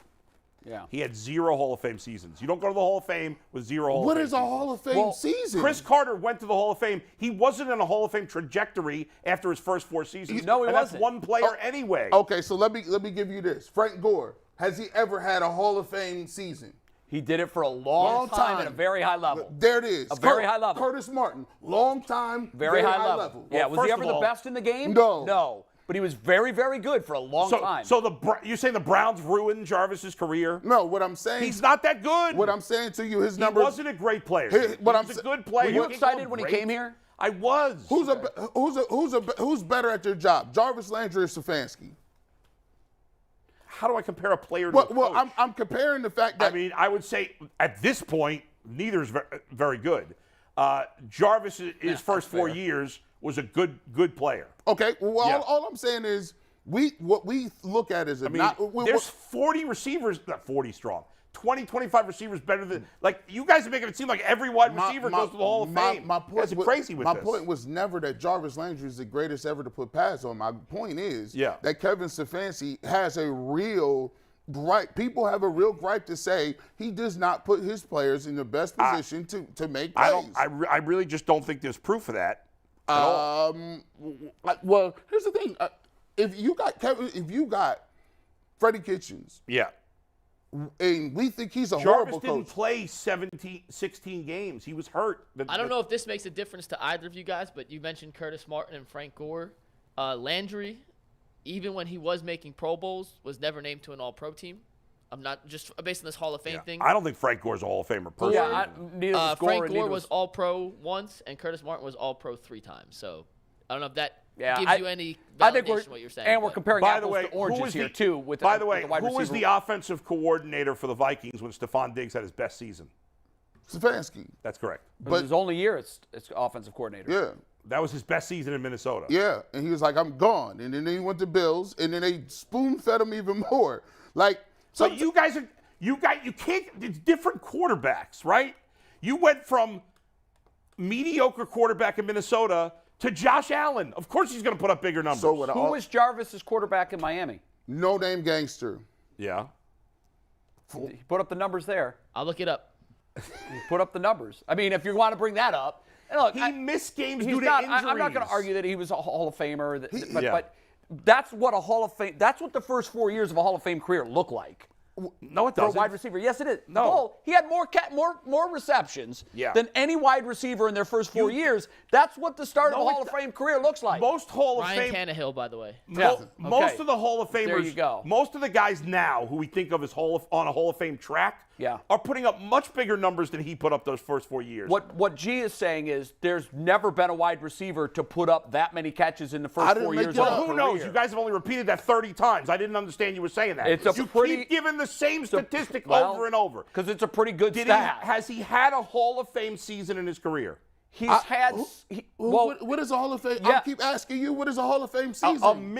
B: Yeah.
C: He had 0 Hall of Fame seasons. You don't go to the Hall of Fame with 0 Hall of Fame
D: What is a
C: seasons.
D: Hall of Fame season?
C: Chris Carter went to the Hall of Fame. He wasn't in a Hall of Fame trajectory after his first 4 seasons.
B: No, he wasn't.
C: That's one player anyway.
D: Okay, so let me give you this. Frank Gore, has he ever had a Hall of Fame season?
B: He did it for a long time at a very high level.
D: There it is.
B: A very high level.
D: Curtis Martin, long time,
B: very high level. Yeah, was he ever the best in the game?
D: No.
B: No. But he was very, very good for a long time.
C: So you saying the Browns ruined Jarvis's career?
D: No, what I'm saying.
C: He's not that good.
D: What I'm saying to you, his numbers.
C: He wasn't a great player. He was a good player.
B: Were you excited when he came here?
C: I was.
D: Who's better at their job, Jarvis Landry or Stefanski?
C: How do I compare a player to a coach?
D: Well, I'm comparing the fact that.
C: I mean, I would say at this point, neither's very good. Jarvis, his first 4 years, was a good player.
D: Okay. Well, all I'm saying is what we look at is
C: there's 40 receivers, not 40 strong. 20, 25 receivers better than you guys are making it seem like every wide receiver goes to the Hall of Fame.
D: My point
C: My
D: point was never that Jarvis Landry is the greatest ever to put pads on. My point is that Kevin Stefanski has a real gripe. People have a real gripe to say he does not put his players in the best position to make plays.
C: I really just don't think there's proof of that.
D: Well, here's the thing. If you got Freddie Kitchens, and we think he's a horrible coach.
C: Jarvis didn't play 16 games. He was hurt.
E: I don't know if this makes a difference to either of you guys, but you mentioned Curtis Martin and Frank Gore. Landry, even when he was making Pro Bowls, was never named to an All-Pro team. I'm not just based on this Hall of Fame thing.
C: I don't think Frank Gore's a Hall of Famer personally.
E: Frank Gore was All-Pro once, and Curtis Martin was All-Pro 3 times. So I don't know if that gives you any validation what you're saying.
B: And we're comparing apples to oranges here, too.
C: By the way, who was the offensive coordinator for the Vikings when Stephon Diggs had his best season?
D: Stefanski.
C: That's correct.
B: But his only year it's offensive coordinator.
D: Yeah.
C: That was his best season in Minnesota.
D: Yeah, and he was like, I'm gone. And then he went to Bills, and then they spoon-fed him even more.
C: So you guys you can't, it's different quarterbacks, right? You went from mediocre quarterback in Minnesota to Josh Allen. Of course he's going to put up bigger numbers.
B: Who was Jarvis's quarterback in Miami?
D: No name gangster.
C: Yeah.
B: He put up the numbers there.
E: I'll look it up.
B: He put up the numbers. I mean, if you want to bring that up. And look,
C: he missed games due to
B: injuries.
C: I'm
B: not going to argue that he was a Hall of Famer, but that's what a Hall of Fame. That's what the first 4 years of a Hall of Fame career look like.
C: No, it
B: For
C: doesn't.
B: a wide receiver, yes, it is.
C: No,
B: he had more receptions than any wide receiver in their first 4 years. That's what the start of a Hall of Fame career looks like.
C: Most Hall of Fame.
E: Ryan Tannehill, by the way.
C: Most of the Hall of Famers.
B: There you go.
C: Most of the guys now who we think of as on a Hall of Fame track. Are putting up much bigger numbers than he put up those first 4 years.
B: What G is saying is there's never been a wide receiver to put up that many catches in the first 4 years of his
C: Well, who
B: career.
C: knows? You guys have only repeated that 30 times. I didn't understand you were saying that. You keep giving the same statistic over and over.
B: Because it's a pretty good stat.
C: Has he had a Hall of Fame season in his career?
B: He's had.
D: What is a Hall of Fame?
B: Yeah.
D: I keep asking you, what is a Hall of Fame season?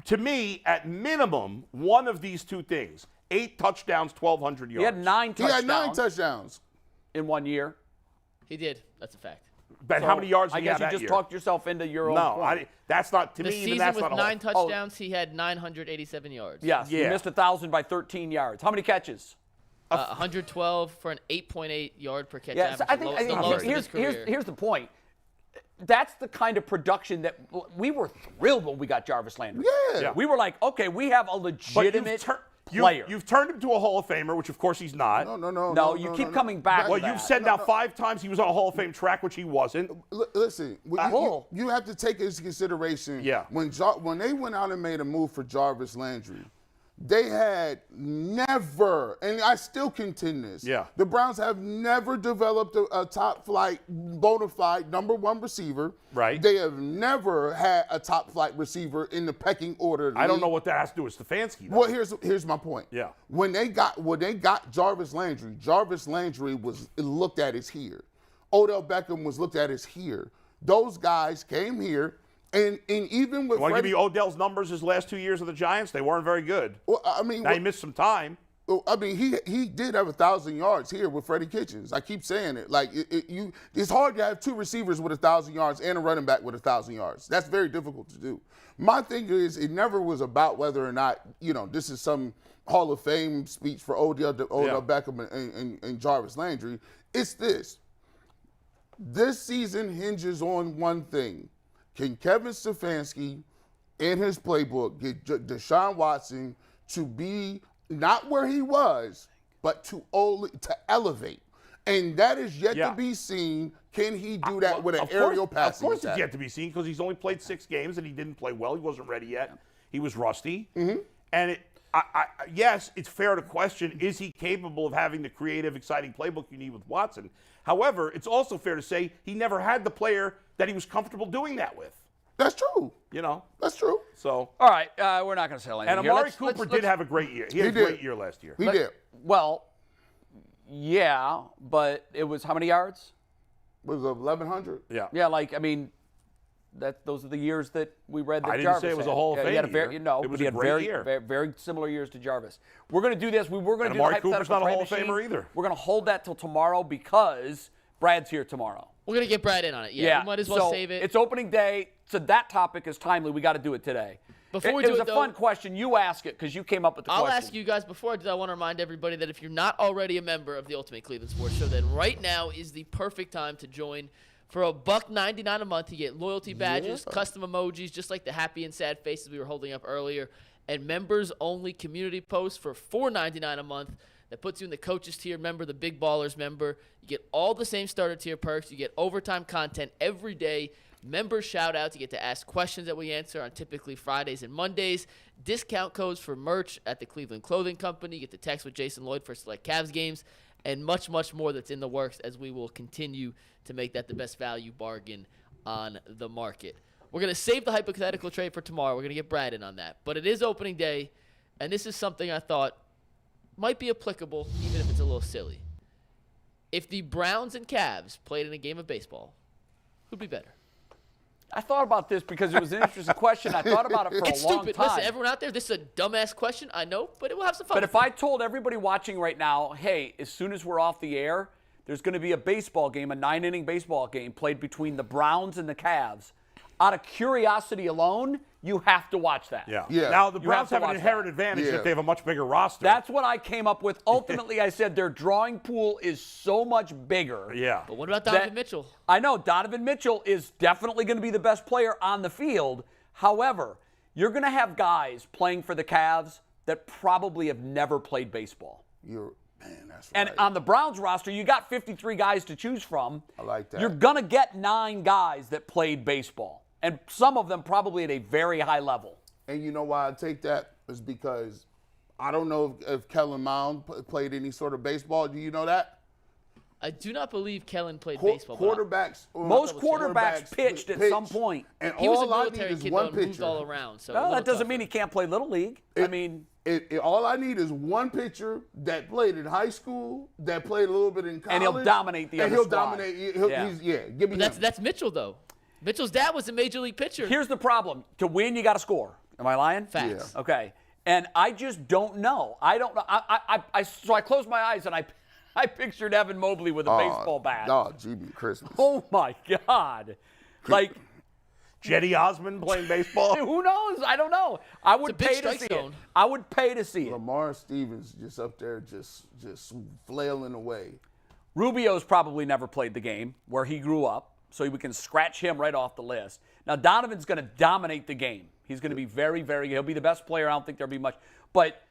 C: To me, at minimum, one of these two things: 8 touchdowns, 1,200 yards.
B: He had 9 touchdowns.
D: He had 9 touchdowns
B: in 1 year.
E: He did. That's a fact.
C: But how many yards did he have that year?
B: I guess you just talked yourself into your own point.
C: That's not to
E: the
C: me.
E: Season
C: that's
E: with
C: not
E: 9 touchdowns, he had 987 yards.
B: Yes, he missed 1,000 by 13 yards. How many catches?
E: 112 for an 8.8 yard per catch
B: Yeah, so
E: average.
B: I think here's the point. That's the kind of production that we were thrilled when we got Jarvis Landry.
D: Yeah.
B: We were like, okay, we have a legitimate player.
C: You've turned him to a Hall of Famer, which of course he's not.
B: No, you keep coming back.
C: Well,
B: to
C: you've
B: that.
C: said now 5 times he was on a Hall of Fame track, which he wasn't.
D: Listen, you have to take into consideration when they went out and made a move for Jarvis Landry, they had never, and I still contend this, the Browns have never developed a top-flight, bona fide #1 receiver.
C: Right.
D: They have never had a top-flight receiver in the pecking order.
C: I don't know what that has to do with Stefanski, though.
D: Well, here's my point.
C: Yeah.
D: When they got Jarvis Landry was looked at as here. Odell Beckham was looked at as here. Those guys came here. And even with
C: Want to give you Odell's numbers his last 2 years of the Giants? They weren't very good.
D: Well, I mean,
C: now he missed some time.
D: I mean, he did have 1,000 yards here with Freddie Kitchens. I keep saying it. Like it's hard to have 2 receivers with 1,000 yards and a running back with 1,000 yards. That's very difficult to do. My thing is, it never was about whether or not this is some Hall of Fame speech for Odell Beckham and Jarvis Landry. It's this. This season hinges on one thing. Can Kevin Stefanski in his playbook get Deshaun Watson to be not where he was, but to elevate? And that is yet to be seen. Can he do that with an aerial passing
C: attack? Of course
D: attack?
C: it's yet to be seen because he's only played 6 games and he didn't play well. He wasn't ready yet. He was rusty.
D: Mm-hmm.
C: And yes, it's fair to question, is he capable of having the creative, exciting playbook you need with Watson? However, it's also fair to say he never had the player that he was comfortable doing that with.
D: That's true. That's true.
C: So,
B: all right, we're not going to say anything.
C: And Amari Cooper did have a great year. He had a great year last year.
D: He did.
B: Well, yeah, but it was how many yards?
D: Was it 1,100?
C: Yeah.
B: Yeah, those are the years that we read that
C: I didn't
B: Jarvis
C: say it was
B: had.
C: a Hall of Fame year.
B: No,
C: it was
B: he
C: a
B: had
C: great year.
B: Very, very similar years to Jarvis. We're going to do this. We were going to do the
C: Amari Cooper's
B: hypothetical
C: not a Hall of
B: trade
C: Famer
B: machine.
C: either.
B: We're going to hold that till tomorrow because Brad's here tomorrow.
E: We're going to get Brad in on it. Yeah, we might as well save it.
B: It's opening day, so that topic is timely. We got to do it today. It was a fun question. You ask it because you came up with the question.
E: I'll ask you guys before I do that. I want to remind everybody that if you're not already a member of the Ultimate Cleveland Sports Show, then right now is the perfect time to join. For $1.99 a month, you get loyalty badges, custom emojis, just like the happy and sad faces we were holding up earlier, and members-only community posts for $4.99 a month. That puts you in the coaches tier member, the Big Ballers member. You get all the same starter tier perks. You get overtime content every day. Member shout-outs. You get to ask questions that we answer on typically Fridays and Mondays. Discount codes for merch at the Cleveland Clothing Company. You get to text with Jason Lloyd for select Cavs games. And much, much more that's in the works as we will continue to make that the best value bargain on the market. We're going to save the hypothetical trade for tomorrow. We're going to get Brad in on that. But it is opening day, and this is something I thought might be applicable, even if it's a little silly. If the Browns and Cavs played in a game of baseball, who'd be better?
B: I thought about this because it was an interesting question. I thought about it for
E: It's
B: a long
E: stupid.
B: time.
E: Listen, everyone out there, this is a dumbass question, I know, but it will have some fun.
B: But if I told everybody watching right now, hey, as soon as we're off the air, there's going to be a baseball game, a 9-inning baseball game played between the Browns and the Cavs. Out of curiosity alone, you have to watch that.
C: Yeah.
D: Yeah.
C: Now, the
B: You
C: Browns
B: have to
C: have an
B: watch
C: inherent
B: that.
C: advantage
D: Yeah.
C: that they have a much bigger roster.
B: That's what I came up with. Ultimately, I said their drawing pool is so much bigger.
C: Yeah.
E: But what about Donovan Mitchell?
B: I know Donovan Mitchell is definitely going to be the best player on the field. However, you're going to have guys playing for the Cavs that probably have never played baseball.
D: That's
B: And
D: right.
B: on the Browns roster, you got 53 guys to choose from.
D: I like that.
B: You're going to get 9 guys that played baseball, and some of them probably at a very high level.
D: And you know why I take that is because I don't know if Kellen Mound played any sort of baseball. Do you know that?
E: I do not believe Kellen played baseball. but
D: Quarterbacks.
B: Most quarterbacks pitched at some point.
D: And
E: he was a
D: all I
E: military
D: need is
E: kid,
D: one
E: though, and moved
D: pitcher.
E: all around. So
B: No, that doesn't mean he can't play Little League.
D: All I need is one pitcher that played in high school, that played a little bit in college,
B: And he'll dominate the
D: and
B: other
D: he'll
B: squad.
D: dominate.
B: Yeah.
D: Give me him.
E: That's Mitchell, though. Mitchell's dad was a major league pitcher.
B: Here's the problem. To win, you got to score. Am I lying?
E: Facts.
D: Yeah.
B: Okay. And I just don't know. I don't know. So I closed my eyes and I pictured Evan Mobley with a baseball bat.
D: Oh, GB Christmas.
B: Oh, my God. Like,
C: Jenny Osmond playing baseball.
B: Who knows? I don't know. I would
E: It's a big
B: pay to
E: strike
B: see
E: zone.
B: it. I would pay to see it.
D: Lamar Stevens just up there, just flailing away.
B: Rubio's probably never played the game where he grew up, so we can scratch him right off the list. Now, Donovan's going to dominate the game. He's going to be very, very good. He'll be the best player. I don't think there'll be much. But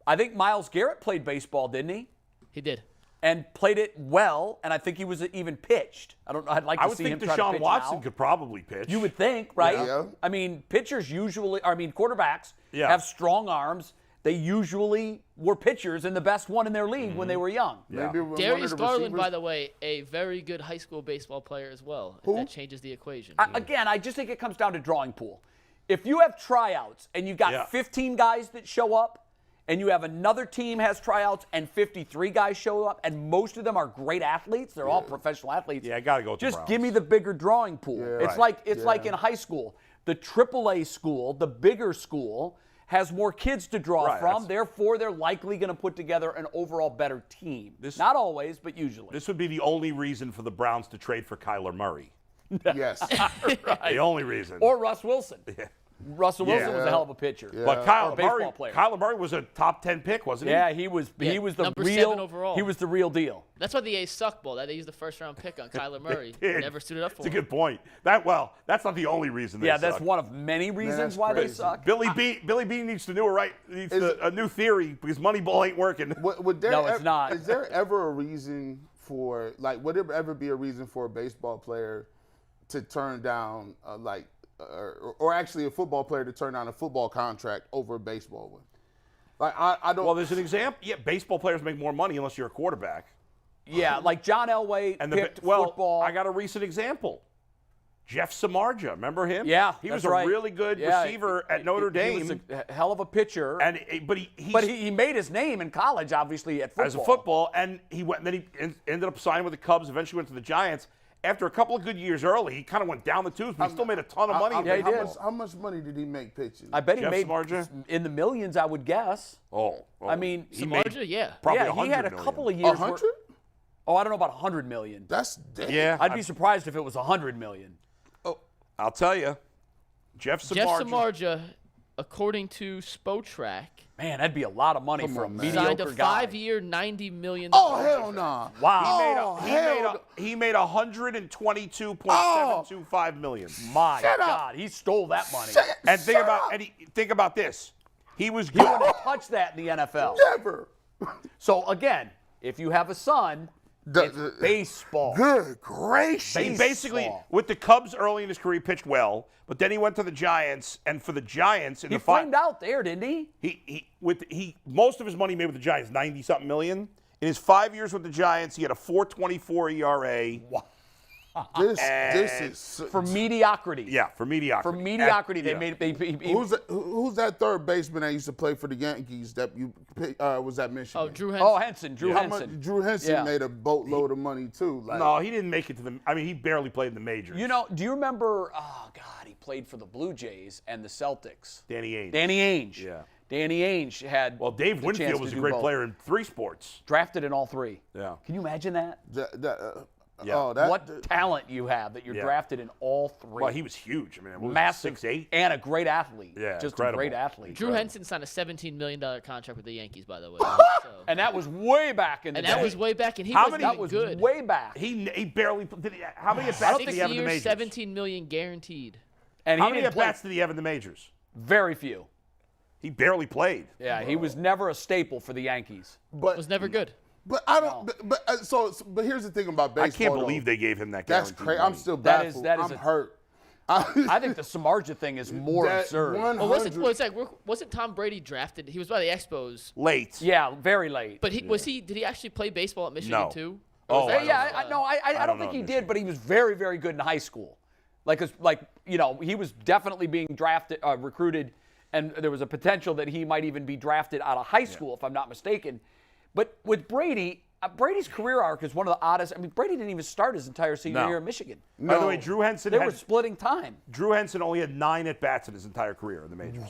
B: I think Myles Garrett played baseball, didn't he?
E: He did.
B: And played it well, and I think he was even pitched. I don't know. I'd like to
C: I would
B: see
C: think
B: him try to
C: Deshaun
B: pitch
C: Watson
B: now.
C: could probably pitch.
B: You would think, right?
D: Yeah.
B: I mean, pitchers usually, quarterbacks
C: Yeah.
B: have strong arms. They usually were pitchers and the best one in their league when they were young.
D: Maybe one
E: Darius
D: of the
E: Garland,
D: receivers-
E: by the way, a very good high school baseball player as well. If that changes the equation.
B: Again, I just think it comes down to drawing pool. If you have tryouts and you've got
C: Yeah.
B: 15 guys that show up, and you have another team has tryouts and 53 guys show up, and most of them are great athletes, they're all professional athletes.
C: Yeah, I gotta go with the
B: Just
C: Browns.
B: give me the bigger drawing pool.
D: Yeah.
B: It's like in high school. The AAA school, the bigger school, has more kids to draw
C: Right,
B: from.
C: that's-
B: Therefore, they're likely going to put together an overall better team. Not always, but usually.
C: This would be the only reason for the Browns to trade for Kyler Murray.
D: Yes.
C: The only reason.
B: Or Russ Wilson. Russell Wilson was a hell of a pitcher.
C: But
B: Or
C: Kyler
B: a baseball
C: Murray,
B: player.
C: Kyler Murray was a top 10 pick, wasn't he?
B: Yeah, he was the
E: number
B: real
E: 7 overall.
B: He was the real deal.
E: That's why the A's suck ball. That they used the first round pick on Kyler Murray.
C: did.
E: Never suited up for
C: That's a
E: him.
C: good point. That's not the only reason they
B: Yeah,
C: suck.
B: that's one of many reasons
D: that's
B: why they
D: crazy.
B: suck.
C: Billy B needs to a new theory because Moneyball ain't working.
D: Would there
B: No, it's not.
D: Is there ever a reason for, like, would there ever be a reason for a baseball player to turn down, or actually a football player to turn down a football contract over a baseball one? Like, I don't.
C: Well, there's an example. Yeah, baseball players make more money unless you're a quarterback.
B: Yeah, like John Elway
C: And
B: picked
C: well,
B: football.
C: I got a recent example. Jeff Samardzija, remember him?
B: Yeah,
C: he was
B: that's right.
C: a really good
B: Yeah,
C: receiver at Notre Dame.
B: He was a hell of a pitcher.
C: but
B: he made his name in college, obviously, at football.
C: as a football, and he went. Then he ended up signing with the Cubs. Eventually went to the Giants. After a couple of good years early, he kind of went down the tubes, but he still made a ton of money. in
B: Yeah, he
C: baseball.
B: did.
D: How much money did he make pitching?
B: I bet he
C: Jeff
B: made
C: Samardzija?
B: in the millions, I would guess.
C: Oh,
B: I mean,
C: he made
E: Samardzija, yeah.
C: probably
B: yeah, he had a
C: 100
B: couple
C: million.
B: of years.
D: 100?
B: Oh, I don't know about 100 million.
D: That's damn.
C: Yeah,
B: I'd be surprised if it was 100 million.
C: I'll tell you, Jeff Samardzija.
E: Jeff Samardzija, according to Spotrac,
B: Man, that'd be a lot of money for a
D: on, man.
B: mediocre
E: signed a
B: guy.
E: 5-year, $90 million.
D: Oh, hell nah.
B: Wow.
C: He made 122.725 million.
B: My
D: Shut up.
B: God, he stole that money.
C: And think about this. He was good.
B: He wouldn't touch that in the NFL.
D: Never.
B: So again, if you have a son, it's baseball.
D: Good gracious.
C: He basically,
B: Baseball.
C: with the Cubs early in his career, he pitched well, but then he went to the Giants, and for the Giants, in
B: He
C: the
B: flamed out there, didn't he?
C: most of his money made with the Giants, 90-something million. In his 5 years with the Giants, he had a 4.24 ERA.
B: Wow.
D: This is
B: For mediocrity.
C: Yeah, for mediocrity.
B: For mediocrity, they
C: Yeah.
B: made it.
D: who's that third baseman that used to play for the Yankees that you was at Michigan?
E: Oh, Drew Henson.
B: Oh, Henson, Drew
D: How much-
B: Henson.
D: Drew Henson
B: Yeah.
D: made a boatload of money too. Like,
C: No, he didn't make it to the. I mean, he barely played in the majors.
B: You know, do you remember? Oh God, he played for the Blue Jays and the Celtics.
C: Danny Ainge.
B: Danny Ainge.
C: Yeah.
B: Danny Ainge had.
C: Well, Dave
B: the
C: Winfield
B: chance
C: was
B: to
C: a
B: do
C: great
B: both.
C: player in 3 sports.
B: Drafted in all 3.
C: Yeah.
B: Can you imagine that?
C: Yeah.
D: Oh, that.
B: What talent you have that you're
C: Yeah.
B: drafted in all 3.
C: Well, he was huge. I mean, what was he,
B: massive
C: 6'8"?
B: and a great athlete.
C: Yeah,
B: just
C: incredible.
B: a great athlete.
E: Drew Henson signed a $17 million contract with the Yankees, by the way.
B: And that was way back in the
E: And
B: day.
E: that was way back, and he
C: How
E: wasn't
C: many-
E: even
B: That was
E: good.
B: way back.
C: He barely. How many at bats did
E: 6
C: he have in the
E: years,
C: majors?
E: $17 million guaranteed.
B: And
C: How
B: he
C: many
B: didn't
C: at
B: play
C: bats did he have in the majors?
B: very few.
C: He barely played.
B: Yeah, he was never a staple for the Yankees.
D: But
E: Was never good.
D: but I don't. But here's the thing about baseball.
C: I can't believe
D: though.
C: they gave him that.
D: That's
C: guaranteed
D: crazy.
C: money.
D: I'm still
B: That is-
D: baffled.
B: that is
D: I'm
B: a-
D: hurt.
B: I think the Samardzija thing is more
D: That
B: absurd.
D: 100
E: Well, it's like, wasn't Tom Brady drafted? He was by the Expos.
C: late.
B: Yeah, very late.
E: But did he actually play baseball at Michigan
C: No.
E: too?
C: Oh,
B: I don't
C: know
B: think he
C: if
B: did, but he was very, very good in high school. He was definitely being drafted, recruited, and there was a potential that he might even be drafted out of high school, if I'm not mistaken. But with Brady, Brady's career arc is one of the oddest. I mean, Brady didn't even start his entire senior
C: No.
B: year at Michigan.
C: By the way, Drew Henson
B: They were splitting time.
C: only had 9 at bats in his entire career in the majors.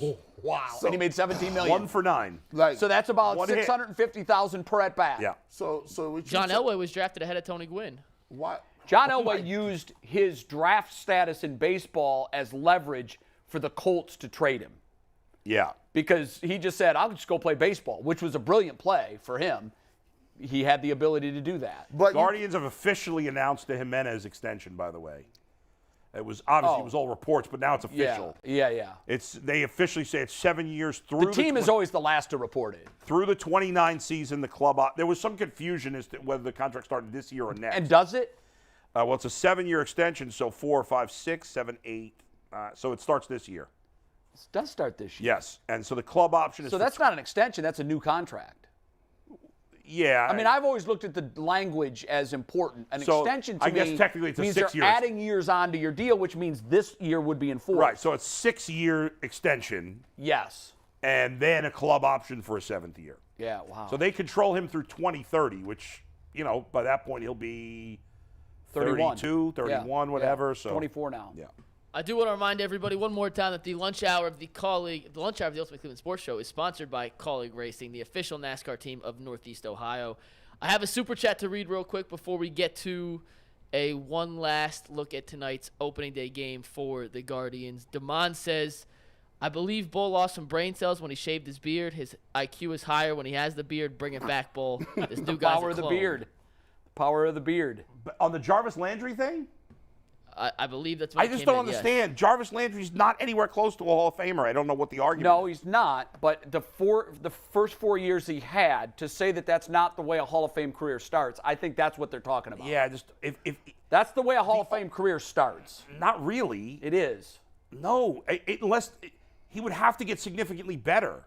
B: Wow. And he made $17 million.
C: 1 for 9.
D: Like
B: So that's about
C: One hit.
B: $650,000 per at bat.
C: Yeah.
D: so what you
E: John
D: said-
E: Elway was drafted ahead of Tony Gwynn.
D: Why?
B: John Elway used his draft status in baseball as leverage for the Colts to trade him.
C: Yeah.
B: Because he just said, I'll just go play baseball, which was a brilliant play for him. He had the ability to do that.
D: But
C: Guardians have officially announced the Jimenez extension, by the way. It was obviously it was all reports, but now it's official.
B: Yeah.
C: They officially say it's 7 years through.
B: The team is always the last to report it.
C: Through the 29 season, the club. There was some confusion as to whether the contract started this year or next.
B: And does it?
C: Well, it's a 7-year extension, so 4, 5, 6, 7, 8. So it starts this year.
B: It does start this year.
C: Yes, and so the club option is.
B: So that's not an extension. That's a new contract.
C: Yeah.
B: I mean, I've always looked at the language as important. An extension to
C: I guess
B: me
C: technically it's a
B: means
C: 6
B: they're
C: years.
B: adding years onto your deal, which means this year would be enforced.
C: Right, so it's 6-year extension,
B: Yes.
C: and then a club option for a 7th year.
B: Yeah, wow.
C: So they control him through 2030, which, by that point he'll be
B: 31.
C: 32, 31,
B: Yeah.
C: whatever.
B: Yeah.
C: So
B: 24 now.
C: Yeah.
E: I do want to remind everybody one more time that the lunch hour of the Ultimate Cleveland Sports Show is sponsored by Colleague Racing, the official NASCAR team of Northeast Ohio. I have a super chat to read real quick before we get to one last look at tonight's opening day game for the Guardians. Damon says, I believe Bull lost some brain cells when he shaved his beard. His IQ is higher when he has the beard. Bring it back, Bull. This new guy's
B: Power
E: a
B: of the
E: clone.
B: beard. Power of the beard.
C: But on the Jarvis Landry thing,
E: I believe that's what
C: I just don't understand. Jarvis Landry's not anywhere close to a Hall of Famer. I don't know what the argument
B: No,
C: is.
B: he's not. But the first 4 years he had, to say that that's not the way a Hall of Fame career starts, I think that's what they're talking about.
C: Yeah, just if
B: That's the way a Hall of Fame career starts.
C: not really.
B: It is.
C: No, unless he would have to get significantly better.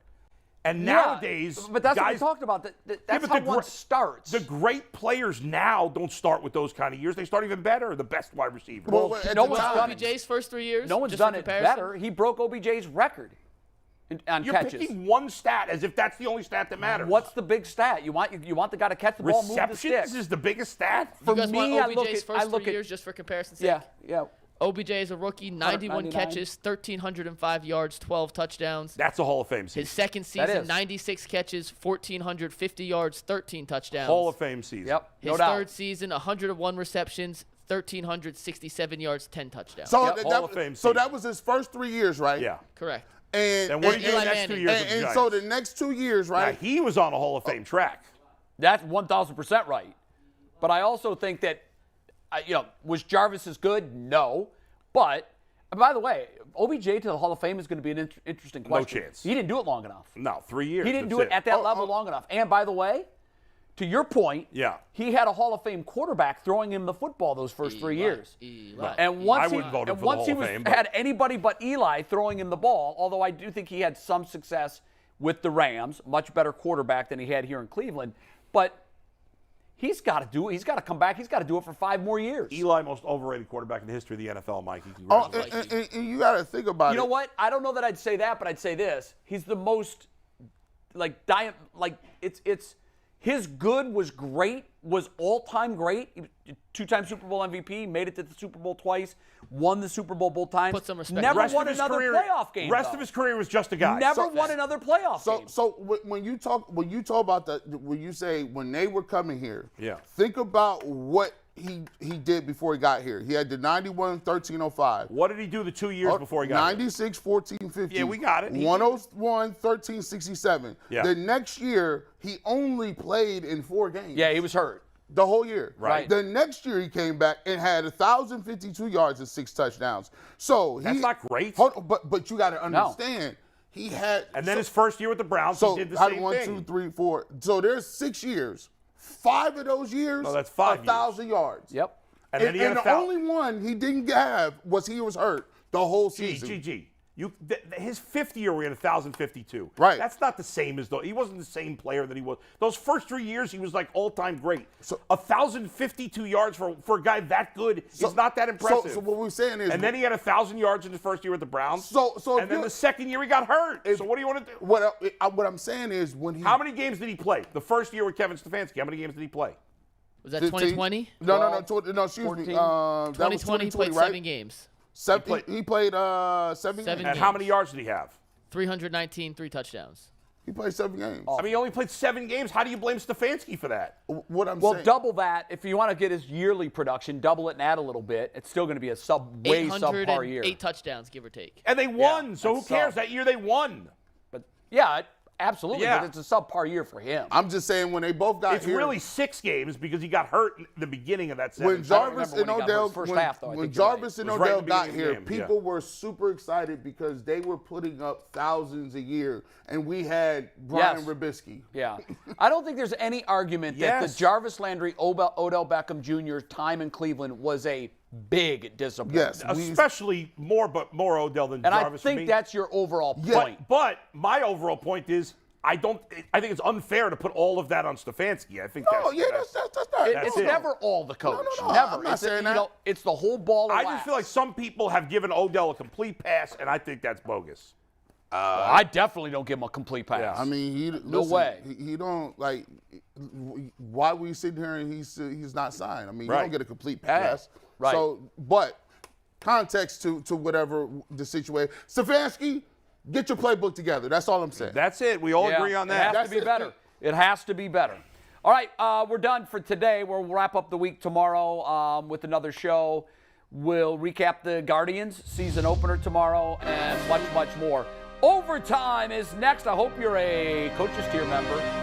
C: And nowadays,
B: but that's
C: guys,
B: what we talked about. That's
C: but
B: how
C: the
B: one starts.
C: The great players now don't start with those kind of years. They start even better. The best wide receiver.
D: Well, at
B: no
D: the
B: one's
D: time-
B: done it.
E: OBJ's first 3 years?
B: No one's
E: just
B: done
E: for
B: it
E: comparison?
B: better. He broke OBJ's record on
C: You're
B: catches.
C: picking one stat as if that's the only stat that matters.
B: What's the big stat? You want the guy to catch the ball, move the
C: receptions
B: stick.
C: is the biggest stat?
E: You guys
B: me, I
E: want
B: look
E: OBJ's
B: at-
E: first
B: I look
E: 3
B: at-
E: years just for comparison's sake?
B: Yeah.
E: OBJ is a rookie, 91
B: 199.
E: catches, 1,305 yards, 12 touchdowns.
C: That's a Hall of Fame
E: His
C: season.
E: second
B: That
E: season,
B: is.
E: 96 catches, 1,450 yards, 13 touchdowns.
C: Hall of Fame season.
B: Yep.
E: His
B: No doubt.
E: third season, 101 receptions, 1,367 yards, 10 touchdowns.
D: So,
B: Yep.
D: that,
C: Hall of Fame
D: so
C: season.
D: that was his first 3 years, right?
C: Yeah.
E: Correct.
C: And what did he do the
E: Eli
C: next 2
E: Manning.
C: years with the
D: And
C: Giants?
D: so the next 2 years,
C: Now,
D: right?
C: he was on a Hall of Fame track.
B: That's 1,000% right. But I also think that, was Jarvis as good? No. But, by the way, OBJ to the Hall of Fame is going to be an interesting question.
C: chance.
B: He didn't do it long enough.
C: No, 3 years.
B: He didn't
C: that's
B: do it at that level long enough. And by the way, to your point,
C: Yeah.
B: he had a Hall of Fame quarterback throwing him the football those first 3 years.
E: Eli.
B: And once
C: I
B: he,
C: wouldn't vote him
B: and
C: for the
B: once
C: Hall
B: he
C: of
B: was,
C: Fame, but-
B: had anybody but Eli throwing him the ball, although I do think he had some success with the Rams, much better quarterback than he had here in Cleveland. But he's got to do it. He's got to come back. He's got to do it for 5 more years.
C: Eli, most overrated quarterback in the history of the NFL, Mikey.
D: Oh,
C: Congratulations.
D: and you got to think about it.
B: You know what? I don't know that I'd say that, but I'd say this. He's the most, it's his good was great, was all-time great. 2-time Super Bowl MVP, made it to the Super Bowl twice, won the Super Bowl both times.
E: Put some respect.
B: Never
C: Rest
B: won
C: of his
B: another
C: career-
B: playoff game.
C: Rest
B: though.
C: of his career was just a guy.
B: Never won another playoff game.
D: So when you talk about when you say when they were coming here,
C: Yeah.
D: think about what he did before he got here. He had the 91, 1305.
C: What did he do the 2 years before he got here?
D: 96, 14, 50.
C: Yeah, we got it.
D: 101, 13, 67.
C: Yeah.
D: The next year, he only played in 4 games.
B: Yeah, he was hurt.
D: The whole year.
C: Right.
D: The next year he came back and had 1,052 yards and 6 touchdowns. So
C: That's not great.
D: But you got to understand, he had.
C: And then his first year with the Browns,
D: so
C: he did the
D: had
C: same
D: 1,
C: thing.
D: 2, 3, 4. So there's 6 years. 5 of those years.
C: No, that's 5 years.
D: 1,000 yards.
B: Yep.
C: And then he had
D: And
C: a
D: the
C: foul.
D: only one he didn't have was he was hurt the whole season.
C: His 5th year, we had 1,052.
D: Right.
C: That's not the same as though he wasn't the same player that he was. Those first 3 years, he was like all-time great.
D: So
C: 1,052 yards for a guy that good is not that impressive.
D: So what we're saying is,
C: and then he had 1,000 yards in his first year with the Browns.
D: So if
C: and then
D: you-
C: the second year he got hurt. So what do you want to do?
D: what I'm saying is when he
C: How many games did he play? The first year with Kevin Stefanski, how many games did he play?
E: Was that
D: 15?
E: 2020?
D: No, excuse
B: 14.
D: me. That was
E: 2020, he played
D: right?
E: 7 games.
D: He played 7
E: 7
D: games.
C: And how many yards did he have?
E: 319, 3 touchdowns.
D: He played 7 games.
C: I mean, he only played 7 games. How do you blame Stefanski for that?
D: What I'm
B: Well,
D: saying.
B: double that. If you want to get his yearly production, double it and add a little bit. It's still going to be a way subpar year.
E: 8 touchdowns, give or take.
C: And they won,
B: Yeah,
C: so who
B: that's
C: cares?
B: tough.
C: That year they won.
B: But yeah, absolutely.
C: Yeah.
B: But it's a subpar year for him.
D: I'm just saying when they both got
C: It's
D: here.
C: really 6 games because he got hurt in the beginning of that 7.
D: When Jarvis
B: remember
D: and
B: when he got
D: Odell,
B: hurt first
D: when,
B: half, though, I
D: when
B: think you're right.
D: Jarvis and
C: It was right
D: Odell
C: in the
D: got
C: beginning
D: here,
C: of the game,
D: people were super excited because they were putting up thousands a year, and we had Brian
B: Yes.
D: Rubisky.
B: Yeah. I don't think there's any argument that the
C: Yes.
B: Jarvis Landry, Odell Beckham Jr. time in Cleveland was a big disappointment.
D: Yes,
C: Especially more Odell than
B: And
C: Jarvis
B: I
C: for me.
B: think that's your overall
D: Yeah.
B: point.
C: But my overall point is I think it's unfair to put all of that on Stefanski. I think that's
D: Oh yeah, that's not.
B: It's
C: it.
B: never all the coach.
D: No,
B: Never.
D: I'm not
B: It's,
D: saying that.
B: it's the whole ball of
C: I
B: wax.
C: just feel like some people have given Odell a complete pass, and I think that's bogus.
B: I definitely don't give him a complete pass.
C: Yeah.
D: I mean, listen,
B: way.
D: He don't like. Why we sitting here and he's not signed? I mean, you
C: Right.
D: don't get a complete pass.
B: Right.
D: So, but context to whatever the situation. Stefanski, get your playbook together. That's all I'm saying.
C: That's it. We all
B: Yeah,
C: agree on
B: It
C: that.
B: has to be better. It has to be better. All right, we're done for today. We'll wrap up the week tomorrow with another show. We'll recap the Guardians season opener tomorrow and much, much more. Overtime is next. I hope you're a Coaches Tier member.